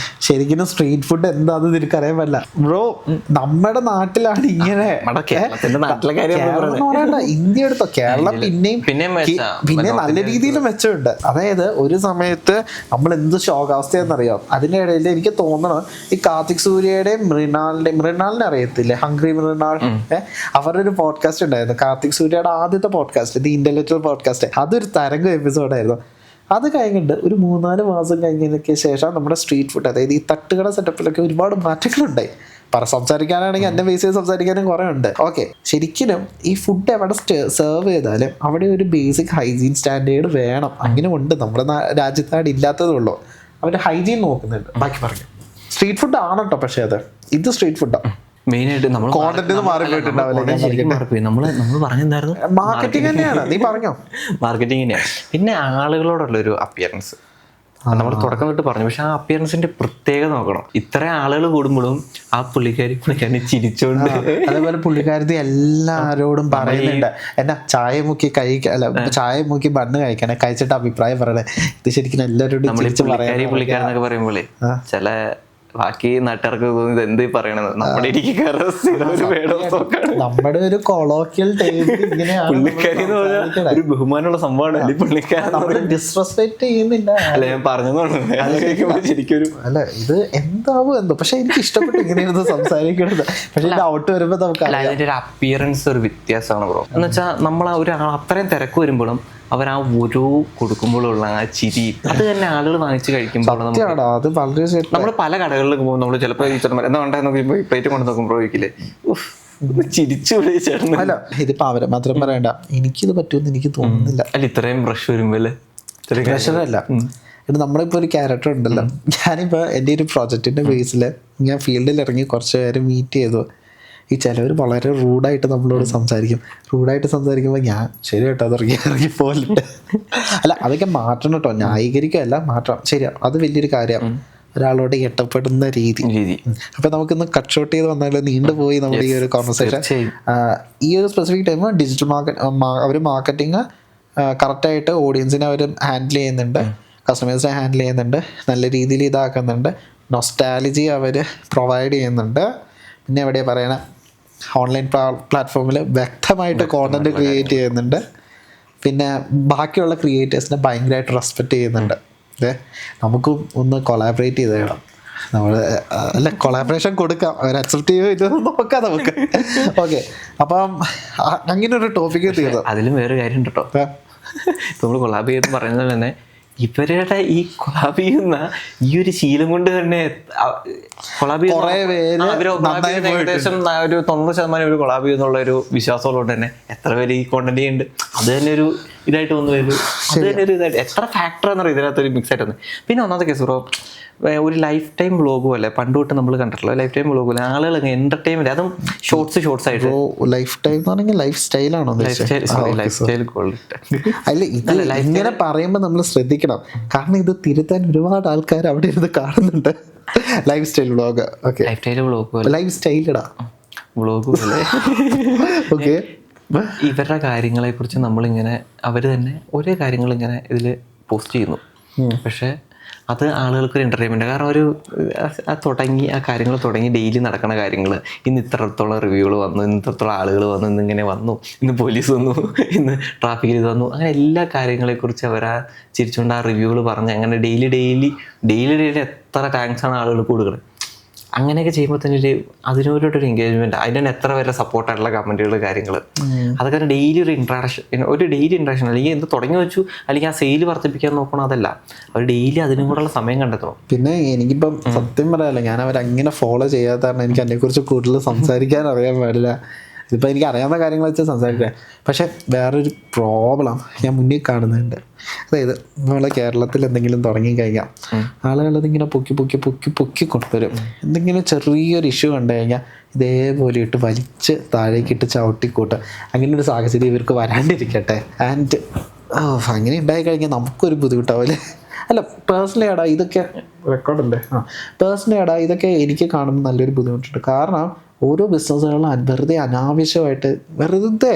ശരിക്കും സ്ട്രീറ്റ് ഫുഡ് എന്താന്ന് നിനക്കറിയാൻ പറ്റില്ല ബ്രോ. നമ്മുടെ നാട്ടിലാണ് ഇങ്ങനെ. നാട്ടിലെ കാര്യം ഇന്ത്യ എടുത്തോ, കേരളം പിന്നെ നല്ല രീതിയിൽ മെച്ചമുണ്ട്. അതായത് ഒരു സമയത്ത് നമ്മൾ എന്ത് ശോകാവസ്ഥയെന്നറിയാം. അതിൻ്റെ ഇടയിൽ എനിക്ക് തോന്നണം ഈ കാർത്തിക് സൂര്യയുടെയും മൃണാളിനെ അറിയത്തില്ലേ, ഹംഗ്രി മൃണാൾ, അവരുടെ ഒരു പോഡ്കാസ്റ്റ് ഉണ്ടായിരുന്നു. കാർത്തിക് സൂര്യയുടെ ആദ്യത്തെ പോഡ്കാസ്റ്റ്, ദി ഇന്റലക്ച്വൽ പോഡ്കാസ്റ്റ്, അതൊരു തരംഗ എപ്പിസോഡായിരുന്നു. അത് കഴിഞ്ഞിട്ട് ഒരു 3-4 മാസം കഴിഞ്ഞതിനൊക്കെ ശേഷം നമ്മുടെ സ്ട്രീറ്റ് ഫുഡ്, അതായത് ഈ തട്ടുകട സെറ്റപ്പിലൊക്കെ ഒരുപാട് മാറ്റങ്ങളുണ്ടായി. സംസാരിക്കാനാണെങ്കിൽ എന്നെ ബേസ് ചെയ്ത് സംസാരിക്കാനും കുറേ ഉണ്ട്. ഓക്കെ, ശരിക്കും ഈ ഫുഡ് എവിടെ സെർവ് ചെയ്താലും അവിടെ ഒരു ബേസിക് ഹൈജീൻ സ്റ്റാൻഡേർഡ് വേണം. അങ്ങനെ ഉണ്ട്, നമ്മുടെ രാജ്യത്താണ് ഇല്ലാത്തതുള്ളൂ. അവർ ഹൈജീൻ നോക്കുന്നുണ്ട്. ബാക്കി പറഞ്ഞു സ്ട്രീറ്റ് ഫുഡ് ആണ് കേട്ടോ. പക്ഷേ ഇത് സ്ട്രീറ്റ് ഫുഡാണ് മെയിനായിട്ട്. നമ്മൾ മാർക്കറ്റിംഗ് തന്നെയാണ്. നീ പറഞ്ഞോ, മാർക്കറ്റിംഗ് തന്നെയാണ്. പിന്നെ ആളുകളോടുള്ള ഒരു അപ്പിയറൻസ് നമ്മൾ തുടക്കം തൊട്ട് പറഞ്ഞു. പക്ഷെ ആ അപ്പിയറൻസിന്റെ പ്രത്യേകത നോക്കണം. ഇത്ര ആളുകൾ കൂടുമ്പോഴും ആ പുള്ളിക്കാരി ചിരിച്ചോണ്ട്, അതേപോലെ പുള്ളിക്കാരത്തി എല്ലാരോടും പറയുന്നുണ്ട് എന്നാ ചായ മുക്കി ചായ മുക്കി ബണ്ണ് കഴിക്കണേ, കഴിച്ചിട്ട് അഭിപ്രായം പറയണേ. ഇത് ശരിക്കും എല്ലാവരോടും പുള്ളിക്കാരെന്നൊക്കെ പറയുമ്പോഴേ ചില ബാക്കി നാട്ടുകാർക്ക് തോന്നിയത് എന്ത് പറയണത് നമ്മുടെ നമ്മുടെ ഒരു കൊളോക്കിയൽ പുള്ളിക്കാരി എന്ന് പറഞ്ഞാൽ ഒരു ബഹുമാനമുള്ള സംഭവമാണ് അല്ലെ പുള്ളിക്കാരൻ ഡിസ്റെസ്പെക്ട് ചെയ്യുന്നില്ല. അല്ല ഞാൻ പറഞ്ഞതാണ് ശരിക്കും. അല്ല ഇത് എന്താവും എന്തോ, പക്ഷെ എനിക്ക് ഇഷ്ടപ്പെട്ടു ഇങ്ങനെയായിരുന്നു സംസാരിക്കുന്നത്. പക്ഷെ ഔട്ട് വരുമ്പോ നമുക്ക് അതിന്റെ ഒരു അപ്പിയറൻസ് ഒരു വ്യത്യാസമാണ് ബ്രോ. എന്ന് വെച്ചാൽ നമ്മൾ ഒരാൾ അത്രയും തിരക്ക് വരുമ്പോഴും അവർ ആ ഒരു കൊടുക്കുമ്പോഴുള്ള ആ ചിരി അത് തന്നെ ആളുകൾ വാങ്ങിച്ച് കഴിക്കുമ്പോൾ നമ്മൾ പല കടകളിൽ പോകുമ്പോൾ നമ്മൾ ചിലപ്പോൾ എന്താ ഉണ്ടായി നോക്കിയപ്പോൾ പ്ലേറ്റ് കൊണ്ട് നോക്കുമ്പോൾ ചോദിക്കില്ലേ ചിരിച്ചു വിളിച്ചേട്ടൻ. അല്ല ഇതിപ്പോ അവരെ മാത്രം പറയണ്ട, എനിക്കിത് പറ്റുമെന്ന് എനിക്ക് തോന്നുന്നില്ല. അല്ല ഇത്രയും ബ്രഷ് വരുമ്പോൾ പ്രഷറല്ല, ഇത് നമ്മളിപ്പോൾ ഒരു ക്യാരക്ടർ ഉണ്ടല്ലോ. ഞാനിപ്പോൾ എൻ്റെ ഒരു പ്രൊജക്റ്റിൻ്റെ ബേസിൽ ഞാൻ ഫീൽഡിൽ ഇറങ്ങി കുറച്ച് പേര് മീറ്റ് ചെയ്തു. ഈ ചിലവർ വളരെ റൂഡായിട്ട് നമ്മളോട് സംസാരിക്കും. റൂഡായിട്ട് സംസാരിക്കുമ്പോൾ ഞാൻ ശരി കേട്ടോ അത് ഇറങ്ങി പോലിട്ട്. അല്ല അതൊക്കെ മാറ്റണം കേട്ടോ, ന്യായീകരിക്കുകയല്ല, മാറ്റണം. ശരിയാ, അത് വലിയൊരു കാര്യമാണ് ഒരാളോട് ഇഷ്ടപ്പെടുന്ന രീതി. അപ്പം നമുക്കിന്ന് കട്ട് ഷോട്ട് ചെയ്ത് വന്നാലും നീണ്ടുപോയി നമ്മുടെ ഈ ഒരു കോൺവെർസേഷൻ. ഈ ഒരു സ്പെസിഫിക് ടൈം ഡിജിറ്റൽ അവർ മാർക്കറ്റിംഗ് കറക്റ്റായിട്ട് ഓഡിയൻസിനെ അവർ ഹാൻഡിൽ ചെയ്യുന്നുണ്ട്, കസ്റ്റമേഴ്സിനെ ഹാൻഡിൽ ചെയ്യുന്നുണ്ട്, നല്ല രീതിയിൽ ഇതാക്കുന്നുണ്ട്, നൊസ്റ്റാലജി അവർ പ്രൊവൈഡ് ചെയ്യുന്നുണ്ട്. പിന്നെ എവിടെയാണ് പറയണേ, ഓൺലൈൻ പ്ലാറ്റ്ഫോമിൽ വ്യക്തമായിട്ട് കോണ്ടന്റ് ക്രിയേറ്റ് ചെയ്യുന്നുണ്ട്. പിന്നെ ബാക്കിയുള്ള ക്രിയേറ്റേഴ്സിനെ ഭയങ്കരമായിട്ട് റെസ്പെക്റ്റ് ചെയ്യുന്നുണ്ട്. നമുക്കും ഒന്ന് കൊളാബറേറ്റ് ചെയ്ത് വേണം നമ്മൾ. അല്ല കൊളാബറേഷൻ കൊടുക്കാം, അവർ അക്സെപ്റ്റ് ചെയ്യുമോ ഇതൊന്നും നോക്കാം നമുക്ക്. ഓക്കെ, അപ്പം അങ്ങനെ ഒരു ടോപ്പിക്ക് തീർന്നു. അതിലും വേറെ കാര്യം കേട്ടോ, നമ്മൾ കൊളാബ് ചെയ്ത് പറയുന്നത് തന്നെ ഇവരുടെ ഈ കൊളാബ് ചെയ്യുന്ന ഈ ഒരു ശീലം കൊണ്ട് തന്നെ കൊളാബ് ഏകദേശം ഒരു 90% ഒരു കൊളാബ് ചെയ്യുന്നുള്ള ഒരു വിശ്വാസമുള്ളതുകൊണ്ട് തന്നെ എത്ര പേര് ഈ കോണ്ടന്റ് ചെയ്യുന്നുണ്ട്. അത് തന്നെ ഒരു ഇതായിട്ട് വന്നു വരും. അത് തന്നെ ഒരു ഇതായിട്ട് എത്ര ഫാക്ടർ എന്നറിയാം ഇതിനകത്തൊരു മിക്സ് ആയിട്ട് വന്നു. പിന്നെ ഒന്നാമത്തെ കേസ് ബ്രോ, ഒരു ലൈഫ് ടൈം വ്ളോഗും അല്ലേ പണ്ട് തൊട്ട് നമ്മൾ കണ്ടിട്ടുള്ള ലൈഫ് ടൈം വ്ളോഗും അല്ലേ, ആളുകൾ എന്റർടൈൻമെന്റ് അതും ഷോർട്സ് ആയിട്ട്. ലൈഫ് ടൈം എന്ന് പറഞ്ഞാൽ ലൈഫ് സ്റ്റൈലാണോ? അല്ല ഇങ്ങനെ പറയുമ്പോൾ നമ്മൾ ശ്രദ്ധിക്കണം, കാരണം ഇത് തിരുത്താൻ ഒരുപാട് ആൾക്കാർ അവിടെ ഇരുന്ന് കാണുന്നുണ്ട്. Lifestyle vlog, okay, lifestyle vlog, life സ്റ്റൈലടാ വ്ളോഗും അല്ലേ. ഓക്കെ, ഇവരുടെ കാര്യങ്ങളെ കുറിച്ച് നമ്മളിങ്ങനെ അവർ തന്നെ ഒരേ കാര്യങ്ങൾ ഇങ്ങനെ ഇതിൽ പോസ്റ്റ് ചെയ്യുന്നു. പക്ഷെ അത് ആളുകൾക്കൊരു എൻ്റർടൈൻമെൻറ്റ്, കാരണം ഒരു ആ കാര്യങ്ങൾ തുടങ്ങി ഡെയിലി നടക്കുന്ന കാര്യങ്ങൾ, ഇന്ന് ഇത്രത്തോളം റിവ്യൂകൾ വന്നു, ഇന്ന് ഇത്രത്തോളം ആളുകൾ വന്നു, ഇന്നിങ്ങനെ വന്നു, ഇന്ന് പോലീസ് വന്നു, ഇന്ന് ട്രാഫിക്കിൽ ഇത് വന്നു, അങ്ങനെ എല്ലാ കാര്യങ്ങളെക്കുറിച്ച് അവർ ആ ചിരിച്ചുകൊണ്ട് ആ റിവ്യൂകൾ പറഞ്ഞ് അങ്ങനെ ഡെയിലി എത്ര താങ്ക്സാണ് ആളുകൾക്ക് കൊടുക്കുന്നത്. അങ്ങനെയൊക്കെ ചെയ്യുമ്പോൾ തന്നെ അതിനോടൊരു എൻഗേജ്മെന്റ്, അതിന് എത്ര പേരെ സപ്പോർട്ടായിട്ടുള്ള കമന്റുകൾ, കാര്യങ്ങൾ, അതൊക്കെ ഡെയിലി ഒരു ഇൻട്രാക്ഷൻ അല്ലെങ്കിൽ എന്ത് തുടങ്ങി വെച്ചു അല്ലെങ്കിൽ ആ സെയിൽ വർദ്ധിപ്പിക്കാൻ നോക്കണം, അതല്ല അവർ ഡെയിലി അതിനും കൂടെയുള്ള സമയം കണ്ടെത്തണം. പിന്നെ എനിക്കിപ്പം സത്യം പറയാമല്ലോ, ഞാൻ അവരങ്ങനെ ഫോളോ ചെയ്യാത്ത കാരണം എനിക്ക് അതിനെക്കുറിച്ച് കൂടുതൽ സംസാരിക്കാൻ അറിയാൻ പാടില്ല. ഇതിപ്പോൾ എനിക്ക് അറിയാവുന്ന കാര്യങ്ങൾ വെച്ചാൽ സംസാരിക്കാം. പക്ഷെ വേറൊരു പ്രോബ്ലം ഞാൻ മുന്നിൽ കാണുന്നുണ്ട്. അതായത് നമ്മളെ കേരളത്തിൽ എന്തെങ്കിലും തുടങ്ങിക്കഴിഞ്ഞാൽ ആളുകളതിങ്ങനെ പൊക്കി കൊണ്ടുവരും. എന്തെങ്കിലും ചെറിയൊരു ഇഷ്യൂ കണ്ടു കഴിഞ്ഞാൽ ഇതേപോലെ ഇട്ട് വലിച്ച് താഴേക്കിട്ട് ചവിട്ടിക്കൂട്ടുക. അങ്ങനെ ഒരു സാഹചര്യം ഇവർക്ക് വരാണ്ടിരിക്കട്ടെ. ആൻഡ് അങ്ങനെ ഉണ്ടായിക്കഴിഞ്ഞാൽ നമുക്കൊരു ബുദ്ധിമുട്ടാവില്ലേ? അല്ല പേഴ്സണലി ആടാ ഇതൊക്കെ റെക്കോർഡല്ലേ, പേഴ്സണലി ആടാ ഇതൊക്കെ എനിക്ക് കാണുമ്പോൾ നല്ലൊരു ബുദ്ധിമുട്ടുണ്ട്. കാരണം ഓരോ ബിസിനസ്സുകളും വെറുതെ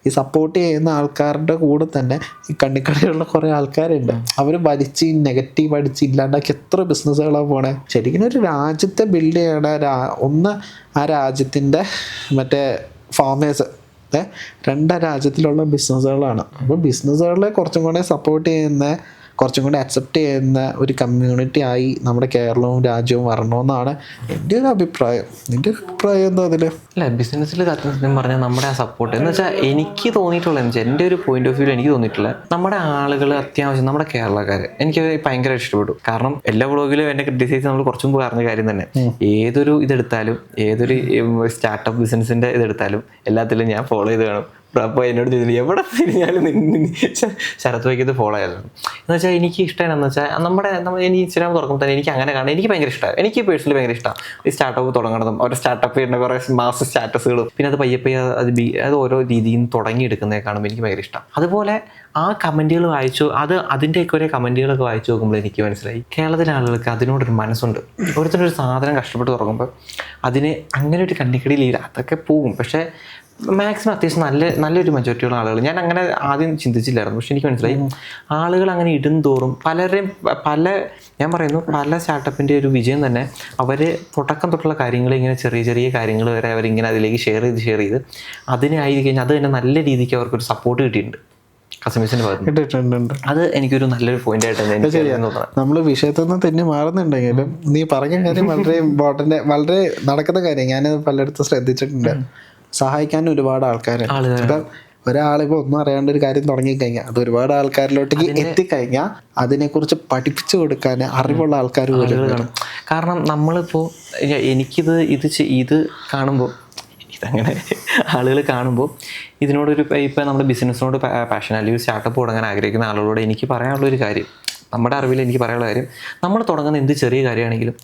ഈ സപ്പോർട്ട് ചെയ്യുന്ന ആൾക്കാരുടെ കൂടെ തന്നെ ഈ കണ്ണിക്കടയുള്ള കുറേ ആൾക്കാരുണ്ട്. അവർ വലിച്ച് നെഗറ്റീവ് അടിച്ച് ഇല്ലാണ്ടാക്കി എത്ര ബിസിനസ്സുകളാണ് പോണേ. ശരിക്കും ഒരു രാജ്യത്തെ ബിൽഡ് ചെയ്യണ ഒന്ന് ആ രാജ്യത്തിൻ്റെ മറ്റേ ഫാമേഴ്സ്, രണ്ട് രാജ്യത്തിലുള്ള ബിസിനസ്സുകളാണ്. അപ്പോൾ ബിസിനസ്സുകളെ കുറച്ചും കൂടെ സപ്പോർട്ട് ചെയ്യുന്ന, കുറച്ചും കൂടി അക്സെപ്റ്റ് ചെയ്യുന്ന ഒരു കമ്മ്യൂണിറ്റി ആയി നമ്മുടെ കേരളവും രാജ്യവും വരണമെന്നാണ് എൻ്റെ ഒരു അഭിപ്രായം. നിൻ്റെ അഭിപ്രായം എന്താ അതിൽ? അല്ല ബിസിനസ്സിൽ സത്യം പറഞ്ഞാൽ നമ്മുടെ ആ സപ്പോർട്ട് എന്ന് വെച്ചാൽ എനിക്ക് തോന്നിയിട്ടുള്ള, എൻ്റെ ഒരു പോയിന്റ് ഓഫ് വ്യൂ എനിക്ക് തോന്നിയിട്ടുള്ള നമ്മുടെ ആളുകൾ അത്യാവശ്യം നമ്മുടെ കേരളക്കാർ എനിക്ക് ഭയങ്കര ഇഷ്ടപ്പെട്ടു. കാരണം എല്ലാ വ്ളോഗിലും എന്നെ ക്രിറ്റിസൈസ് നമ്മൾ കുറച്ചും മുമ്പ് പറഞ്ഞ കാര്യം തന്നെ, ഏതൊരു ഇതെടുത്താലും ഏതൊരു സ്റ്റാർട്ടപ്പ് ബിസിനസ്സിൻ്റെ ഇതെടുത്താലും എല്ലാത്തിലും ഞാൻ ഫോളോ ചെയ്ത് കാണും. അപ്പോൾ എന്നോട് ചോദിച്ചില്ല എവിടെ തിരിഞ്ഞാലും ശരത്ത് വയ്ക്കത് ഫോളോ ആയിരുന്നു. എന്ന് വെച്ചാൽ എനിക്ക് ഇഷ്ടമാണെന്ന് വെച്ചാൽ നമ്മുടെ എനിക്ക് ഇൻസ്റ്റാഗ്രാം തുറക്കുമ്പോൾ തന്നെ എനിക്ക് അങ്ങനെ കാണാൻ എനിക്ക് ഭയങ്കര ഇഷ്ടമാണ്. എനിക്ക് പേഴ്സണലി ഭയങ്കര ഇഷ്ടമാണ് ഈ സ്റ്റാർട്ടപ്പ് തുടങ്ങണതും ഒരു സ്റ്റാർട്ടപ്പ് ചെയ്യുന്ന കുറേ മാസ് സ്റ്റാറ്റസുകളും പിന്നെ അത് പയ്യെ അത് ഓരോ രീതിയിൽ തുടങ്ങിയെടുക്കുന്നതൊക്കെ കാണുമ്പോൾ എനിക്ക് ഭയങ്കര ഇഷ്ടം. അതുപോലെ ആ കമൻറ്റുകൾ വായിച്ചു, അതിൻ്റെയൊക്കെ ഒരേ കമൻറ്റുകളൊക്കെ വായിച്ചു നോക്കുമ്പോൾ എനിക്ക് മനസ്സിലായി കേരളത്തിലെ ആളുകൾക്ക് അതിനോടൊരു മനസ്സുണ്ട്. ഓരോരുത്തരൊരു സാധനം കഷ്ടപ്പെട്ട് തുടങ്ങുമ്പോൾ അതിന് അങ്ങനെ ഒരു കണ്ണിക്കടിയിലില്ല, അതൊക്കെ പോകും. പക്ഷേ മാക്സിമം അത്യാവശ്യം നല്ലൊരു മെജോറിറ്റിയുള്ള ആളുകൾ, ഞാൻ അങ്ങനെ ആദ്യം ചിന്തിച്ചില്ലായിരുന്നു, പക്ഷെ എനിക്ക് മനസ്സിലായി ആളുകൾ അങ്ങനെ ഇടുന്തോറും ഞാൻ പറയുന്നു പല സ്റ്റാർട്ടപ്പിൻ്റെ ഒരു വിജയം തന്നെ അവർ തുടക്കം തൊട്ടുള്ള കാര്യങ്ങൾ ഇങ്ങനെ ചെറിയ ചെറിയ കാര്യങ്ങൾ വരെ അവരിങ്ങനെ അതിലേക്ക് ഷെയർ ചെയ്ത് അതിനായി കഴിഞ്ഞാൽ അത് തന്നെ നല്ല രീതിക്ക് അവർക്കൊരു സപ്പോർട്ട് കിട്ടിയിട്ടുണ്ട് കസ്റ്റമേഴ്സിന്റെ ഭാഗത്ത്. അത് എനിക്കൊരു നല്ലൊരു പോയിന്റ് ആയിട്ട് തോന്നുന്നത്. നമ്മൾ വിഷയത്തിൽ നിന്ന് തന്നെ മാറുന്നുണ്ടെങ്കിലും നീ പറഞ്ഞ കാര്യം വളരെ ഇമ്പോർട്ടന്റ്, വളരെ നടക്കുന്ന കാര്യം. ഞാൻ പലയിടത്തും ശ്രദ്ധിച്ചിട്ടുണ്ട്. സഹായിക്കാൻ ഒരുപാട് ആൾക്കാരുണ്ട്. ഒരാളിപ്പോ ഒന്നും അറിയാണ്ട് ഒരു കാര്യം തുടങ്ങിക്കഴിഞ്ഞാൽ അത് ഒരുപാട് ആൾക്കാരിലോട്ടേക്ക് എത്തിക്കഴിഞ്ഞാൽ അതിനെക്കുറിച്ച് പഠിപ്പിച്ചു കൊടുക്കാൻ അറിവുള്ള ആൾക്കാർ പോലും കാണും. കാരണം നമ്മളിപ്പോൾ ഇത് കാണുമ്പോൾ അങ്ങനെ ആളുകൾ കാണുമ്പോൾ ഇതിനോടൊരു ഇപ്പം നമ്മുടെ ബിസിനസ്സിനോട് പാഷൻ അല്ലെങ്കിൽ സ്റ്റാർട്ടപ്പ് തുടങ്ങാൻ ആഗ്രഹിക്കുന്ന ആളുകളോട് എനിക്ക് പറയാനുള്ളൊരു കാര്യം, നമ്മുടെ അറിവിൽ എനിക്ക് പറയാനുള്ള കാര്യം, നമ്മൾ തുടങ്ങുന്ന എന്ത് ചെറിയ കാര്യമാണെങ്കിലും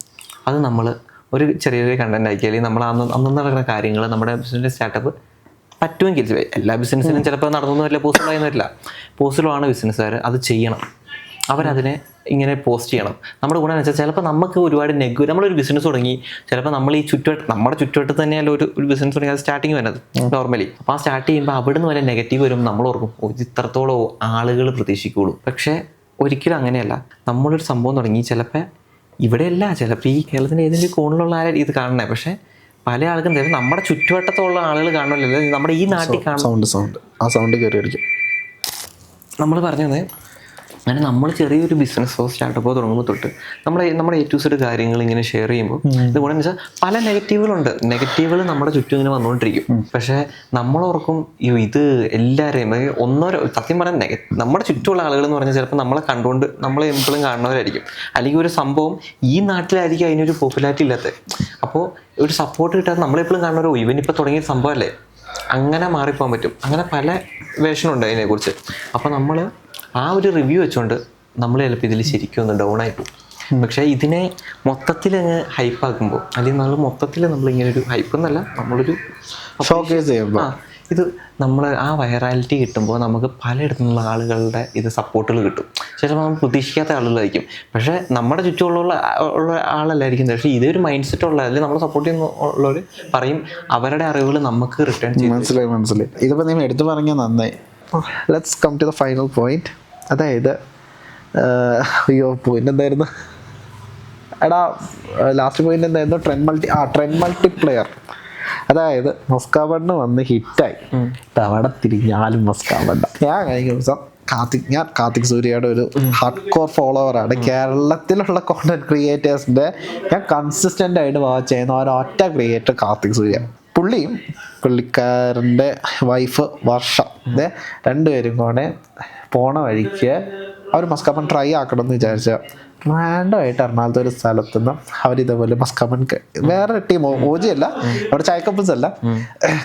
അത് നമ്മൾ ഒരു ചെറിയ കണ്ടന്റ് ആക്കി അല്ലെങ്കിൽ നമ്മൾ അന്ന് നടക്കുന്ന കാര്യങ്ങൾ നമ്മുടെ ബിസിനസ് സ്റ്റാർട്ടപ്പ് പറ്റുമെങ്കിൽ, എല്ലാ ബിസിനസ്സിനും ചിലപ്പോൾ നടന്നൊന്നും വരില്ല, പോസിബിളായെന്ന് വരില്ല, പോസിബിളാണ് ബിസിനസ്സുകാർ അത് ചെയ്യണം. അവരതിനെ ഇങ്ങനെ പോസ്റ്റ് ചെയ്യണം. നമ്മുടെ ഗുണം എന്ന് വെച്ചാൽ ചിലപ്പോൾ നമുക്ക് ഒരുപാട് നമ്മളൊരു ബിസിനസ് തുടങ്ങി, ചിലപ്പോൾ നമ്മൾ ഈ നമ്മുടെ ചുറ്റുവട്ടത്ത് തന്നെയല്ല ഒരു ബിസിനസ് തുടങ്ങി അത് സ്റ്റാർട്ടിങ് വരുന്നത് നോർമലി. അപ്പോൾ ആ സ്റ്റാർട്ട് ചെയ്യുമ്പോൾ അവിടെ നിന്ന് വരെ നെഗറ്റീവ് വരുമ്പോൾ നമ്മൾ ഓർക്കും ഇത്രത്തോളം ആളുകൾ പ്രതീക്ഷിക്കുകയുള്ളൂ. പക്ഷേ ഒരിക്കലും അങ്ങനെയല്ല. നമ്മളൊരു സംഭവം തുടങ്ങി ചിലപ്പോൾ ഇവിടെയല്ല, ചിലപ്പോൾ ഈ കേരളത്തിൻ്റെ ഏതെങ്കിലും കോണിലുള്ള ആരും ഇത് കാണണേ, പക്ഷേ പല ആൾക്കും തരും നമ്മുടെ ചുറ്റുവട്ടത്തുള്ള ആളുകൾ കാണണമല്ലോ, നമ്മുടെ ഈ നാട്ടിൽ കാണും. സൗണ്ട് കയറി അടിക്കും. നമ്മൾ പറഞ്ഞത് അങ്ങനെ നമ്മൾ ചെറിയൊരു ബിസിനസ്സോ സ്റ്റാർട്ടപ്പോ തുടങ്ങുമ്പോൾ തൊട്ട് നമ്മുടെ A to Z കാര്യങ്ങൾ ഇങ്ങനെ ഷെയർ ചെയ്യുമ്പോൾ ഇത് ഗുണം വെച്ചാൽ പല നെഗറ്റീവുകൾ നമ്മുടെ ചുറ്റും ഇങ്ങനെ വന്നുകൊണ്ടിരിക്കും. പക്ഷേ നമ്മളോർക്കും ഇത് എല്ലാവരെയും സത്യം പറയാൻ നമ്മുടെ ചുറ്റുമുള്ള ആളുകൾ എന്ന് പറഞ്ഞാൽ ചിലപ്പോൾ നമ്മളെ കണ്ടുകൊണ്ട് നമ്മളെ എപ്പോഴും കാണുന്നവരായിരിക്കും. അല്ലെങ്കിൽ ഒരു സംഭവം ഈ നാട്ടിലായിരിക്കും അതിനൊരു പോപ്പുലാരിറ്റി ഇല്ലാത്തത്. അപ്പോൾ ഒരു സപ്പോർട്ട് കിട്ടാതെ നമ്മളെപ്പോഴും കാണുന്നവരോ ഇവനിപ്പോൾ തുടങ്ങിയൊരു സംഭവമല്ലേ, അങ്ങനെ മാറിപ്പോകാൻ പറ്റും. അങ്ങനെ പല വേഷനുണ്ട് അതിനെക്കുറിച്ച്. അപ്പോൾ നമ്മൾ ആ ഒരു റിവ്യൂ വെച്ചുകൊണ്ട് നമ്മൾ ചിലപ്പോൾ ഇതിൽ ശരിക്കും ഒന്ന് ഡൗൺ ആയി പോകും. പക്ഷേ ഇതിനെ മൊത്തത്തിൽ അങ്ങ് ഹൈപ്പാക്കുമ്പോൾ അല്ലെങ്കിൽ നമ്മളിങ്ങനെ ഒരു ഹൈപ്പ് എന്നല്ല, നമ്മളൊരു ഫോക്കസ് ചെയ്യുമ്പോൾ ഇത് നമ്മൾ ആ വൈറാലിറ്റി കിട്ടുമ്പോൾ നമുക്ക് പലയിടത്തു നിന്നുള്ള ആളുകളുടെ ഇത് സപ്പോർട്ടുകൾ കിട്ടും. ചിലപ്പോൾ നമ്മൾ പ്രതീക്ഷിക്കാത്ത ആളുകളായിരിക്കും, പക്ഷേ നമ്മുടെ ചുറ്റുമുള്ള ആളല്ലായിരിക്കും. പക്ഷേ ഇതേ ഒരു മൈൻഡ് സെറ്റ് ഉള്ള അല്ലെങ്കിൽ നമ്മളെ സപ്പോർട്ട് ചെയ്യുന്നുള്ളവർ പറയും അവരുടെ അറിവുകൾ നമുക്ക് റിട്ടേൺ ചെയ്യും. മനസ്സിലായി. ഇതിപ്പോൾ നിങ്ങൾ എടുത്തു പറഞ്ഞാൽ നന്നായി. Let's come to the final point. അതായത് പോയിന്റ് എന്തായിരുന്നു ലാസ്റ്റ് പോയിന്റ് എന്തായിരുന്നു? Trend multiplayer. അതായത് മസ്കാബണ്ണ് വന്ന് ഹിറ്റായി, അവിടെ തിരിഞ്ഞാലും മസ്കാബണ്ണ. ഞാൻ കഴിഞ്ഞ ദിവസം കാർത്തിക് സൂര്യയുടെ ഒരു ഹാർഡ് കോർ ഫോളോവറാണ്. കേരളത്തിലുള്ള കോണ്ടന്റ് ക്രിയേറ്റേഴ്സിന്റെ ഞാൻ കൺസിസ്റ്റന്റ് ആയിട്ട് വാച്ച് ചെയ്യുന്ന ഒരൊറ്റ ക്രിയേറ്റർ കാർത്തിക് സൂര്യ. പുള്ളിക്കാരൻ്റെ വൈഫ് വർഷ, രണ്ടുപേരും കൂടെ പോണ വഴിക്ക് അവർ മസ്കാബൺ ട്രൈ ആക്കണം എന്ന് വിചാരിച്ച റാൻഡമായിട്ട് എറണാകുളത്തെ ഒരു സ്ഥലത്തു നിന്ന് അവരിതേപോലെ മസ്കാബൺ വേറെ ടീം ഓജി അല്ല, അവിടെ ചായക്കപ്പസ് അല്ല,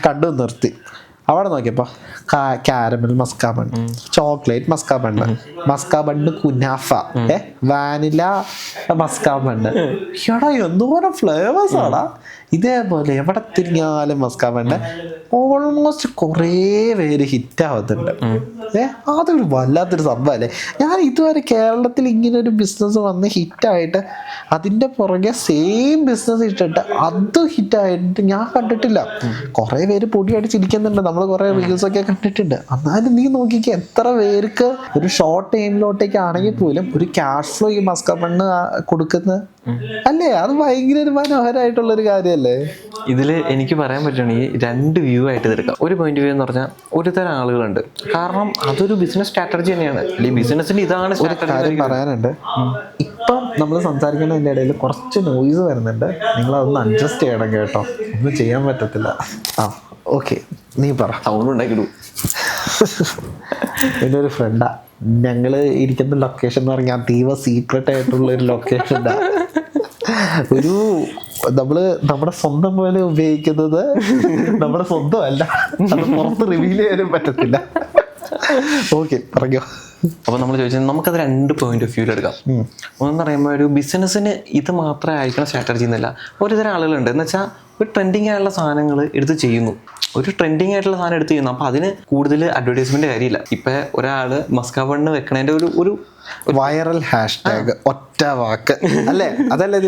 കണ്ടു നിർത്തി. അവിടെ നോക്കിയപ്പോൾ caramel maska bun, chocolate maska bun kunafa, vanilla maska bun. എടാ എന്തോരം ഫ്ലേവേഴ്സ് ആടാ. ഇതേപോലെ എവിടെ തിരിഞ്ഞാലും മസ്കാബണ്ണ് ഓൾമോസ്റ്റ് കുറേ പേര് ഹിറ്റാവുന്നുണ്ട്. അതൊരു വല്ലാത്തൊരു സംഭവമല്ലേ. ഞാൻ ഇതുവരെ കേരളത്തിൽ ഇങ്ങനെ ഒരു ബിസിനസ് വന്ന് ഹിറ്റായിട്ട് അതിൻ്റെ പുറകെ സെയിം ബിസിനസ് ഇട്ടിട്ട് അത് ഹിറ്റായിട്ട് ഞാൻ കണ്ടിട്ടില്ല. കുറേ പേര് പൊടിയടിച്ചിരിക്കുന്നുണ്ട്, നമ്മൾ കുറേ റീൽസ് ഒക്കെ കണ്ടിട്ടുണ്ട്. എന്നാലും നീ നോക്കിക്കേ എത്ര പേർക്ക് ഒരു ഷോർട്ട് ടൈമിലോട്ടേക്ക് ആണെങ്കിൽ പോലും ഒരു ക്യാഷ് ഫ്ലോ ഈ മസ്കാബണ്ണ് കൊടുക്കുന്നത് അല്ലേ. അത് ഭയങ്കര ഒരു മനോഹരമായിട്ടുള്ളൊരു കാര്യമല്ലേ. ഇതിൽ എനിക്ക് പറയാൻ പറ്റുകയാണെങ്കിൽ രണ്ട് വ്യൂ ആയിട്ട് എടുക്കാം. ഒരു പോയിന്റ് വ്യൂ എന്ന് പറഞ്ഞാൽ ഒരു തരം ആളുകളുണ്ട്, കാരണം അതൊരു ബിസിനസ് സ്ട്രാറ്റജി തന്നെയാണ്. അല്ലെങ്കിൽ ബിസിനസ്സിന്റെ ഇതാണ് ഒരു കാര്യം പറയാനുണ്ട്. ഇപ്പം നമ്മൾ സംസാരിക്കുന്നതിൻ്റെ ഇടയിൽ കുറച്ച് നോയിസ് വരുന്നുണ്ട്, നിങ്ങളതൊന്ന് അഡ്ജസ്റ്റ് ചെയ്യണം കേട്ടോ, ഒന്നും ചെയ്യാൻ പറ്റത്തില്ല. ഓക്കെ, നീ പറ. സൗണ്ട് ഉണ്ടാക്കിയിടൂ. എൻ്റെ ഒരു ഫ്രണ്ടാ, ഞങ്ങൾ ഇരിക്കുന്ന ലൊക്കേഷൻ എന്ന് പറഞ്ഞാൽ അതീവ സീക്രട്ട് ആയിട്ടുള്ള ഒരു ലൊക്കേഷനാ. നമ്മുടെ സ്വന്തം പോലെ ഉപയോഗിക്കുന്നത് നമ്മുടെ സ്വന്തം അല്ല, അത് പുറത്ത് റിവീൽ ചെയ്യാനും പറ്റത്തില്ല. ഓക്കെ, പറഞ്ഞോ. അപ്പോൾ നമ്മൾ ചോദിച്ചത് നമുക്കത് രണ്ട് പോയിന്റ് ഓഫ് വ്യൂവിൽ എടുക്കാം. ഒന്നെന്ന് പറയുമ്പോൾ ഒരു ബിസിനസ്സിന് ഇത് മാത്രമേ ആയിരിക്കണം സ്ട്രാറ്റജി എന്നല്ല. ഒരു തരം ആളുകളുണ്ട് എന്ന് വെച്ചാൽ ഒരു ട്രെൻഡിങ് ആയിട്ടുള്ള സാധനങ്ങൾ എടുത്ത് ചെയ്യുന്നു, ഒരു ട്രെൻഡിങ് ആയിട്ടുള്ള സാധനം എടുത്ത് ചെയ്യുന്നു. അപ്പോൾ അതിന് കൂടുതൽ അഡ്വർടൈസ്മെന്റ് കാര്യമില്ല. ഇപ്പം ഒരാൾ മസ്കാബണ്ണ് വെക്കണതിൻ്റെ ഒരു വൈറൽ ഹാഷ്ടാഗ് ഒറ്റ വാക്ക് അല്ലേ, അതല്ലേ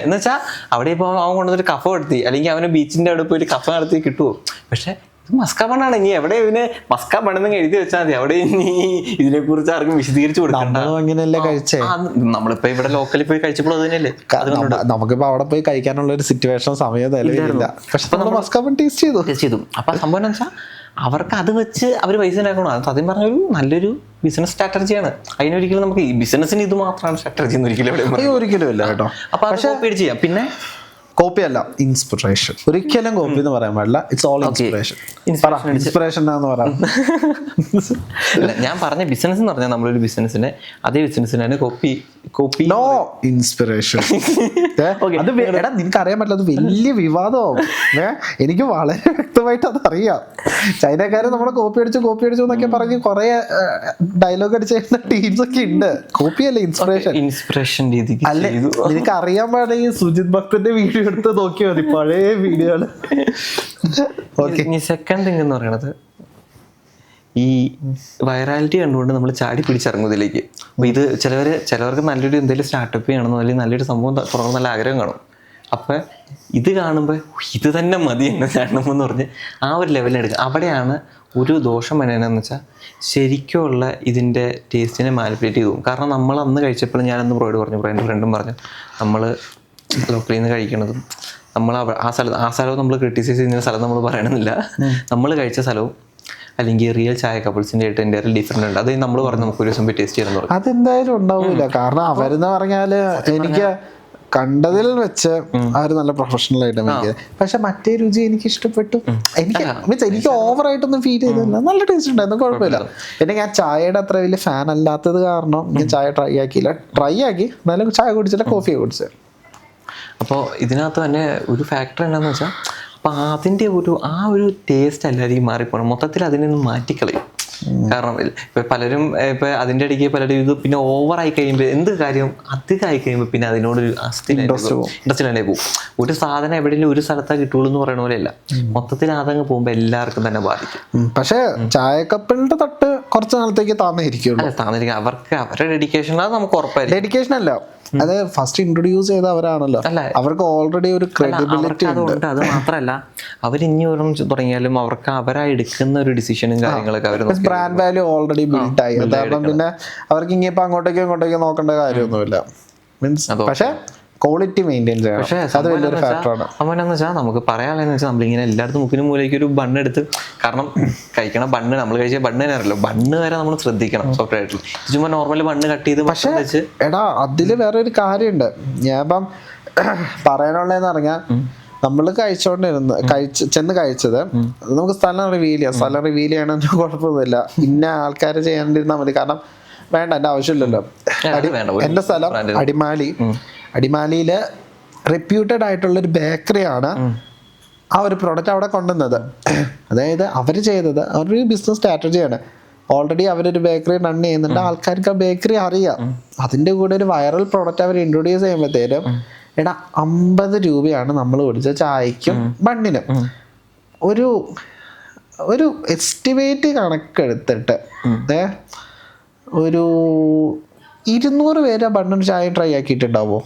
എന്ന് വെച്ചാൽ അവിടെ ഇപ്പോൾ അവൻ കൊണ്ടുവന്നൊരു കഫ നടത്തി അല്ലെങ്കിൽ അവന് ബീച്ചിൻ്റെ അവിടെ പോയിട്ട് കഫ നടത്തി കിട്ടുമോ? പക്ഷെ മസ്കാബണ്ണാണ്. ഇനി എവിടെ ഇതിന് മസ്കാബണ്ണെന്ന് എഴുതി വെച്ചാൽ മതി, അവിടെ ഇനി ഇതിനെ കുറിച്ച് ആർക്കും വിശദീകരിച്ചു കൊടുക്കണ്ട. അങ്ങനെയല്ലേ കഴിച്ചേ, നമ്മളിപ്പോ ഇവിടെ ലോക്കലിൽ പോയി കഴിച്ചപ്പോൾ അത് തന്നെയല്ലേ. നമുക്കിപ്പോ അവിടെ പോയി കഴിക്കാനുള്ള ഒരു സിറ്റുവേഷൻ സമയം നിലവിലില്ല. പക്ഷെ നമ്മൾ മസ്കാബൺ ടേസ്റ്റ് ചെയ്തു. അപ്പൊ സംഭവം എന്ന് വെച്ചാൽ അവർക്ക് അത് വെച്ച് അവർ പൈസ ഉണ്ടാക്കണം. അത് സത്യം പറഞ്ഞൊരു നല്ലൊരു ബിസിനസ് സ്ട്രാറ്റജിയാണ്. അതിനൊരിക്കലും നമുക്ക് ഈ ബിസിനസ്സിന് ഇത് മാത്രമാണ് സ്ട്രാറ്റജി എന്ന് ഒരിക്കലും ഇല്ല കേട്ടോ. അപ്പൊ പക്ഷേ ചെയ്യാം. പിന്നെ കോപ്പി അല്ല, ഇൻസ്പിറേഷൻ. ഒരിക്കലും കോപ്പി എന്ന് പറയാൻ പാടില്ല. It's all inspiration. ഇൻസ്പിറേഷൻ എന്ന് പറയാം. ഞാൻ പറഞ്ഞ ബിസിനസ് എന്ന് പറഞ്ഞാൽ നമ്മളൊരു ബിസിനസ്സിനെ അതേ ബിസിനസ്സിനാണ് കോപ്പി നോ ഇൻസ്പിറേഷൻ. അത് എടാ നിനക്ക് അറിയാൻ പറ്റില്ല, അത് വലിയ വിവാദമാവും. എനിക്ക് വളരെ വ്യക്തമായിട്ട് അത് അറിയാം. ചൈനക്കാര് നമ്മളെ കോപ്പി അടിച്ചു എന്നൊക്കെ പറഞ്ഞ് കുറെ ഡയലോഗ് അടിച്ച ടീംസ് ഒക്കെ ഉണ്ട്. കോപ്പി അല്ല, ഇൻസ്പിറേഷൻ രീതിക്ക് അല്ലെ. നിനക്ക് അറിയാൻ പാടില്ല, സുജിത് ഭക്തന്റെ വീഡിയോ എടുത്ത് നോക്കിയാൽ മതി, പഴയ വീഡിയോകള്. സെക്കൻഡ് തിങ് എന്ന് പറയണത് ഈ വൈറാലിറ്റി കണ്ടുകൊണ്ട് നമ്മൾ ചാടി പിടിച്ചിറങ്ങും ഇതിലേക്ക്. അപ്പോൾ ഇത് ചിലവർക്ക് നല്ലൊരു എന്തെങ്കിലും സ്റ്റാർട്ടപ്പ് ചെയ്യണമെന്നോ അല്ലെങ്കിൽ നല്ലൊരു സംഭവം തുടങ്ങുന്ന നല്ല ആഗ്രഹം കാണും. അപ്പം ഇത് കാണുമ്പോൾ ഇത് തന്നെ മതി എന്നെ ചാടണമെന്ന് പറഞ്ഞ് ആ ഒരു ലെവലിൽ എടുക്കുക. അവിടെയാണ് ഒരു ദോഷം എന്നതെന്ന് വെച്ചാൽ ശരിക്കുമുള്ള ഇതിൻ്റെ ടേസ്റ്റിനെ മാനിപ്പുലേറ്റ് ചെയ്തു. കാരണം നമ്മൾ അന്ന് കഴിച്ചപ്പോൾ ഞാനന്ന് എൻ്റെ ഫ്രണ്ടും പറഞ്ഞു, നമ്മൾ ലോക്കലിൽ നിന്ന് കഴിക്കണതും നമ്മൾ ആ സ്ഥലവും നമ്മൾ ക്രിട്ടിസൈസ് ചെയ്യുന്ന സ്ഥലം നമ്മൾ പറയണമെന്നില്ല. നമ്മൾ കഴിച്ച സ്ഥലവും അല്ലെങ്കിൽ റിയൽ ചായ കപ്പിൾസിന്റെ ആയിട്ട് എൻ്റെ ഡിഫറെന്റ് ഉണ്ട്. അത് നമ്മൾ പറഞ്ഞു നമുക്ക് ഒരു ദിവസം പോയി ടേസ്റ്റ് ചെയ്യണം പറഞ്ഞു. അതെന്തായാലും ഉണ്ടാവില്ല. കാരണം അവരെന്ന് പറഞ്ഞാല് എനിക്ക് കണ്ടതിൽ വെച്ച് അവർ നല്ല പ്രൊഫഷണൽ ആയിട്ട് എനിക്ക്, പക്ഷെ മറ്റേ രുചി എനിക്ക് ഇഷ്ടപ്പെട്ടു. എനിക്ക് ഓവറായിട്ടൊന്നും ഫീൽ ചെയ്തില്ല, നല്ല ടേസ്റ്റ് ഉണ്ടായിരുന്നു, കുഴപ്പമില്ല. പിന്നെ ഞാൻ ചായയുടെ അത്ര വലിയ ഫാൻ അല്ലാത്തത് കാരണം ഞാൻ ചായ ട്രൈ ആക്കി എന്നാലും ചായ കുടിച്ചില്ല, കോഫിയെ കുടിച്ചത്. അപ്പോൾ ഇതിനകത്ത് തന്നെ ഒരു ഫാക്ടർ എന്താണെന്ന് വെച്ചാൽ അപ്പം അതിൻ്റെ ആ ഒരു ടേസ്റ്റ് എല്ലാവരും മാറിപ്പോണം. മൊത്തത്തിൽ അതിനൊന്ന് മാറ്റിക്കളയും. കാരണം ഇപ്പം പലരും ഇപ്പം അതിൻ്റെ ഇടയ്ക്ക് പലരും ഇത് പിന്നെ ഓവറായി കഴിയുമ്പോൾ എന്ത് കാര്യം അധികമായി കഴിയുമ്പോൾ പിന്നെ അതിനോടൊരു ഇൻട്രസ്റ്റ് തന്നെ പോകും. ഒരു സാധനം എവിടെയെങ്കിലും ഒരു സ്ഥലത്താണ് കിട്ടുള്ളൂ എന്ന് പറയുന്ന പോലെയല്ല, മൊത്തത്തിൽ അതങ്ങ് പോകുമ്പോൾ എല്ലാവർക്കും തന്നെ ബാധിക്കും. പക്ഷേ ചായക്കപ്പലിന്റെ തട്ട് കുറച്ച് നാളത്തേക്ക് താന്നിരിക്കും. അവർക്ക് അവരുടെ ഡെഡിക്കേഷൻ അത് നമുക്ക് ഉറപ്പായിരിക്കും. ഡെഡിക്കേഷൻ അല്ല, അത് ഫസ്റ്റ് ഇൻട്രൊഡ്യൂസ് ചെയ്ത അവരാണല്ലോ, അവർക്ക് ഓൾറെഡി ഒരു ക്രെഡിബിലിറ്റി ഉണ്ട്. അത് മാത്രമല്ല അവരിനി ഒരെണ്ണം തുടങ്ങിയാലും അവർക്ക് അവരായി എടുക്കുന്ന ഒരു ഡിസിഷനും കാര്യങ്ങളൊക്കെ അവർ ബ്രാൻഡ് വാല്യൂ ഓൾറെഡി ബിൽഡ് ആയി. കാരണം പിന്നെ അവർക്ക് ഇനിയിപ്പോ അങ്ങോട്ടേക്കും നോക്കേണ്ട കാര്യമൊന്നുമില്ല. മീൻസ് പക്ഷെ ക്വാളിറ്റി മെയിൻറ്റെയിൻ ചെയ്യണം. പക്ഷേ അത് വലിയൊരു ഫാക്ടറാണ്. അവനെന്ന് വെച്ചാൽ നമുക്ക് പറയാനുള്ളതെന്ന് വെച്ചാൽ നമ്മളിങ്ങനെ എല്ലായിടത്തും മുക്കിനും മൂലയ്ക്ക് ഒരു ബണ്ണ് എടുത്ത്, കാരണം കഴിക്കണ ബണ്ണ് നമ്മൾ കഴിച്ച ബണ്ണ് തന്നെ അറിയല്ലോ, ബണ്ണ് വരെ നമ്മൾ ശ്രദ്ധിക്കണം സോഫ്റ്റ്വെയറിൽ. ചുമ്മാ നോർമലി ബണ്ണ് കട്ട് ചെയ്ത് പക്ഷേ എടാ അതില് വേറെ ഒരു കാര്യമുണ്ട്. ഞാൻ ഇപ്പം പറയാനുള്ളതെന്ന് പറഞ്ഞാൽ നമ്മൾ ചെന്ന് കഴിച്ചത് നമുക്ക് സ്ഥലം റിവീൽ ചെയ്യണമെന്ന് കുഴപ്പമൊന്നുമില്ല. ഇന്ന ആൾക്കാരെ ചെയ്യാണ്ടിരുന്നാൽ മതി. കാരണം വേണ്ട, എൻ്റെ ആവശ്യമില്ലല്ലോ. എൻ്റെ സ്ഥലം അടിമാലിയില് റെപ്യൂട്ടഡ് ആയിട്ടുള്ളൊരു ബേക്കറിയാണ് ആ ഒരു പ്രോഡക്റ്റ് അവിടെ കൊണ്ടുവന്നത്. അതായത് അവർ ചെയ്തത് അവരൊരു ബിസിനസ് സ്ട്രാറ്റജിയാണ്. ഓൾറെഡി അവരൊരു ബേക്കറി റൺ ചെയ്യുന്നുണ്ട്, ആൾക്കാർക്ക് ആ ബേക്കറി അറിയാം. അതിൻ്റെ കൂടെ ഒരു വൈറൽ പ്രോഡക്റ്റ് അവർ ഇൻട്രൊഡ്യൂസ് ചെയ്യുമ്പോഴത്തേനും 50 രൂപയാണ് നമ്മൾ കുടിച്ച ചായക്കും ബണ്ണിനും. ഒരു എസ്റ്റിമേറ്റ് കണക്കെടുത്തിട്ട് ഒരു 200 പേര് ബണ്ണും ചായയും ട്രൈ ആക്കിയിട്ടുണ്ടാവോ?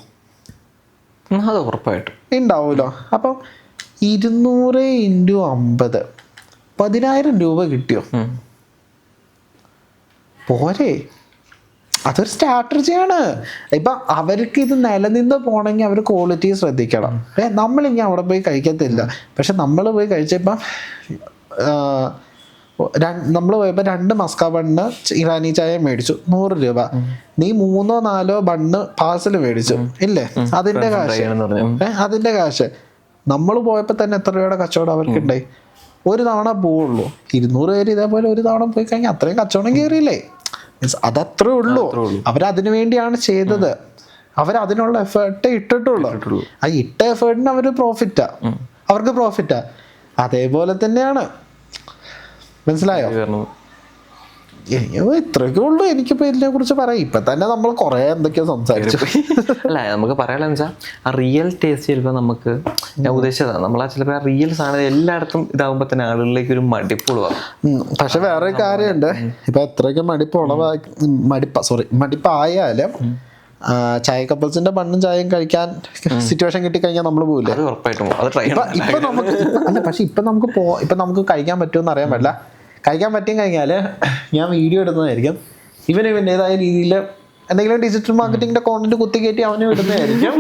അത് ഉറപ്പായിട്ടും ഉണ്ടാവുമല്ലോ. അപ്പം 200 × 50 10,000 രൂപ കിട്ടിയോ? പോരെ? അതൊരു സ്ട്രാറ്റജിയാണ്. ഇപ്പം അവർക്ക് ഇത് നിലനിന്ന് പോകണമെങ്കിൽ അവർ ക്വാളിറ്റി ശ്രദ്ധിക്കണം. നമ്മളിങ്ങനെ അവിടെ പോയി കഴിക്കത്തില്ല. പക്ഷെ നമ്മൾ പോയി കഴിച്ചപ്പം നമ്മൾ പോയപ്പോൾ 2 മസ്ക ബണ്ണ് ഇറാനി ചായ മേടിച്ചു 100 രൂപ. നീ 3 or 4 ബണ്ണ് പാഴ്സൽ മേടിച്ചു ഇല്ലേ, അതിന്റെ കാശ് നമ്മൾ പോയപ്പോൾ തന്നെ എത്ര രൂപയുടെ കച്ചവടം അവർക്ക് ഉണ്ടായി? ഒരു തവണ പോവുള്ളൂ. 200 പേര് ഇതേപോലെ ഒരു തവണ പോയി കഴിഞ്ഞാൽ അത്രയും കച്ചവടം കയറിയില്ലേ? അതത്രേ ഉള്ളൂ. അവരതിനു വേണ്ടിയാണ് ചെയ്തത്. അവരതിനുള്ള എഫേർട്ട് ഇട്ടിട്ടുള്ളൂ. ആ ഇട്ട എഫേർട്ടിന് അവർക്ക് പ്രോഫിറ്റാ. അതേപോലെ തന്നെയാണ്. മനസ്സിലായോ? ഇത്രയൊക്കെ ഉള്ളൂ എനിക്കിപ്പോ ഇതിനെ കുറിച്ച് പറയാം. ഇപ്പൊ തന്നെ നമ്മൾ കുറെ എന്തൊക്കെയോ സംസാരിച്ചു. അല്ല, നമുക്ക് പറയാനെന്ന് വെച്ചാൽ ആ റിയൽ ടേസ്റ്റ് ചിലപ്പോൾ നമുക്ക്, ഞാൻ ഉദ്ദേശിച്ചതാണ്, നമ്മൾ ആ ചിലപ്പോൾ ആ റിയൽ സാധനം എല്ലായിടത്തും ഇതാകുമ്പോൾ തന്നെ ആളുകളിലേക്ക് ഒരു മടിപ്പുളവാകും. പക്ഷെ വേറൊരു കാര്യമുണ്ട്. ഇപ്പൊ എത്രയൊക്കെ മടിപ്പായാലും ചായ കപ്പിൾസിന്റെ ബണ്ണും ചായയും കഴിക്കാൻ സിറ്റുവേഷൻ കിട്ടിക്കഴിഞ്ഞാൽ നമ്മൾ പോകില്ലേ? അത് ഉറപ്പായിട്ടും അത് ട്രൈ ഇപ്പൊ നമുക്ക് അല്ല, പക്ഷെ ഇപ്പൊ നമുക്ക് കഴിക്കാൻ പറ്റുമെന്ന് അറിയാൻ പറ്റില്ല. കഴിക്കാൻ പറ്റിയും കഴിഞ്ഞാൽ ഞാൻ വീഡിയോ എടുക്കുന്നതായിരിക്കും. ഇവൻ്റെതായ രീതിയിൽ എന്തെങ്കിലും ഡിജിറ്റൽ മാർക്കറ്റിംഗിന്റെ കോണ്ടന്റ് കുത്തിക്കയറ്റി അവനും ഇടുന്നതായിരിക്കും.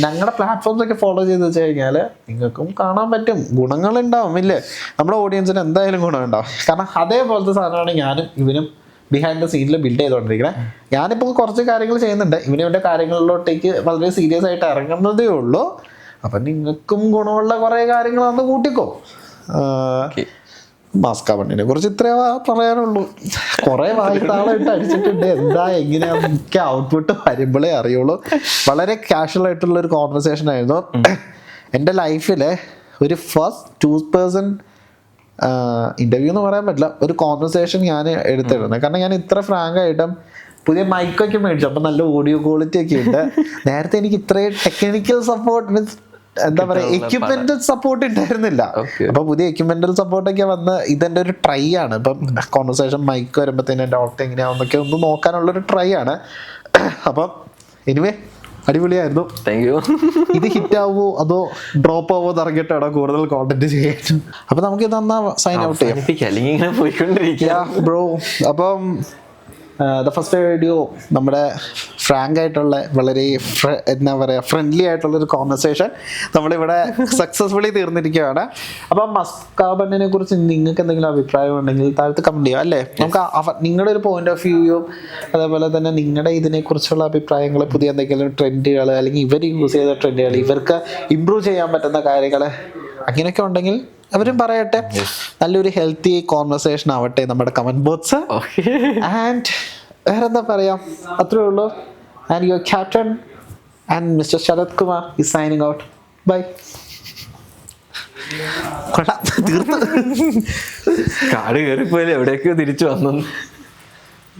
ഞങ്ങളുടെ പ്ലാറ്റ്ഫോംസ് ഒക്കെ ഫോളോ ചെയ്ത് വെച്ച് കഴിഞ്ഞാൽ നിങ്ങൾക്കും കാണാൻ പറ്റും, ഗുണങ്ങളുണ്ടാവും ഇല്ലേ? നമ്മുടെ ഓഡിയൻസിന് എന്തായാലും ഗുണമുണ്ടാവും. കാരണം അതേപോലത്തെ സാധനമാണ് ഞാനും ഇവനും ബിഹൈൻഡ് ദ സീനിൽ ബിൽഡ് ചെയ്തുകൊണ്ടിരിക്കുന്നത്. ഞാനിപ്പോൾ കുറച്ച് കാര്യങ്ങൾ ചെയ്യുന്നുണ്ട്, ഇവൻ്റെ കാര്യങ്ങളിലോട്ടേക്ക് വളരെ സീരിയസ് ആയിട്ട് ഇറങ്ങുന്നതേ ഉള്ളൂ. അപ്പം നിങ്ങൾക്കും ഗുണമുള്ള കുറേ കാര്യങ്ങളാണ് കൂട്ടിക്കോ. മാസ്കാബണ്ണിനെ കുറിച്ച് ഇത്രേ പറയാനുള്ളൂ. കുറെ വായ്ത്താളായിട്ട് അടിച്ചിട്ടുണ്ട്, എന്താ എങ്ങനെയാന്നൊക്കെ ഔട്ട്പുട്ട് വരുമ്പോഴേ അറിയുള്ളൂ. വളരെ കാഷ്വൽ ആയിട്ടുള്ള ഒരു കോൺവെർസേഷൻ ആയിരുന്നു. എൻ്റെ ലൈഫിൽ ഒരു ഫസ്റ്റ് 2% ഇന്റർവ്യൂ എന്ന് പറയാൻ പറ്റില്ല, ഒരു കോൺവെർസേഷൻ ഞാൻ എടുത്തിരുന്നത്. കാരണം ഞാൻ ഇത്ര ഫ്രാങ്ക് ആയിട്ടും പുതിയ മൈക്കൊക്കെ മേടിച്ചു, അപ്പം നല്ല ഓഡിയോ ക്വാളിറ്റി ഒക്കെ ഉണ്ട്. നേരത്തെ എനിക്ക് ഇത്രയും ടെക്നിക്കൽ സപ്പോർട്ട് മീൻസ് എന്താ പറയാ എക്യുപ്മെന്റൽ സപ്പോർട്ട് ഉണ്ടായിരുന്നില്ല. അപ്പൊ പുതിയ എക്യുപ്മെന്റൽ സപ്പോർട്ടൊക്കെ വന്ന് ഇതെന്റെ ഒരു ട്രൈ ആണ്. ഇപ്പം കോൺവെർസേഷൻ മൈക്ക് വരുമ്പോഴത്തേനും എൻ്റെ ഔട്ട് എങ്ങനെയാവുന്നൊക്കെ ഒന്ന് നോക്കാനുള്ളൊരു ട്രൈ ആണ്. അപ്പം എനിവേ അടിപൊളിയായിരുന്നു. Thank you. ഇത് ഹിറ്റ് ആവുമോ അതോ ഡ്രോപ്പ് ആവോ ഇറങ്ങിയിട്ടാണോ കൂടുതൽ കോണ്ടന്റ് ചെയ്യാൻ? അപ്പൊ നമുക്ക് ഇതെന്നാ സൈൻ ഔട്ട് ചെയ്യാം ബ്രോ. അപ്പം ദ ഫസ്റ്റ് വീഡിയോ നമ്മുടെ ഫ്രാങ്ക് ആയിട്ടുള്ള വളരെ എന്താ പറയുക ഫ്രണ്ട്ലി ആയിട്ടുള്ളൊരു കോൺവെർസേഷൻ നമ്മളിവിടെ സക്സസ്ഫുള്ളി തീർന്നിരിക്കുകയാണ്. അപ്പം മസ്കാബണ്ണിനെ കുറിച്ച് നിങ്ങൾക്ക് എന്തെങ്കിലും അഭിപ്രായം ഉണ്ടെങ്കിൽ താഴത്ത് കമൻറ്റ് ചെയ്യാം അല്ലേ? നമുക്ക് നിങ്ങളുടെ ഒരു പോയിന്റ് ഓഫ് വ്യൂയും അതേപോലെ തന്നെ നിങ്ങളുടെ ഇതിനെക്കുറിച്ചുള്ള അഭിപ്രായങ്ങൾ, പുതിയ എന്തെങ്കിലും ട്രെൻഡുകൾ അല്ലെങ്കിൽ ഇവർ യൂസ് ചെയ്ത ട്രെൻഡുകൾ, ഇവർക്ക് ഇമ്പ്രൂവ് ചെയ്യാൻ പറ്റുന്ന കാര്യങ്ങൾ അങ്ങനെയൊക്കെ ഉണ്ടെങ്കിൽ അവരും പറയട്ടെ. നല്ലൊരു ഹെൽത്തി കോൺവെർസേഷൻ ആവട്ടെ നമ്മുടെ കമന്റ് ബോക്സ്. ആൻഡ് വേറെന്താ പറയാം, അത്രേ ഉള്ളൂ. And your captain and mister Sarath Kumar is signing out. Bye. തീർത്ത് കാട് കയറിപ്പോയാലും എവിടേക്കോ തിരിച്ചു വന്നു.